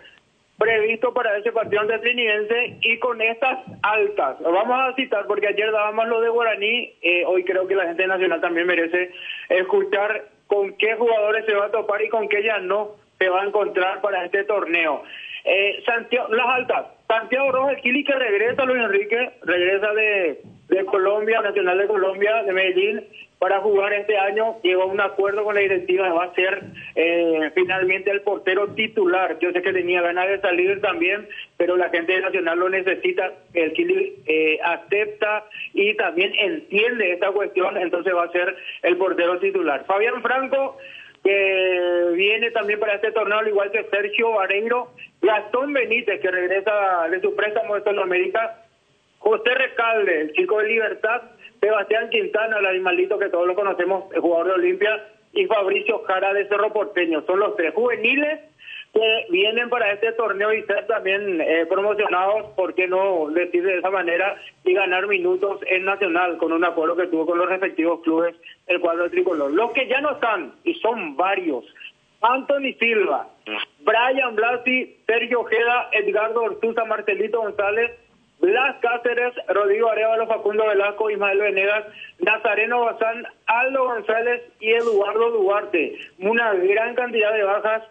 previsto para ese partido ante Trinidense y con estas altas. Lo vamos a citar porque ayer dábamos lo de Guaraní, hoy creo que la gente de Nacional también merece escuchar con qué jugadores se va a topar y con qué ya no se va a encontrar para este torneo. Santiago, las altas, Santiago Rojas Kili, que regresa, Luis Enrique, regresa de Colombia, Nacional de Colombia, de Medellín, para jugar este año. Llegó a un acuerdo con la directiva, va a ser finalmente el portero titular. Yo sé que tenía ganas de salir también, pero la gente de Nacional lo necesita. El Kili acepta y también entiende esta cuestión, entonces va a ser el portero titular. Fabián Franco, que viene también para este torneo, al igual que Sergio Vareiro, Gastón Benítez, que regresa de su préstamo de Sudamérica, José Recalde, el chico de Libertad, Sebastián Quintana, el animalito que todos lo conocemos, el jugador de Olimpia, y Fabricio Jara de Cerro Porteño. Son los tres juveniles que vienen para este torneo y ser también promocionados, ¿por qué no decir de esa manera? Y ganar minutos en Nacional, con un acuerdo que tuvo con los respectivos clubes el cuadro tricolor. Los que ya no están, y son varios: Anthony Silva, Brian Blasi, Sergio Ojeda, Edgardo Ortuza, Marcelito González, Blas Cáceres, Rodrigo Arevalo, Facundo Velasco, Ismael Venegas, Nazareno Bazán, Aldo González y Eduardo Duarte. Una gran cantidad de bajas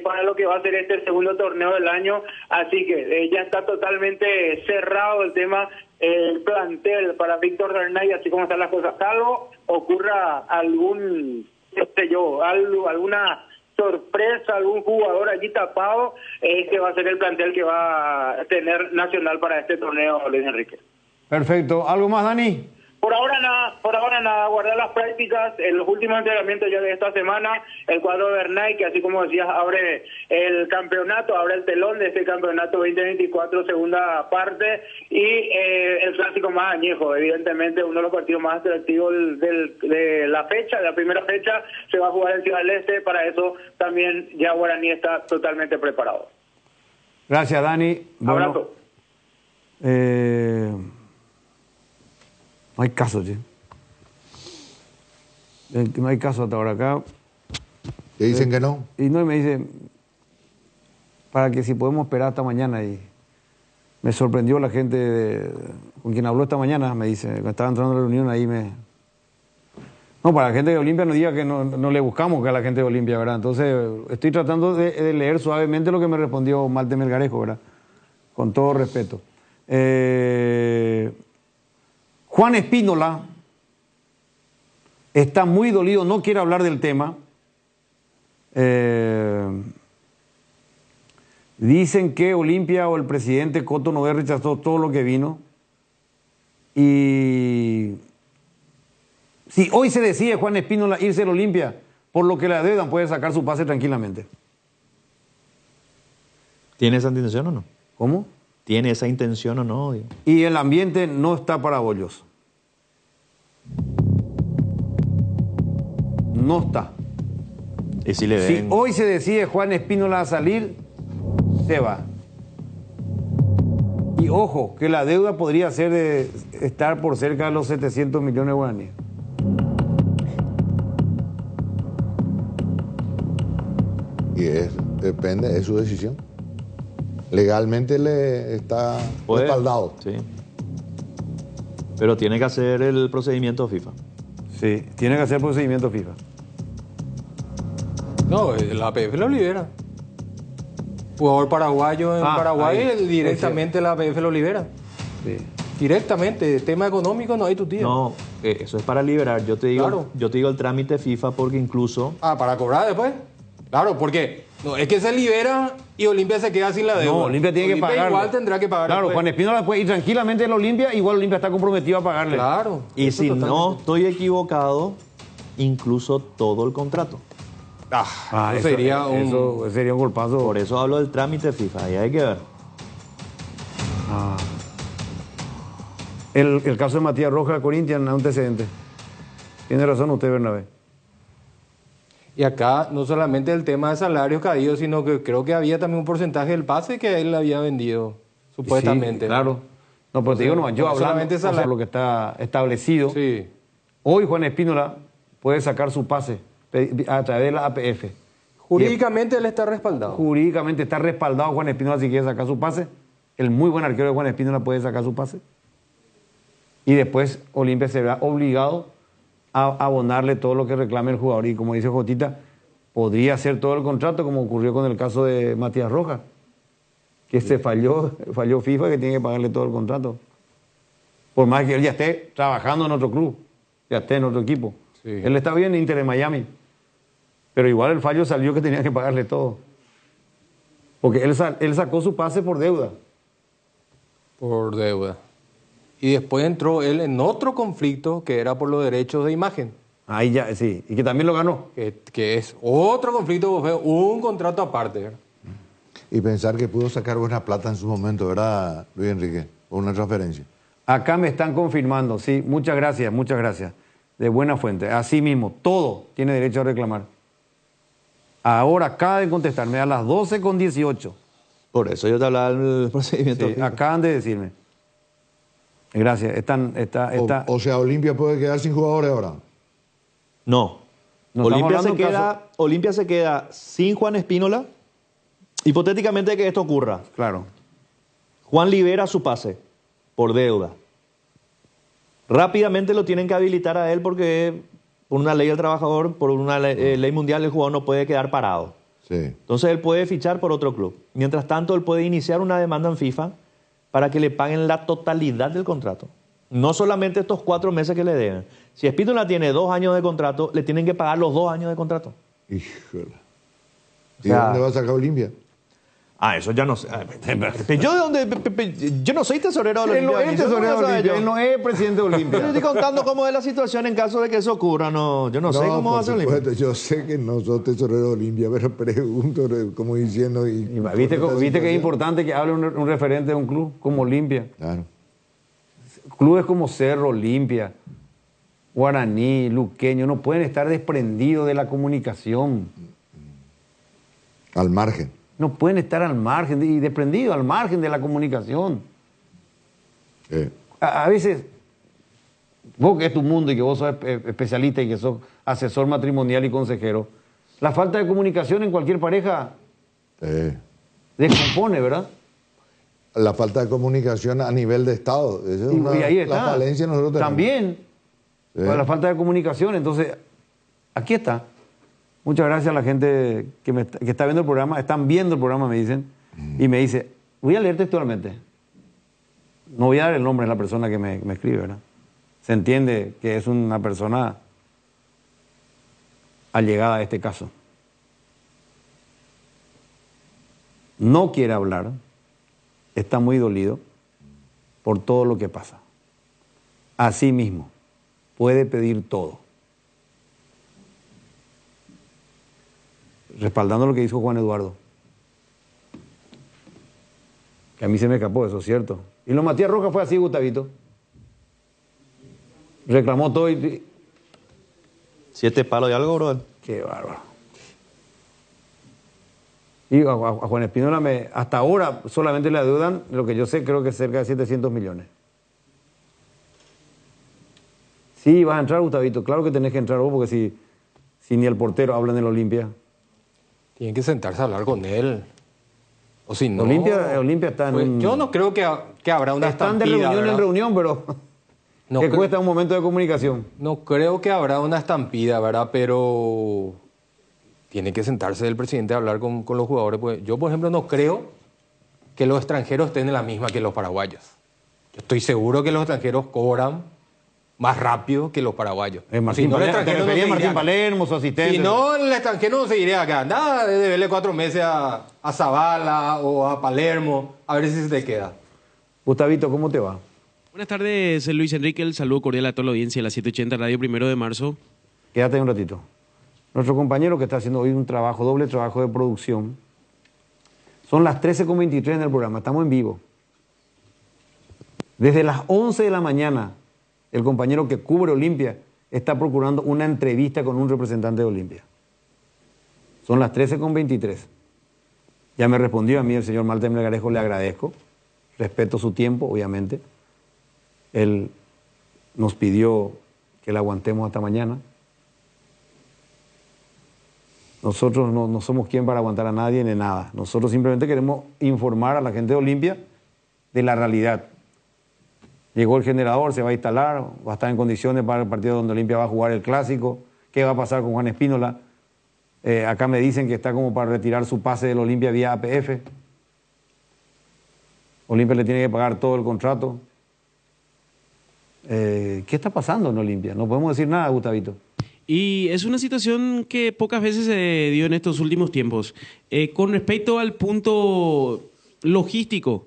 para lo que va a ser este segundo torneo del año, así que ya está totalmente cerrado el tema, el plantel para Víctor Bernay, así como están las cosas. Salvo ocurra algún, alguna sorpresa, algún jugador allí tapado, que va a ser el plantel que va a tener Nacional para este torneo, Luis Enrique. Perfecto. ¿Algo más, Dani? Por ahora nada, guardar las prácticas. En los últimos entrenamientos ya de esta semana, el cuadro de Bernay, que así como decías, abre el campeonato, abre el telón de este campeonato 2024, segunda parte, y el clásico más añejo, evidentemente uno de los partidos más atractivos de la fecha, de la primera fecha, se va a jugar en Ciudad del Este. Para eso también ya Guaraní está totalmente preparado. Gracias, Dani. Abrazo. No hay caso, che. No hay caso hasta ahora acá. ¿Te dicen que no? Y no, y me dicen, para que si podemos esperar hasta mañana. Y me sorprendió la gente con quien habló esta mañana, me dice, cuando estaba entrando a la reunión ahí No, para la gente de Olimpia no diga que no le buscamos que a la gente de Olimpia, ¿verdad? Entonces, estoy tratando de leer suavemente lo que me respondió Malte Melgarejo, ¿verdad? Con todo respeto. Juan Espínola está muy dolido, no quiere hablar del tema. Dicen que Olimpia o el presidente Coto Nogué rechazó todo lo que vino. Y si hoy se decide Juan Espínola irse al Olimpia, por lo que le adeudan, puede sacar su pase tranquilamente. ¿Tiene esa intención o no? ¿Cómo? ¿Tiene esa intención o no? Y el ambiente no está para bollos. No está. ¿Y si le Si hoy se decide Juan Espínola a salir, se va. Y ojo, que la deuda podría ser de estar por cerca de los 700 millones de guaraníes. Y depende, es su decisión. Legalmente le está respaldado. Sí. Pero tiene que hacer el procedimiento FIFA. Sí, tiene que hacer procedimiento FIFA. No, la APF lo libera. Jugador paraguayo en Paraguay, ahí, directamente la APF lo libera. Sí. Directamente, tema económico no hay tu tío. No, eso es para liberar. Yo te digo, Claro. yo te digo el trámite FIFA porque incluso... Para cobrar después. Claro, porque no, es que se libera y Olimpia se queda sin la deuda. No, Olimpia tiene que pagar. Igual tendrá que pagar. Claro, después. Juan Espínola puede ir tranquilamente en la Olimpia, igual Olimpia está comprometido a pagarle. Claro. Y eso si totalmente. no estoy equivocado, incluso todo el contrato. Eso sería eso sería un golpazo. Por eso hablo del trámite FIFA, ahí hay que ver. El caso de Matías Rojas, Corinthians, es un antecedente. Tiene razón usted, Bernabé. Y acá no solamente el tema de salarios caídos, sino que creo que había también un porcentaje del pase que él había vendido, supuestamente. Sí, claro. No, pero te digo, no, yo hablando de lo que está establecido. Sí. Hoy Juan Espínola puede sacar su pase a través de la APF. Jurídicamente él está respaldado. Jurídicamente está respaldado Juan Espínola si quiere sacar su pase. El muy buen arquero de Juan Espínola puede sacar su pase. Y después Olimpia se verá obligado a abonarle todo lo que reclame el jugador. Y como dice Jotita, podría hacer todo el contrato como ocurrió con el caso de Matías Rojas, que se falló FIFA, que tiene que pagarle todo el contrato. Por más que él ya esté trabajando en otro club, ya esté en otro equipo. Sí. Él está bien en Inter de Miami, pero igual el fallo salió que tenía que pagarle todo. Porque él sacó su pase por deuda. Por deuda. Y después entró él en otro conflicto que era por los derechos de imagen. Ahí ya, sí. Y que también lo ganó. Que es otro conflicto, un contrato aparte, ¿verdad? Y pensar que pudo sacar buena plata en su momento, ¿verdad, Luis Enrique? O una transferencia. Acá me están confirmando, sí. Muchas gracias. De buena fuente. Así mismo, todo tiene derecho a reclamar. Ahora acaba de contestarme a las 12:18. Por eso yo te hablaba del procedimiento. Sí, acaban de decirme. Gracias. O sea, Olimpia puede quedar sin jugadores ahora. No. Olimpia se queda sin Juan Espínola. Hipotéticamente que esto ocurra. Claro. Juan libera su pase por deuda. Rápidamente lo tienen que habilitar a él porque por una ley del trabajador, por una ley mundial, el jugador no puede quedar parado. Sí. Entonces él puede fichar por otro club. Mientras tanto, él puede iniciar una demanda en FIFA para que le paguen la totalidad del contrato. No solamente estos 4 meses que le deben. Si Espínola tiene 2 años de contrato, le tienen que pagar los 2 años de contrato. Híjole. ¿Y dónde va a sacar Olimpia? Eso ya no sé. Yo no soy tesorero de Olimpia. Él no es tesorero de Olimpia, él no es presidente de Olimpia. Yo estoy contando cómo es la situación en caso de que eso ocurra. No, yo no sé cómo va a ser Olimpia. Yo sé que no soy tesorero de Olimpia, pero pregunto, como diciendo... ¿Viste que es importante que hable un referente de un club como Olimpia? Claro. Clubes como Cerro, Olimpia, Guaraní, Luqueño, no pueden estar desprendidos de la comunicación. Al margen. No pueden estar al margen y desprendidos, al margen de la comunicación. A veces, vos que es tu mundo y que vos sos especialista y que sos asesor matrimonial y consejero, la falta de comunicación en cualquier pareja descompone, ¿verdad? La falta de comunicación a nivel de Estado. Esa es y ahí está. La falencia nosotros tenemos. También, la falta de comunicación. Entonces, aquí está. Muchas gracias a la gente que está viendo el programa. Están viendo el programa, me dicen. Y me dice, voy a leer textualmente. No voy a dar el nombre de la persona que me escribe, ¿verdad? Se entiende que es una persona allegada a este caso. No quiere hablar. Está muy dolido por todo lo que pasa. Así mismo, puede pedir todo. Respaldando lo que dijo Juan Eduardo. Que a mí se me escapó, eso es cierto. Y lo Matías Rojas fue así, Gustavito. Reclamó todo y... 7 palos y algo, bro. Qué bárbaro. Y a Juan Espínola hasta ahora solamente le adeudan, lo que yo sé, creo que es cerca de 700 millones. Sí, vas a entrar, Gustavito. Claro que tenés que entrar vos, porque si ni el portero habla en el Olimpia. Tienen que sentarse a hablar con él. O si no... Olimpia está en pues, yo no creo que habrá una están estampida. Están de reunión, ¿verdad? En reunión, pero... No que cuesta un momento de comunicación. No creo que habrá una estampida, ¿verdad? Pero... tiene que sentarse el presidente a hablar con los jugadores. Pues yo, por ejemplo, no creo que los extranjeros estén en la misma que los paraguayos. Yo estoy seguro que los extranjeros cobran más rápido que los paraguayos. Martín Palermo, su asistente. Si no, el extranjero no seguiría acá. Nada de verle 4 meses a Zavala o a Palermo, a ver si se te queda. Gustavito, ¿cómo te va? Buenas tardes, Luis Enrique. El saludo cordial a toda la audiencia de la 780 Radio 1 de marzo. Quédate un ratito. nuestro compañero que está haciendo hoy un trabajo, doble trabajo de producción. Son las 13:23 en el programa, estamos en vivo. Desde las 11 de la mañana, el compañero que cubre Olimpia está procurando una entrevista con un representante de Olimpia. Son las 13:23. Ya me respondió a mí el señor Malte Melgarejo, le agradezco. Respeto su tiempo, obviamente. Él nos pidió que le aguantemos hasta mañana. Nosotros no somos quien para aguantar a nadie ni nada. Nosotros simplemente queremos informar a la gente de Olimpia de la realidad. Llegó el generador, se va a instalar, va a estar en condiciones para el partido donde Olimpia va a jugar el clásico. ¿Qué va a pasar con Juan Espínola? Acá me dicen que está como para retirar su pase del Olimpia vía APF. Olimpia le tiene que pagar todo el contrato. ¿Qué está pasando en Olimpia? No podemos decir nada, Gustavito. Y es una situación que pocas veces se dio en estos últimos tiempos. Con respecto al punto logístico,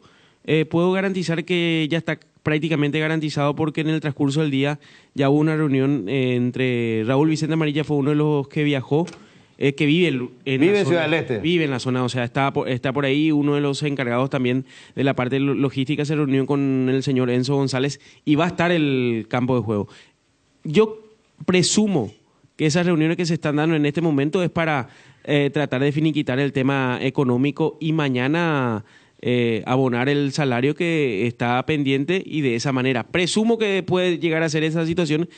puedo garantizar que ya está prácticamente garantizado porque en el transcurso del día ya hubo una reunión entre Raúl Vicente Amarilla, fue uno de los que viajó, que vive en Ciudad del Este. Vive en la zona, o sea, está por ahí, uno de los encargados también de la parte logística se reunió con el señor Enzo González y va a estar el campo de juego. Yo presumo que esas reuniones que se están dando en este momento es para tratar de finiquitar el tema económico y mañana abonar el salario que está pendiente y de esa manera. Presumo que puede llegar a ser esa situación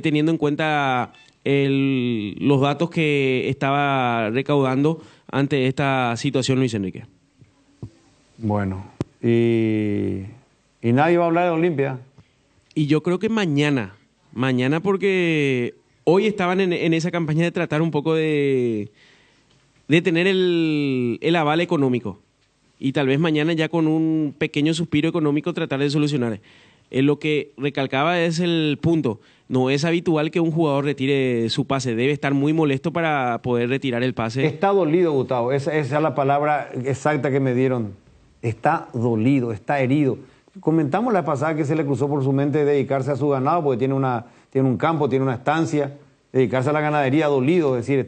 teniendo en cuenta los datos que estaba recaudando ante esta situación Luis Enrique. Bueno, y nadie va a hablar de Olimpia. Y yo creo que mañana porque hoy estaban en esa campaña de tratar un poco de tener el aval económico y tal vez mañana ya con un pequeño suspiro económico tratar de solucionar. Lo que recalcaba es el punto. No es habitual que un jugador retire su pase. Debe estar muy molesto para poder retirar el pase. Está dolido, Gustavo. Esa es la palabra exacta que me dieron. Está dolido, está herido. Comentamos la pasada que se le cruzó por su mente dedicarse a su ganado porque tiene un campo, tiene una estancia, dedicarse a la ganadería dolido. Es decir,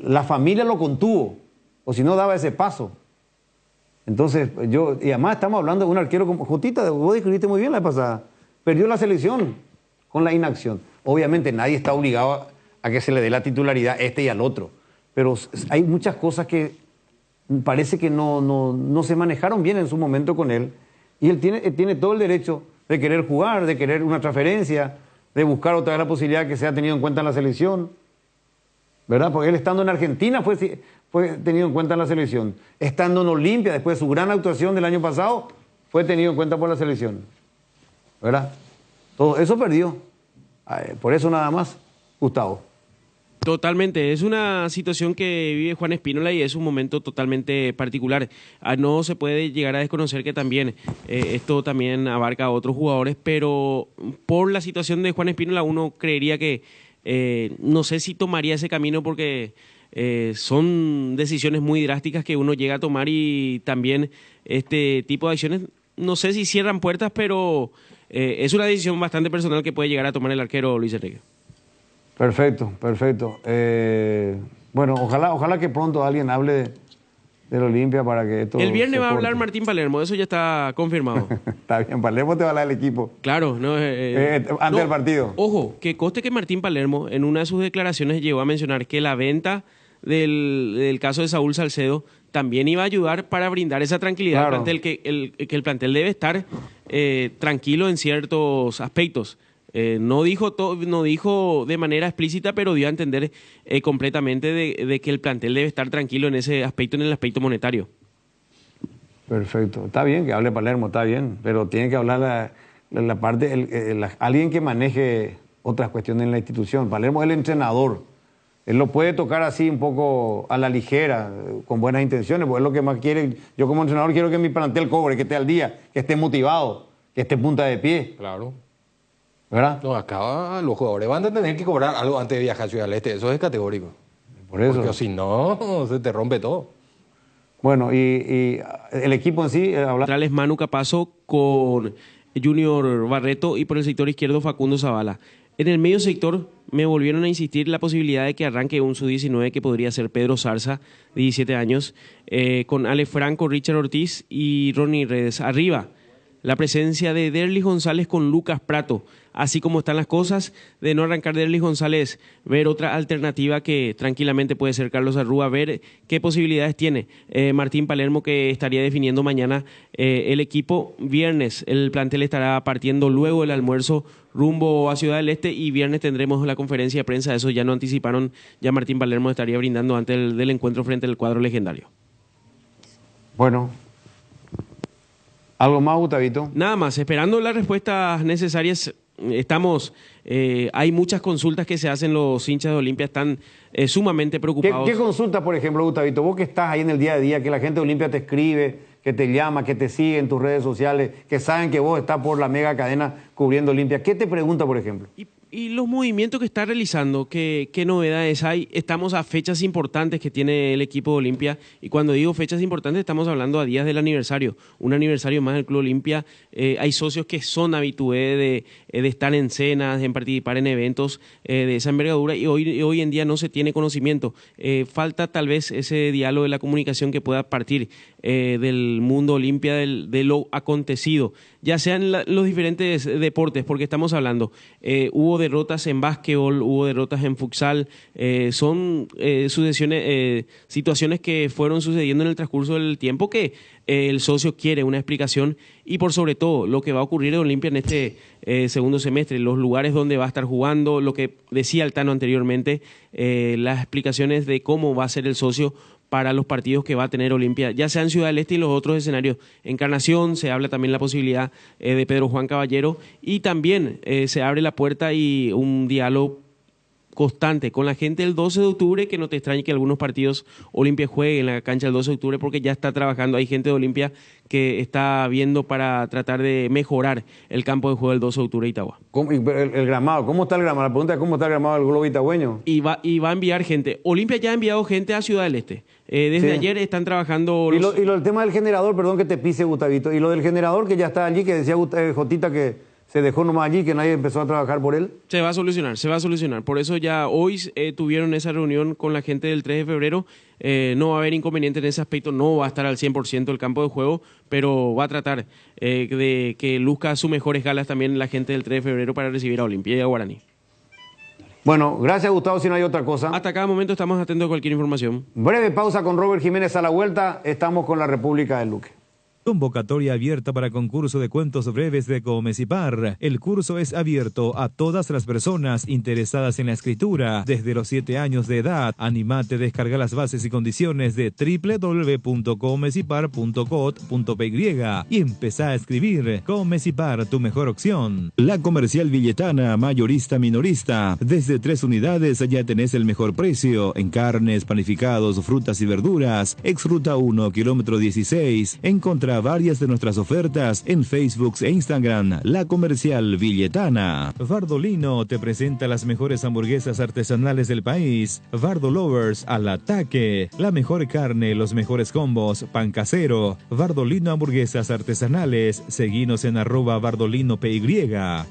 la familia lo contuvo, o si no daba ese paso. Entonces, y además estamos hablando de un arquero como Jotita, vos describiste muy bien la pasada, perdió la selección con la inacción. Obviamente nadie está obligado a que se le dé la titularidad y al otro, pero hay muchas cosas que parece que no se manejaron bien en su momento con él, y él tiene todo el derecho de querer jugar, de querer una transferencia, de buscar otra vez la posibilidad de que sea tenido en cuenta en la selección, ¿verdad? Porque él estando en Argentina fue tenido en cuenta en la selección. Estando en Olimpia, después de su gran actuación del año pasado, fue tenido en cuenta por la selección. ¿Verdad? Todo eso perdió. Por eso nada más, Gustavo. Totalmente, es una situación que vive Juan Espínola y es un momento totalmente particular. No se puede llegar a desconocer que también esto también abarca a otros jugadores, pero por la situación de Juan Espínola uno creería que no sé si tomaría ese camino porque son decisiones muy drásticas que uno llega a tomar y también este tipo de acciones, no sé si cierran puertas, pero es una decisión bastante personal que puede llegar a tomar el arquero Luis Enrique. Perfecto. Bueno, ojalá que pronto alguien hable del Olimpia para que esto el viernes va a corte. hablar Martín Palermo, eso ya está confirmado. Está bien, Palermo te va a hablar del equipo. Claro, antes del partido. Ojo, que conste que Martín Palermo en una de sus declaraciones llegó a mencionar que la venta del caso de Saúl Salcedo también iba a ayudar para brindar esa tranquilidad al plantel, que el plantel debe estar tranquilo en ciertos aspectos. No dijo de manera explícita, pero dio a entender completamente de que el plantel debe estar tranquilo en ese aspecto, en el aspecto monetario. Perfecto. Está bien que hable Palermo, está bien, pero tiene que hablar la parte, alguien que maneje otras cuestiones en la institución. Palermo es el entrenador. Él lo puede tocar así un poco a la ligera, con buenas intenciones, porque es lo que más quiere. Yo como entrenador quiero que mi plantel cobre, que esté al día, que esté motivado, que esté punta de pie. Claro. ¿Verdad? No, acá los jugadores van a tener que cobrar algo antes de viajar a Ciudad del Este, eso es categórico. Por eso. Porque si no, se te rompe todo. Bueno, y el equipo en sí... Centrales Manu Capazo con Junior Barreto y por el sector izquierdo Facundo Zavala. En el medio sector me volvieron a insistir la posibilidad de que arranque un sub-19 que podría ser Pedro Zarza, de 17 años, con Ale Franco, Richard Ortiz y Ronnie Redes. Arriba, la presencia de Derlis González con Lucas Prato. Así como están las cosas, de no arrancar Derlis González, ver otra alternativa que tranquilamente puede ser Carlos Arrúa, ver qué posibilidades tiene Martín Palermo, que estaría definiendo mañana el equipo. Viernes el plantel estará partiendo luego del almuerzo rumbo a Ciudad del Este, y viernes tendremos la conferencia de prensa. Eso ya no anticiparon, ya Martín Palermo estaría brindando antes del encuentro frente al cuadro legendario. Bueno, ¿algo más, Gustavito? Nada más, esperando las respuestas necesarias. Hay muchas consultas que se hacen, los hinchas de Olimpia están sumamente preocupados. ¿Qué consulta, por ejemplo, Gustavito? Vos que estás ahí en el día a día, que la gente de Olimpia te escribe, que te llama, que te sigue en tus redes sociales, que saben que vos estás por la mega cadena cubriendo Olimpia. ¿Qué te pregunta, por ejemplo? Y los movimientos que está realizando, ¿qué novedades hay? Estamos a fechas importantes que tiene el equipo de Olimpia, y cuando digo fechas importantes estamos hablando a días del aniversario, un aniversario más del Club Olimpia. Hay socios que son habitués de estar en cenas, en participar en eventos de esa envergadura, y hoy en día no se tiene conocimiento. Falta tal vez ese diálogo de la comunicación que pueda partir del mundo Olimpia, de lo acontecido, ya sean los diferentes deportes, porque estamos hablando, hubo derrotas en básquetbol, hubo derrotas en futsal, son situaciones que fueron sucediendo en el transcurso del tiempo, que el socio quiere una explicación, y por sobre todo lo que va a ocurrir en Olimpia en este segundo semestre, los lugares donde va a estar jugando, lo que decía Altano anteriormente, las explicaciones de cómo va a ser el socio para los partidos que va a tener Olimpia, ya sea en Ciudad del Este y los otros escenarios. Encarnación, se habla también la posibilidad de Pedro Juan Caballero, y también se abre la puerta y un diálogo constante con la gente el 12 de octubre, que no te extrañe que algunos partidos Olimpia juegue en la cancha el 12 de octubre, porque ya está trabajando, hay gente de Olimpia que está viendo para tratar de mejorar el campo de juego el 12 de octubre de Itagua. El gramado, ¿cómo está el gramado? La pregunta es ¿cómo está el gramado del globo itagüeño? Y va a enviar gente. Olimpia ya ha enviado gente a Ciudad del Este. Desde ayer están trabajando... Y lo del tema del generador, perdón que te pise, Gustavito, y lo del generador que ya está allí, que decía Jotita que se dejó nomás allí, que nadie empezó a trabajar por él. Se va a solucionar. Por eso ya hoy tuvieron esa reunión con la gente del 3 de febrero. No va a haber inconveniente en ese aspecto, no va a estar al 100% el campo de juego, pero va a tratar de que luzca sus mejores galas también la gente del 3 de febrero para recibir a Olimpia y a Guaraní. Bueno, gracias, Gustavo, si no hay otra cosa. Hasta cada momento estamos atentos a cualquier información. Breve pausa con Robert Jiménez. A la vuelta estamos con la República del Luque. Convocatoria abierta para concurso de cuentos breves de Comecipar. El curso es abierto a todas las personas interesadas en la escritura desde los 7 años de edad. Animate, descarga las bases y condiciones de www.comecipar.cot.py y empezá a escribir. Comecipar, tu mejor opción. La Comercial Villetana, mayorista minorista. Desde 3 unidades ya tenés el mejor precio en carnes, panificados, frutas y verduras. Exruta 1, kilómetro 16. Encontrá varias de nuestras ofertas en Facebook e Instagram. La Comercial Villetana. Vardolino te presenta las mejores hamburguesas artesanales del país. Vardo Lovers al ataque. La mejor carne, los mejores combos, pan casero. Vardolino hamburguesas artesanales. Seguinos en @VardolinoPY.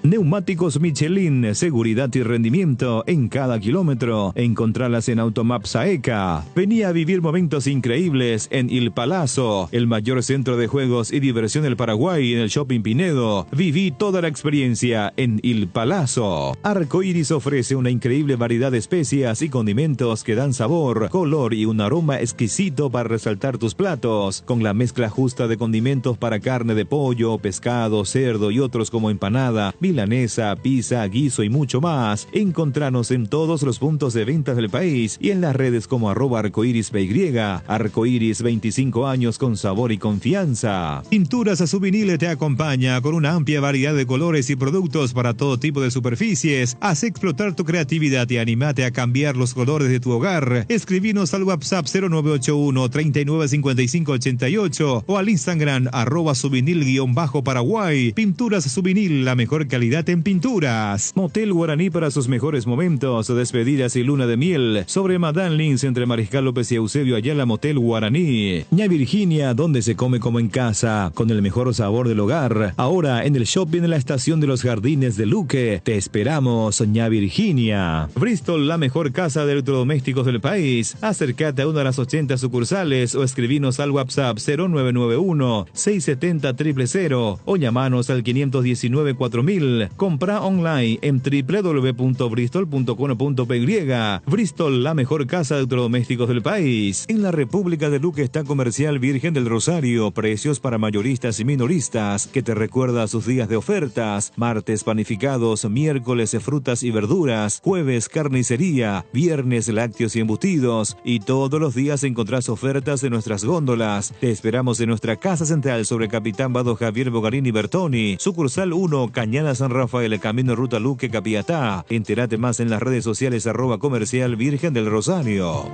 Neumáticos Michelin, seguridad y rendimiento en cada kilómetro. Encontralas en Automap Saeca. Vení a vivir momentos increíbles en Il Palazzo, el mayor centro de juegos y diversión del Paraguay, en el Shopping Pinedo. Viví toda la experiencia en Il Palazzo. Arcoiris ofrece una increíble variedad de especias y condimentos que dan sabor, color y un aroma exquisito para resaltar tus platos, con la mezcla justa de condimentos para carne de pollo, pescado, cerdo y otros como empanada, milanesa, pizza, guiso y mucho más. Encontranos en todos los puntos de ventas del país y en las redes como @arcoirispy. Arcoiris, 25 años con sabor y confianza. Pinturas Subinil te acompaña con una amplia variedad de colores y productos para todo tipo de superficies. Haz explotar tu creatividad y animate a cambiar los colores de tu hogar. Escribinos al WhatsApp 0981 395588 o al Instagram @subinil_Paraguay. Pinturas Subinil, la mejor calidad en pinturas. Motel Guaraní para sus mejores momentos, despedidas y luna de miel. Sobre Madame Lins entre Mariscal López y Eusebio Ayala, Motel Guaraní. Ña Virginia, donde se come como en casa, con el mejor sabor del hogar. Ahora en el shopping en la estación de los Jardines de Luque. Te esperamos, Ña Virginia. Bristol, la mejor casa de electrodomésticos del país. Acércate a una de las 80 sucursales o escribinos al WhatsApp 0991-670-000 o llamanos al 519-4000. Compra online en www.bristol.com.py. Bristol, la mejor casa de electrodomésticos del país. En la República de Luque está Comercial Virgen del Rosario. Precios para mayoristas y minoristas, que te recuerda sus días de ofertas. Martes panificados, miércoles frutas y verduras, jueves carnicería, viernes lácteos y embutidos, y todos los días encontrás ofertas en nuestras góndolas. Te esperamos en nuestra casa central sobre Capitán Vado Javier Bogarini Bertoni, sucursal 1, Cañada San Rafael, camino Ruta Luque, Capiatá. Entérate más en las redes sociales @Comercial Virgen del Rosario.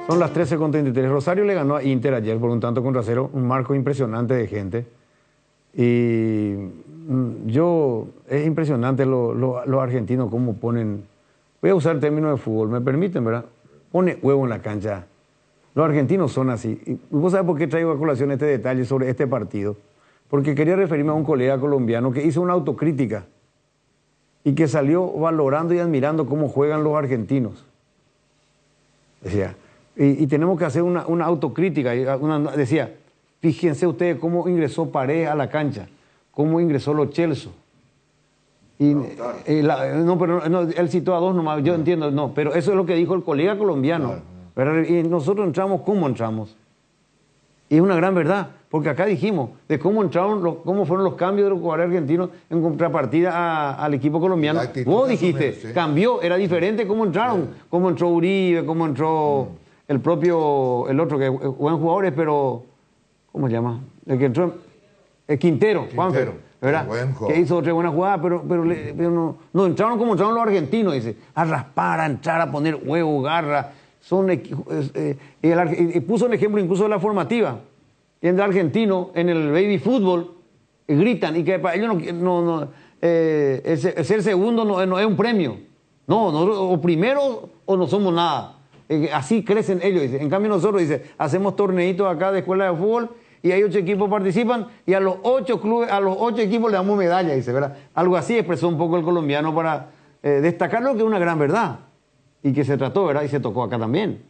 Son las 13:33. Rosario le ganó a Inter ayer por un tanto contra cero, un marco impresionante de gente. Y es impresionante los argentinos cómo ponen, voy a usar términos de fútbol, me permiten, ¿verdad? Pone huevo en la cancha. Los argentinos son así. Y vos sabés por qué traigo a colación este detalle sobre este partido. Porque quería referirme a un colega colombiano que hizo una autocrítica y que salió valorando y admirando cómo juegan los argentinos. Decía, y tenemos que hacer una autocrítica. Decía, fíjense ustedes cómo ingresó Paredes a la cancha, cómo ingresó Lo Celso. Él citó a dos nomás, yo entiendo, no, pero eso es lo que dijo el colega colombiano. Claro. Y nosotros entramos, ¿cómo entramos? Y es una gran verdad, porque acá dijimos de cómo fueron los cambios de los jugadores argentinos en contrapartida al equipo colombiano. Vos dijiste, sí. Cambió, era diferente cómo entraron, sí. Cómo entró Uribe, cómo entró el otro, que buen jugadores, pero, ¿cómo se llama? El que entró, Quintero. Juanfer, ¿verdad? Que hizo otra buena jugada, pero no entraron como entraron los argentinos, dice, a raspar, a entrar, a poner huevo, garra. Y puso un ejemplo incluso de la formativa. Y en el argentino, en el baby fútbol, gritan, y que para ellos ser segundo no es un premio. No, o primero o no somos nada. Así crecen ellos, dice. En cambio nosotros, dice, hacemos torneitos acá de escuela de fútbol y hay 8 equipos participan y a los 8 equipos le damos medalla, dice, ¿verdad? Algo así expresó un poco el colombiano para destacar lo que es una gran verdad y que se trató, ¿verdad? Y se tocó acá también,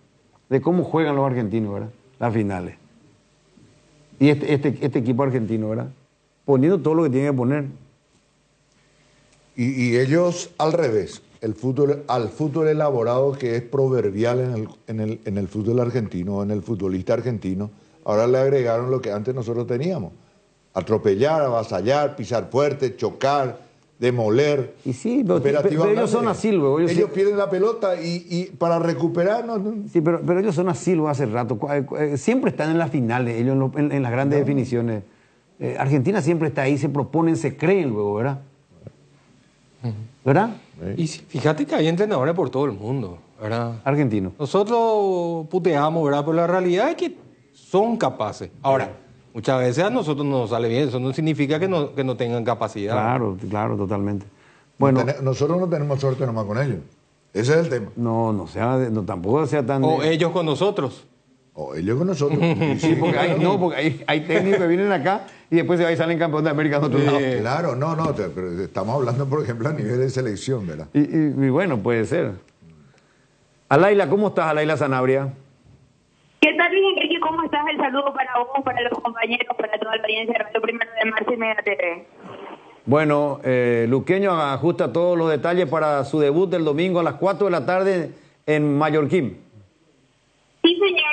de cómo juegan los argentinos, ¿verdad? Las finales. Y este equipo argentino, ¿verdad? Poniendo todo lo que tiene que poner. Y ellos al revés. Al fútbol elaborado que es proverbial en el fútbol argentino, en el futbolista argentino, ahora le agregaron lo que antes nosotros teníamos. Atropellar, avasallar, pisar fuerte, chocar, demoler. Y sí, pero ellos son así luego. Ellos pierden la pelota y para recuperarnos. Sí, pero ellos son así luego hace rato. Siempre están en las finales, ellos en las grandes definiciones. Argentina siempre está ahí, se proponen, se creen luego, ¿verdad? ¿Verdad? Y fíjate que hay entrenadores por todo el mundo, ¿verdad? Argentinos. Nosotros puteamos, ¿verdad? Pero la realidad es que son capaces. Ahora, muchas veces a nosotros no nos sale bien. Eso no significa que no tengan capacidad. Claro, totalmente. Bueno, nosotros no tenemos suerte nomás con ellos. Ese es el tema. No tampoco sea tan... O ellos con nosotros. O ellos con nosotros. Sí, porque hay técnicos que vienen acá y después se salen campeón de América en otro lado. Claro, pero estamos hablando, por ejemplo, a nivel de selección, ¿verdad? Y bueno, puede ser. Alaila, ¿cómo estás, Alaila Sanabria? ¿Qué tal, Luis Enrique? ¿Cómo estás? El saludo para vos, para los compañeros, para toda la audiencia de Radio 1 de Marzo y Mega TV. Bueno, Luqueño ajusta todos los detalles para su debut del domingo a las 4 de la tarde en Mallorquín. Sí, señor.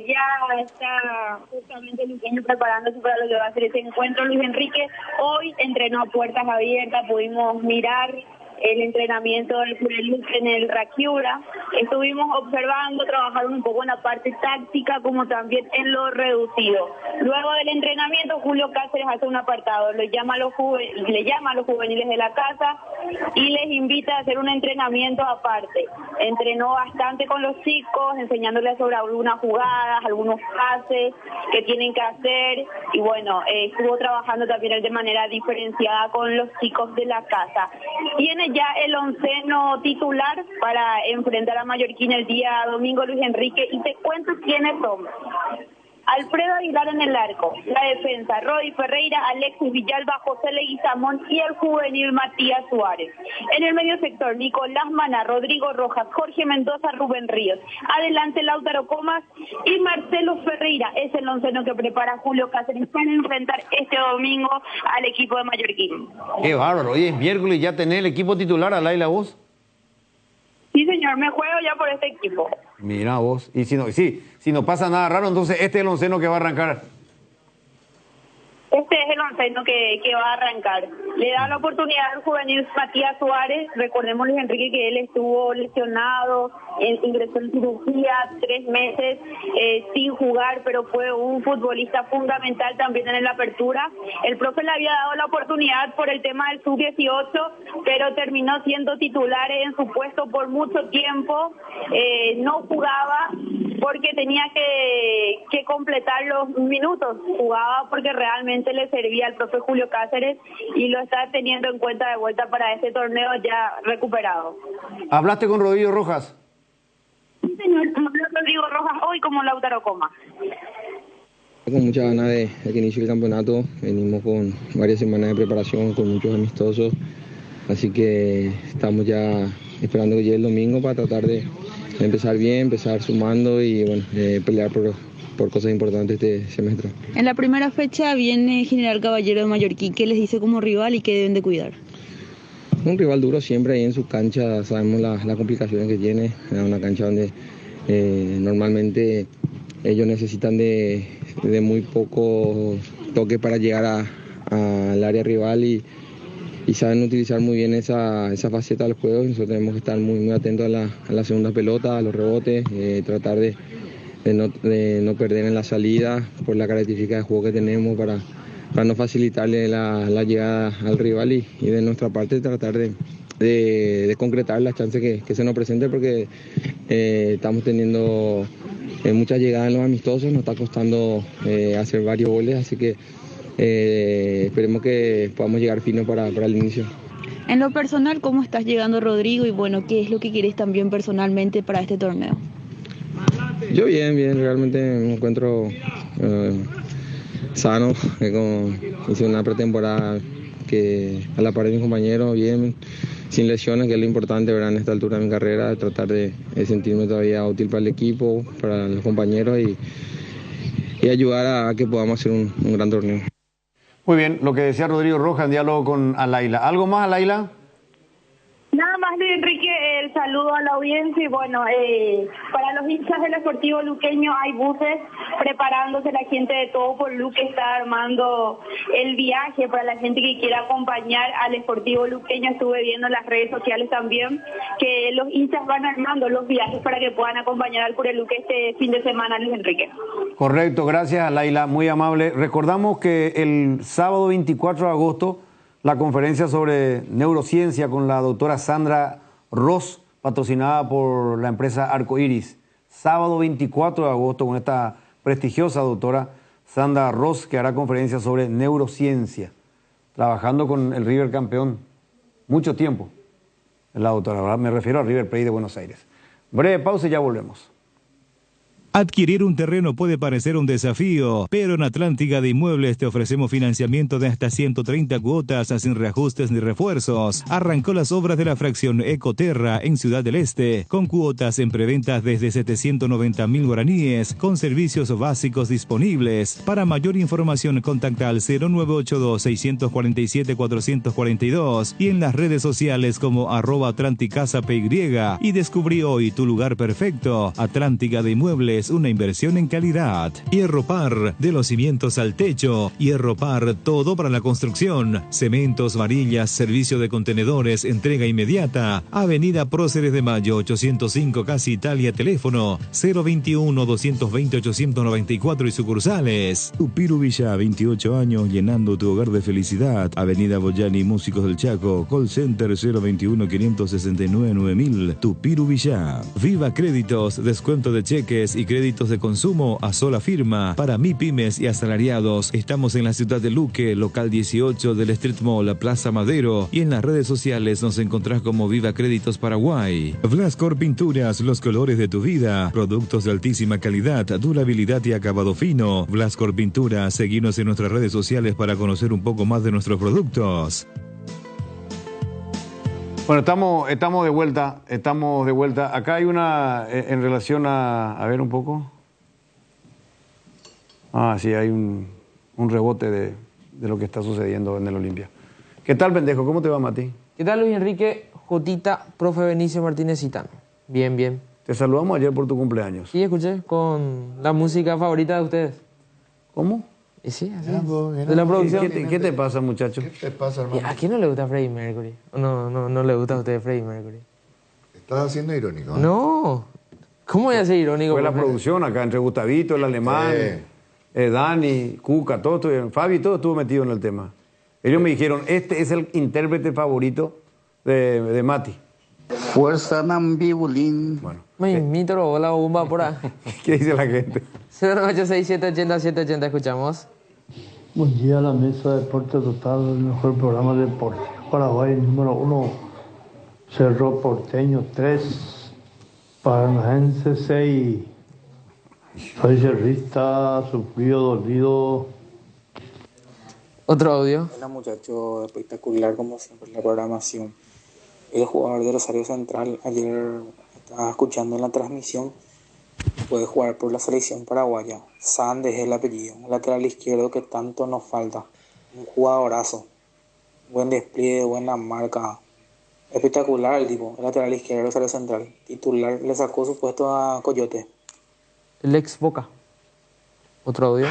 Ya está justamente Luqueño preparándose para lo que va a ser ese encuentro. Luis Enrique hoy entrenó a puertas abiertas, pudimos mirar el entrenamiento del Club en el Raquiura. Estuvimos observando, trabajaron un poco en la parte táctica como también en lo reducido. Luego del entrenamiento, Julio Cáceres hace un apartado, le llama a los juveniles de la casa y les invita a hacer un entrenamiento aparte. Entrenó bastante con los chicos, enseñándoles sobre algunas jugadas, algunos pases que tienen que hacer, y bueno, estuvo trabajando también de manera diferenciada con los chicos de la casa. Tiene ya el onceno titular para enfrentar a Mallorquín el día domingo, Luis Enrique, y te cuento quiénes son. Alfredo Aguilar en el arco. La defensa, Rodi Ferreira, Alexis Villalba, José Leguizamón y el juvenil Matías Suárez. En el medio sector, Nicolás Maná, Rodrigo Rojas, Jorge Mendoza, Rubén Ríos. Adelante, Lautaro Comas y Marcelo Ferreira. Es el onceno que prepara Julio Cáceres para enfrentar este domingo al equipo de Mallorquín. Qué bárbaro. Hoy es miércoles y ya tenés el equipo titular, Laila, vos. Sí, señor, me juego ya por este equipo. Mira vos. Y si no pasa nada raro, entonces este es el onceno que va a arrancar. Este es el onceno que va a arrancar. Le da la oportunidad al juvenil Matías Suárez. Recordemos, Luis Enrique, que él estuvo lesionado, ingresó en cirugía 3 meses sin jugar, pero fue un futbolista fundamental también en la apertura. El profe le había dado la oportunidad por el tema del sub-18, pero terminó siendo titular en su puesto por mucho tiempo. No jugaba porque tenía que completar los minutos. Jugaba porque realmente le servía al profe Julio Cáceres y lo está teniendo en cuenta de vuelta para este torneo ya recuperado. ¿Hablaste con Rodrigo Rojas? Sí, señor, habló Rodrigo Rojas hoy como Lautaro Comas. Con muchas ganas de que inicie el campeonato. Venimos con varias semanas de preparación, con muchos amistosos, así que estamos ya esperando que llegue el domingo para tratar de empezar bien, empezar sumando y bueno, pelear por cosas importantes este semestre. En la primera fecha viene General Caballero de Mallorquín. ¿Qué les dice como rival y qué deben de cuidar? Un rival duro siempre ahí en su cancha, sabemos las complicaciones que tiene. Es una cancha donde normalmente ellos necesitan de muy poco toque para llegar al área rival y saben utilizar muy bien esa faceta del juego. Nosotros tenemos que estar muy atentos a la segunda pelota, a los rebotes, tratar de no perder en la salida por la característica de juego que tenemos para no facilitarle la llegada al rival y de nuestra parte tratar de concretar las chances que se nos presenten, porque estamos teniendo muchas llegadas en los amistosos, nos está costando hacer varios goles, así que esperemos que podamos llegar fino para el inicio. En lo personal, ¿cómo estás llegando, Rodrigo? Y bueno, ¿qué es lo que quieres también personalmente para este torneo? Yo bien, realmente me encuentro sano, hice una pretemporada que a la par de mis compañeros, bien, sin lesiones, que es lo importante, ¿verdad? En esta altura de mi carrera, tratar de sentirme todavía útil para el equipo, para los compañeros y ayudar a que podamos hacer un gran torneo. Muy bien, lo que decía Rodrigo Rojas en diálogo con Alaila. ¿Algo más, Alaila? Nada más, Luis Enrique, el saludo a la audiencia y bueno, para los hinchas del Sportivo Luqueño hay buses preparándose, la gente de Todo por Luque está armando el viaje para la gente que quiera acompañar al Sportivo Luqueño. Estuve viendo en las redes sociales también que los hinchas van armando los viajes para que puedan acompañar al Cureluque este fin de semana, Luis Enrique. Correcto, gracias, Alaila, muy amable. Recordamos que el sábado 24 de agosto la conferencia sobre neurociencia con la doctora Sandra Ross, patrocinada por la empresa Arcoiris. Sábado 24 de agosto con esta prestigiosa doctora Sandra Ross, que hará conferencia sobre neurociencia, trabajando con el River campeón mucho tiempo. La doctora, ¿verdad? Me refiero al River Plate de Buenos Aires. Breve pausa y ya volvemos. Adquirir un terreno puede parecer un desafío, pero en Atlántica de Inmuebles te ofrecemos financiamiento de hasta 130 cuotas sin reajustes ni refuerzos. Arrancó las obras de la fracción Ecoterra en Ciudad del Este, con cuotas en preventas desde 790.000 guaraníes, con servicios básicos disponibles. Para mayor información contacta al 0982-647-442 y en las redes sociales como @atlanticasapy y descubrí hoy tu lugar perfecto. Atlántica de Inmuebles, una inversión en calidad. Hierro Par, de los cimientos al techo. Hierro Par, todo para la construcción. Cementos, varillas, servicio de contenedores, entrega inmediata. Avenida Próceres de Mayo, 805, Casi Italia, teléfono 021-220-894 y sucursales. Tupiru Villa, 28 años, llenando tu hogar de felicidad. Avenida Boyani, Músicos del Chaco. Call Center 021-569-9000. Tupiru Villa. Viva Créditos, descuento de cheques y créditos de consumo a sola firma para MIPYMES y asalariados. Estamos en la ciudad de Luque, local 18 del Street Mall, Plaza Madero, y en las redes sociales nos encontrás como Viva Créditos Paraguay. Blascor Pinturas, los colores de tu vida. Productos de altísima calidad, durabilidad y acabado fino. Blascor Pinturas, seguinos en nuestras redes sociales para conocer un poco más de nuestros productos. Bueno, estamos de vuelta. Acá hay una, en relación a ver un poco. Sí, hay un rebote de lo que está sucediendo en el Olimpia. ¿Qué tal, pendejo? ¿Cómo te va, Mati? ¿Qué tal, Luis Enrique? Jotita, profe Benicio Martínez Citano. Bien, bien. Te saludamos ayer por tu cumpleaños. Sí, escuché, con la música favorita de ustedes. ¿Cómo? Y sí, así es. De la producción. ¿Qué te pasa, muchacho? ¿Qué te pasa, hermano? ¿A quién no le gusta Freddie Mercury? No le gusta a usted Freddie Mercury. Estás haciendo irónico, ¿eh? No. ¿Cómo voy a ser irónico? Fue la producción acá, entre Gustavito, el alemán, Dani, Cuca, todo estuvieron. Fabi, todo estuvo metido en el tema. Ellos me dijeron, este es el intérprete favorito de Mati. Fuerza Nambibulín. Bueno. Me imito la bomba por ahí. ¿Qué dice la gente? 096780780, escuchamos. Buen día a la mesa de Deporte Total, el mejor programa de deporte. Paraguay, número 1, Cerro Porteño 3, Paranaense 6. Soy cerrista, sufrido, dolido. Otro audio. Hola muchacho, espectacular como siempre la programación. El jugador de Rosario Central, ayer estaba escuchando en la transmisión, puede jugar por la selección paraguaya. Sandes es el apellido, un lateral izquierdo que tanto nos falta. Un jugadorazo, buen despliegue, buena marca. Espectacular el tipo, el lateral izquierdo de Rosario Central. Titular, le sacó su puesto a Coyote. El ex Boca. Otro audio.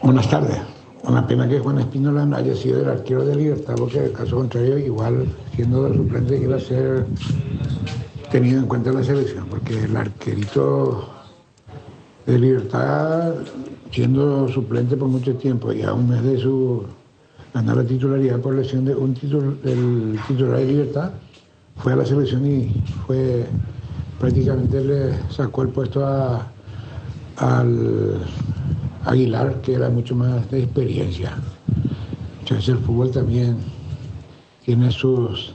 Buenas tardes. Una pena que Juan Espínola no haya sido el arquero de Libertad, porque en el caso contrario, igual siendo el suplente iba a ser tenido en cuenta en la selección, porque el arquerito de Libertad, siendo suplente por mucho tiempo y a un mes de su ganar la titularidad por lesión de del titular de Libertad, fue a la selección y prácticamente le sacó el puesto al Aguilar, que era mucho más de experiencia. Entonces el fútbol también tiene sus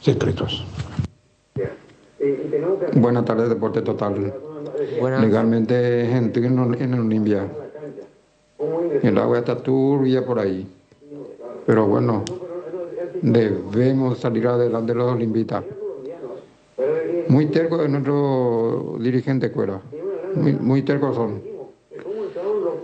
secretos. Buenas tardes, Deporte Total. Buenas. Legalmente gente en el Olimpia. El agua está turbia por ahí. Pero bueno, debemos salir adelante los olimpistas. Muy terco es nuestro dirigente Cuera. Muy tercos son.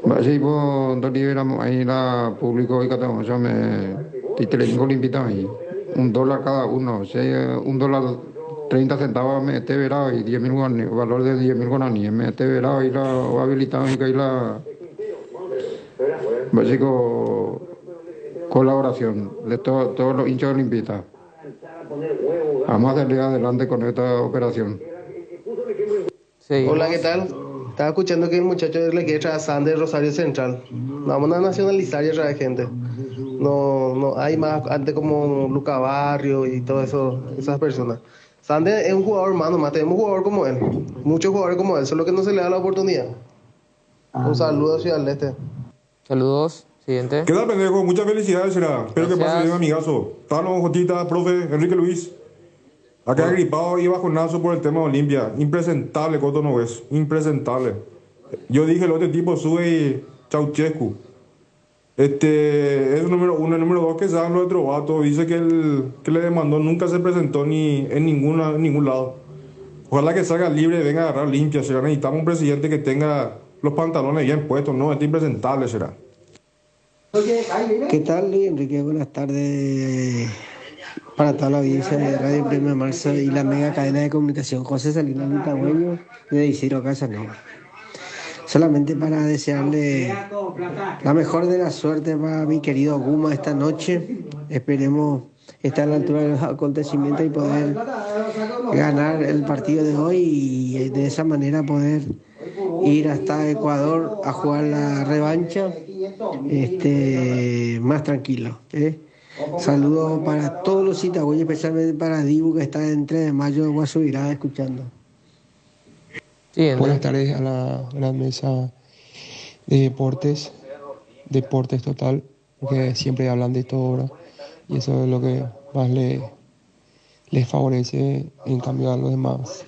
Así pues, no liberamos ahí la público y cada uno me titulé invitado ahí. $1 cada uno, si $1.30 centavos me esté verado y 10.000 guaraníes, valor de 10.000 guaraníes, me esté verado y la habilitado y que hay la básico colaboración de todos los hinchas olimpistas. Vamos a salir adelante con esta operación. Sí. Hola, ¿qué tal? Estaba escuchando que el muchacho le quiere traer a Sander de Rosario Central. Vamos a nacionalizar y traer gente. No hay más antes como Luca Barrio y todo eso, esas personas. Sander es un jugador más nomás, tenemos un jugador como él. Muchos jugadores como él, solo que no se le da la oportunidad. Un saludo a Ciudad del Este. Saludos. Siguiente. ¿Qué tal, pendejo? Muchas felicidades, será. Espero que pase bien, amigazo. Tano, Jotita, profe, Enrique Luis. Acá gripado y bajonazo por el tema de Olimpia. Impresentable, Coto no es. Impresentable. Yo dije, el otro tipo sube y Ceausescu. Es el número 1. El número 2 que saben los de Trovato. Dice que el que le demandó nunca se presentó ni en ningún lado. Ojalá que salga libre y venga a agarrar Olimpia. Será. Necesitamos un presidente que tenga los pantalones bien puestos. No, impresentable, será. ¿Qué tal, Luis Enrique? Buenas tardes para toda la audiencia de Radio Premio de Marzo y la mega cadena de comunicación. José Salinas Lutagüeño, de Isidro Casanova. Solamente para desearle la mejor de la suerte para mi querido Guma esta noche. Esperemos estar a la altura de los acontecimientos y poder ganar el partido de hoy y de esa manera poder ir hasta Ecuador a jugar la revancha más tranquilo. Saludos para todos los itagüeyes, especialmente para Dibu, que está en 3 de mayo de Guasubirá escuchando. Sí, Buenas tardes a la gran mesa de deportes total, porque siempre hablan de esto ahora y eso es lo que más les favorece en cambio a los demás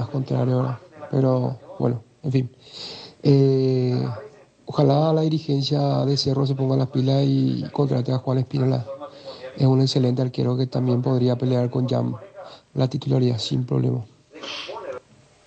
contrarios ahora. Pero bueno, en fin. Ojalá la dirigencia de Cerro se ponga las pilas y contrate a Juan Espínola. Es un excelente arquero que también podría pelear con Jam la titularidad sin problema.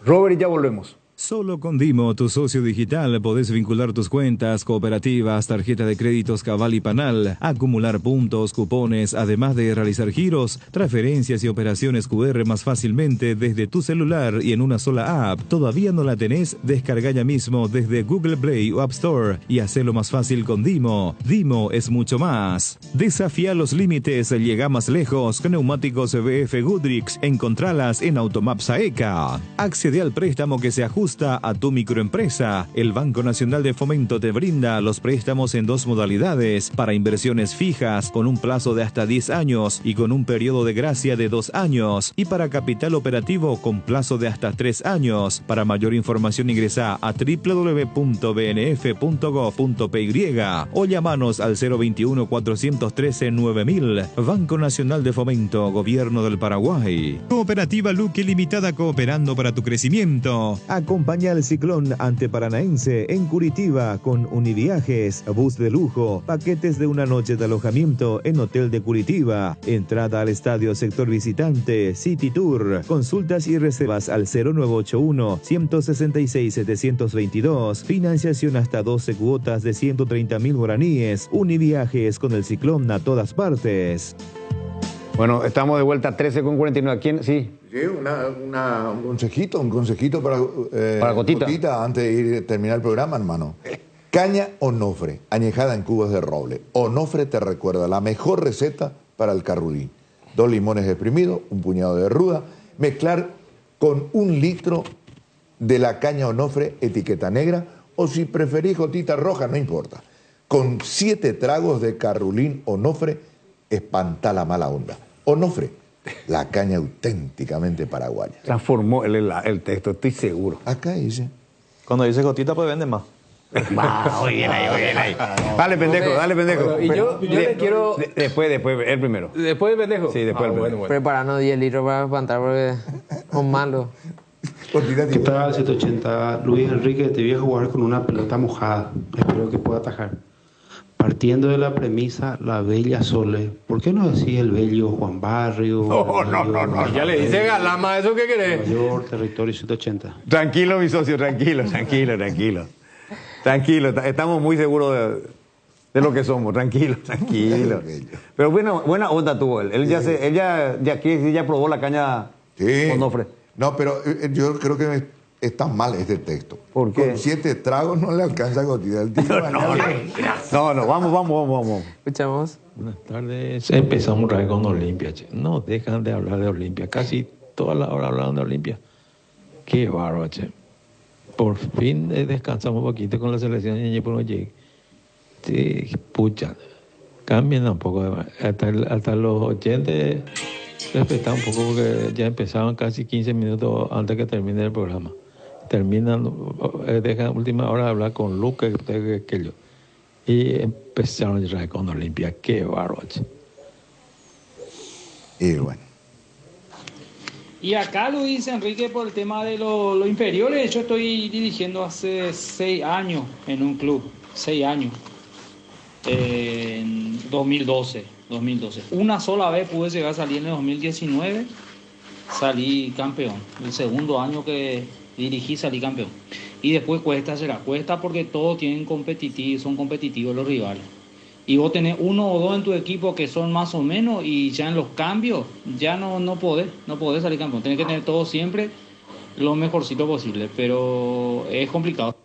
Robert, y ya volvemos. Solo con Dimo, tu socio digital, podés vincular tus cuentas, cooperativas, tarjeta de créditos Cabal y Panal, acumular puntos, cupones, además de realizar giros, transferencias y operaciones QR más fácilmente desde tu celular y en una sola app. ¿Todavía no la tenés? Descarga ya mismo desde Google Play o App Store y hacelo más fácil con Dimo. Dimo es mucho más. Desafía los límites, llega más lejos con neumáticos BF Goodrich. Encontralas en Automaps AECA. Accede al préstamo que se ajusta a tu microempresa. El Banco Nacional de Fomento te brinda los préstamos en 2 modalidades: para inversiones fijas con un plazo de hasta 10 años y con un periodo de gracia de 2 años, y para capital operativo con plazo de hasta 3 años. Para mayor información ingresa a www.bnf.gov.py o llamanos al 021 413 9000. Banco Nacional de Fomento, Gobierno del Paraguay. Cooperativa Luque Limitada, cooperando para tu crecimiento. Acompaña al ciclón anteparanaense en Curitiba con Univiajes, bus de lujo, paquetes de una noche de alojamiento en Hotel de Curitiba, entrada al estadio sector visitante, City Tour. Consultas y reservas al 0981-166-722. Financiación hasta 12 cuotas de 130.000 guaraníes. Univiajes, con el ciclón a todas partes. Bueno, estamos de vuelta a 13:49. ¿Quién? Sí. Sí, un consejito para Gotita antes de terminar el programa, hermano. Caña Onofre, añejada en cubos de roble. Onofre te recuerda la mejor receta para el carrulín. 2 limones exprimidos, un puñado de ruda, mezclar con 1 litro de la caña Onofre, etiqueta negra, o si preferís Gotita roja, no importa. Con 7 tragos de carrulín Onofre, espanta la mala onda. Onofre, la caña auténticamente paraguaya. Transformó el texto, estoy seguro. Acá dice. Cuando dice Gotita, pues vende más. Muy bien ahí. Dale, pendejo. Y yo le quiero... Después, el primero. ¿Después el pendejo? Sí, después el primero. Bueno. Preparando 10 litros para espantar porque son malos. ¿Qué tal, 780? Luis Enrique, te voy a jugar con una pelota mojada. Espero que pueda atajar. Partiendo de la premisa, la bella Sole, ¿por qué no decís el bello Juan Barrio? No. Ya le dice Galama, ¿eso qué querés? Nueva York, territorio 180. Tranquilo, mi socio, tranquilo. Estamos muy seguros de lo que somos, tranquilo. Pero buena onda tuvo él. Él ya probó la caña Onofre. No, pero yo creo que está mal este texto. ¿Por qué? Con 7 tragos no le alcanza a Gotita. No, vamos. Escuchamos. Buenas tardes. Empezamos otra vez con Olimpia. No dejan de hablar de Olimpia. Casi toda la hora hablaron de Olimpia. Qué bárbaro, che. Por fin descansamos un poquito con la selección y por no llegue. Sí, pucha. Cambien un poco. Hasta los 80 respetar un poco porque ya empezaban casi 15 minutos antes que termine el programa. Terminan, dejan última hora de hablar con Lucas que yo. Y empezaron ya con Olimpia. Qué bárbaro. Y bueno. Y acá Luis Enrique, por el tema de los inferiores, yo estoy dirigiendo hace 6 años en un club. 6 años. En 2012. Una sola vez pude llegar a salir en el 2019. Salí campeón. El segundo año que dirigí salí campeón. Y después cuesta porque todos son competitivos los rivales. Y vos tenés 1 o 2 en tu equipo que son más o menos, y ya en los cambios ya no podés salir campeón. Tenés que tener todo siempre lo mejorcito posible, pero es complicado.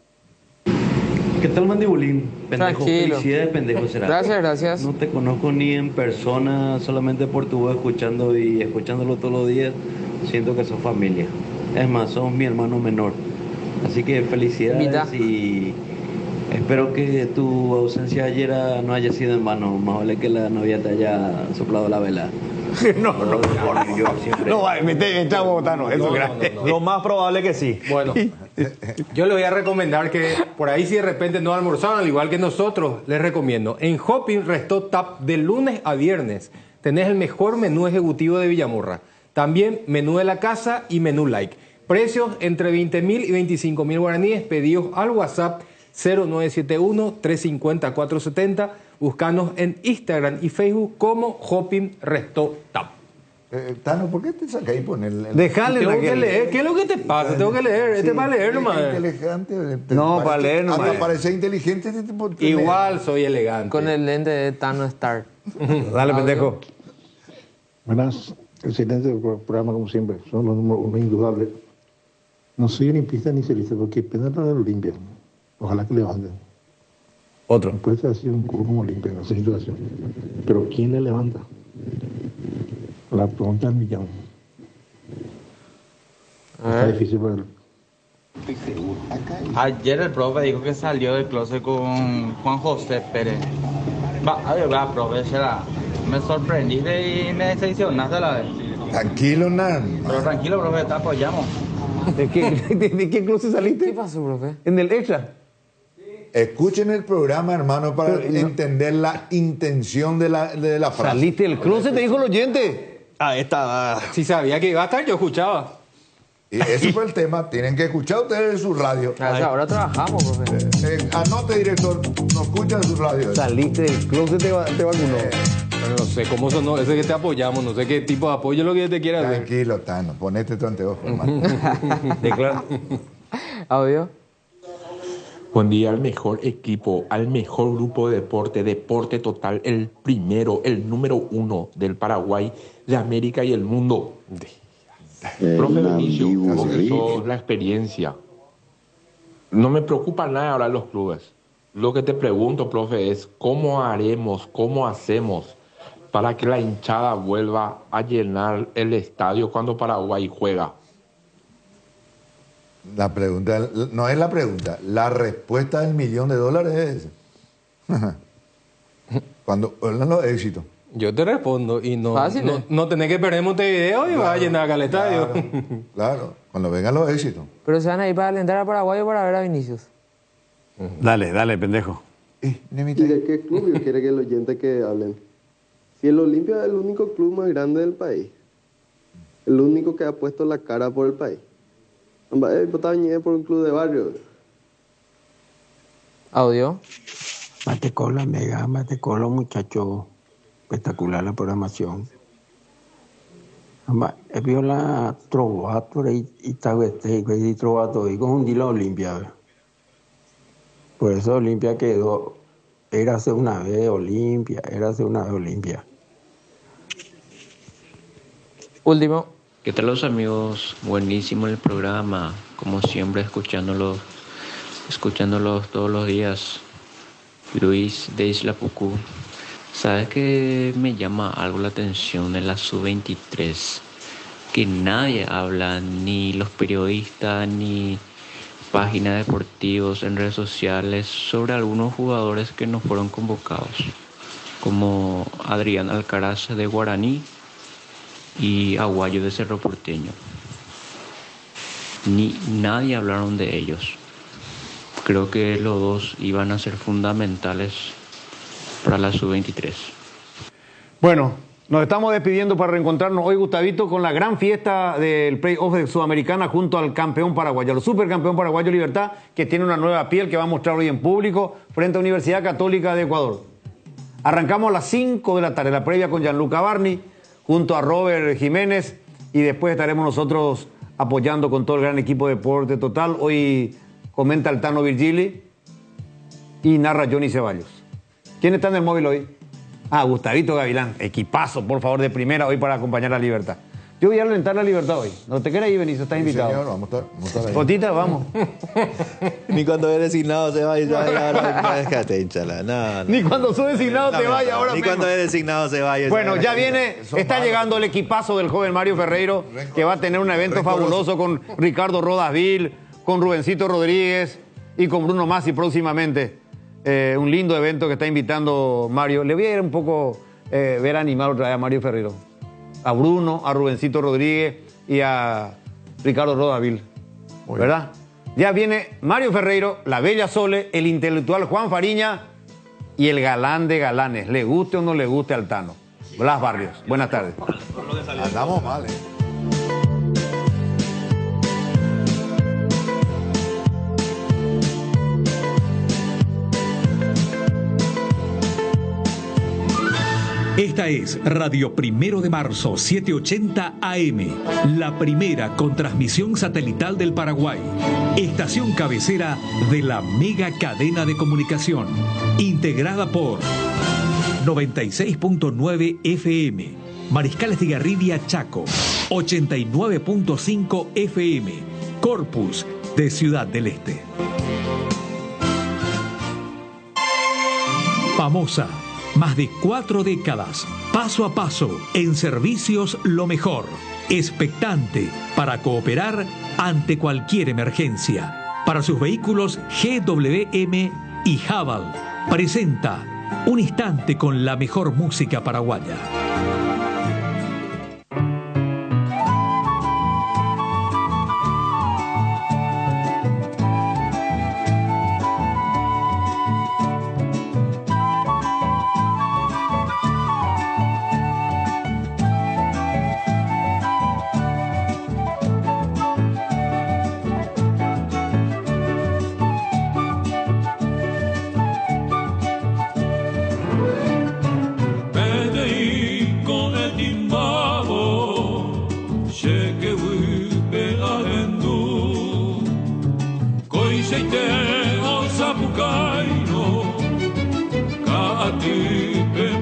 ¿Qué tal, Mandibulín? Pendejo. Tranquilo. Felicidades, pendejo será. Gracias. No te conozco ni en persona, solamente por tu voz escuchándolo todos los días. Siento que sos familia. Es más, sos mi hermano menor. Así que felicidades y Espero que tu ausencia ayer no haya sido en vano. Más vale que la novia te haya soplado la vela. No, me está botando, eso es grande. Lo más probable que sí. Bueno, yo le voy a recomendar que por ahí si de repente no almorzaron, al igual que nosotros, les recomiendo. En Hopping Resto Tap de lunes a viernes tenés el mejor menú ejecutivo de Villamorra. También menú de la casa y menú like. Precios entre 20.000 y 25.000 guaraníes. Pedidos al WhatsApp 0971-350-470. Búscanos en Instagram y Facebook como Hopping Resto Tap. Tano, ¿por qué te sacas y pones el... Dejale Tengo que leer. ¿Qué es lo que te pasa? Tengo que leer. Este es para leer nomás. Inteligente. No, para leer nomás. Hasta parece inteligente. Igual soy elegante. Con el lente de Tano Star. Dale, pendejo. Buenas. Excelente programa, como siempre. Son los números uno indudable. No soy olimpista ni celista, porque pena para el Olimpia. Ojalá que levanten. Otro. Puede ser así un club como Olimpia en esa situación. Pero ¿quién le levanta? La pregunta del millón. Está difícil para él. Ayer el profe dijo que salió del closet con Juan José Pérez. Va, profe, me sorprendiste y me decepcionaste a la vez. Tranquilo, nada. Pero tranquilo, profe, te apoyamos. ¿De qué closet saliste? ¿Qué pasó, profe? En el extra. Escuchen el programa, hermano, para entender la intención de la frase. Saliste del closet, te dijo el oyente. Si sabía que iba a estar, yo escuchaba. Y ese fue el tema. Tienen que escuchar ustedes en su radio. Ahora trabajamos, profe. Anote, director. No escuchan en su radio. Saliste del closet, te vacunó. Bueno, no sé cómo sonó. Ese que te apoyamos. No sé qué tipo de apoyo es lo que te quiera hacer. Tranquilo, Tano. Ponete tu anteojo, hermano. Declara. ¿Audio? Buen día al mejor equipo, al mejor grupo de Deporte Total, el primero, el número 1 del Paraguay, de América y el mundo. Profe Benicio, vos la experiencia. No me preocupa nada ahora los clubes. Lo que te pregunto, profe, es cómo hacemos para que la hinchada vuelva a llenar el estadio cuando Paraguay juega. La pregunta, no es la pregunta, la respuesta del $1.000.000 es esa. Cuando hablan los éxitos. Yo te respondo y no tenés que perder Montevideo y vas a llenar acá el estadio. Claro, cuando vengan los éxitos. Pero se van a ir para alentar a Paraguay o para ver a Vinicius. Dale, pendejo. ¿Y de qué club quiere que el oyente que hablen? Si el Olimpia es el único club más grande del país, el único que ha puesto la cara por el país. Por un club de barrio. ¿Audio? Matecola, mega, Matecola, muchacho. Espectacular la programación. È più la trovato e questi trovato y con la Olimpia. Por eso Olimpia quedó, érase una vez Olimpia. Último. ¿Qué tal los amigos? Buenísimo el programa, como siempre escuchándolos todos los días. Luis de Isla Pucú. ¿Sabes qué me llama algo la atención en la sub-23? Que nadie habla, ni los periodistas, ni páginas deportivas en redes sociales, sobre algunos jugadores que no fueron convocados, como Adrián Alcaraz de Guaraní y Aguayo de Cerro Porteño. Nadie hablaron de ellos. Creo que los dos iban a ser fundamentales para la sub-23. Bueno, nos estamos despidiendo para reencontrarnos hoy, Gustavito, con la gran fiesta del playoff de Sudamericana junto al campeón paraguayo, el supercampeón paraguayo Libertad, que tiene una nueva piel que va a mostrar hoy en público frente a Universidad Católica de Ecuador. Arrancamos a las 5 de la tarde, la previa con Gianluca Barni, junto a Robert Jiménez, y después estaremos nosotros apoyando con todo el gran equipo de Deporte Total. Hoy comenta el Tano Virgili y narra Johnny Ceballos. ¿Quién está en el móvil hoy? Gustavito Gavilán. Equipazo, por favor, de primera hoy para acompañar a Libertad. Yo voy a alentar la Libertad hoy. No te quieras ir, Benicio, estás invitado. Señor, vamos a estar ahí. Cotita, vamos. Ni cuando es designado se vaya. Déjate, hinchala. No. Ni cuando soy designado te vaya, ahora Ni menos. cuando es designado se vaya. Bueno, ya viene, está llegando el equipazo del joven Mario Ferreiro, que va a tener un evento fabuloso con Ricardo Rodasville, con Rubencito Rodríguez y con Bruno Masi próximamente. un lindo evento que está invitando Mario. Le voy a ir un poco, ver animar otra vez a Mario Ferrero, a Bruno, a Rubencito Rodríguez y a Ricardo Rodavil, ¿verdad? Ya viene Mario Ferreiro, la bella Sole, el intelectual Juan Fariña y el galán de galanes, le guste o no le guste al Tano. Blas Barrios, buenas tardes. Andamos mal, Esta es Radio 1 de Marzo, 780 AM, la primera con transmisión satelital del Paraguay. Estación cabecera de la mega cadena de comunicación, integrada por 96.9 FM, Mariscal Estigarribia, Chaco, 89.5 FM, Corpus, de Ciudad del Este. Famosa. Más de 4 décadas, paso a paso, en servicios lo mejor. Expectante para cooperar ante cualquier emergencia. Para sus vehículos GWM y Haval, presenta Un Instante con la mejor música paraguaya. Sapucaino, Kaatipe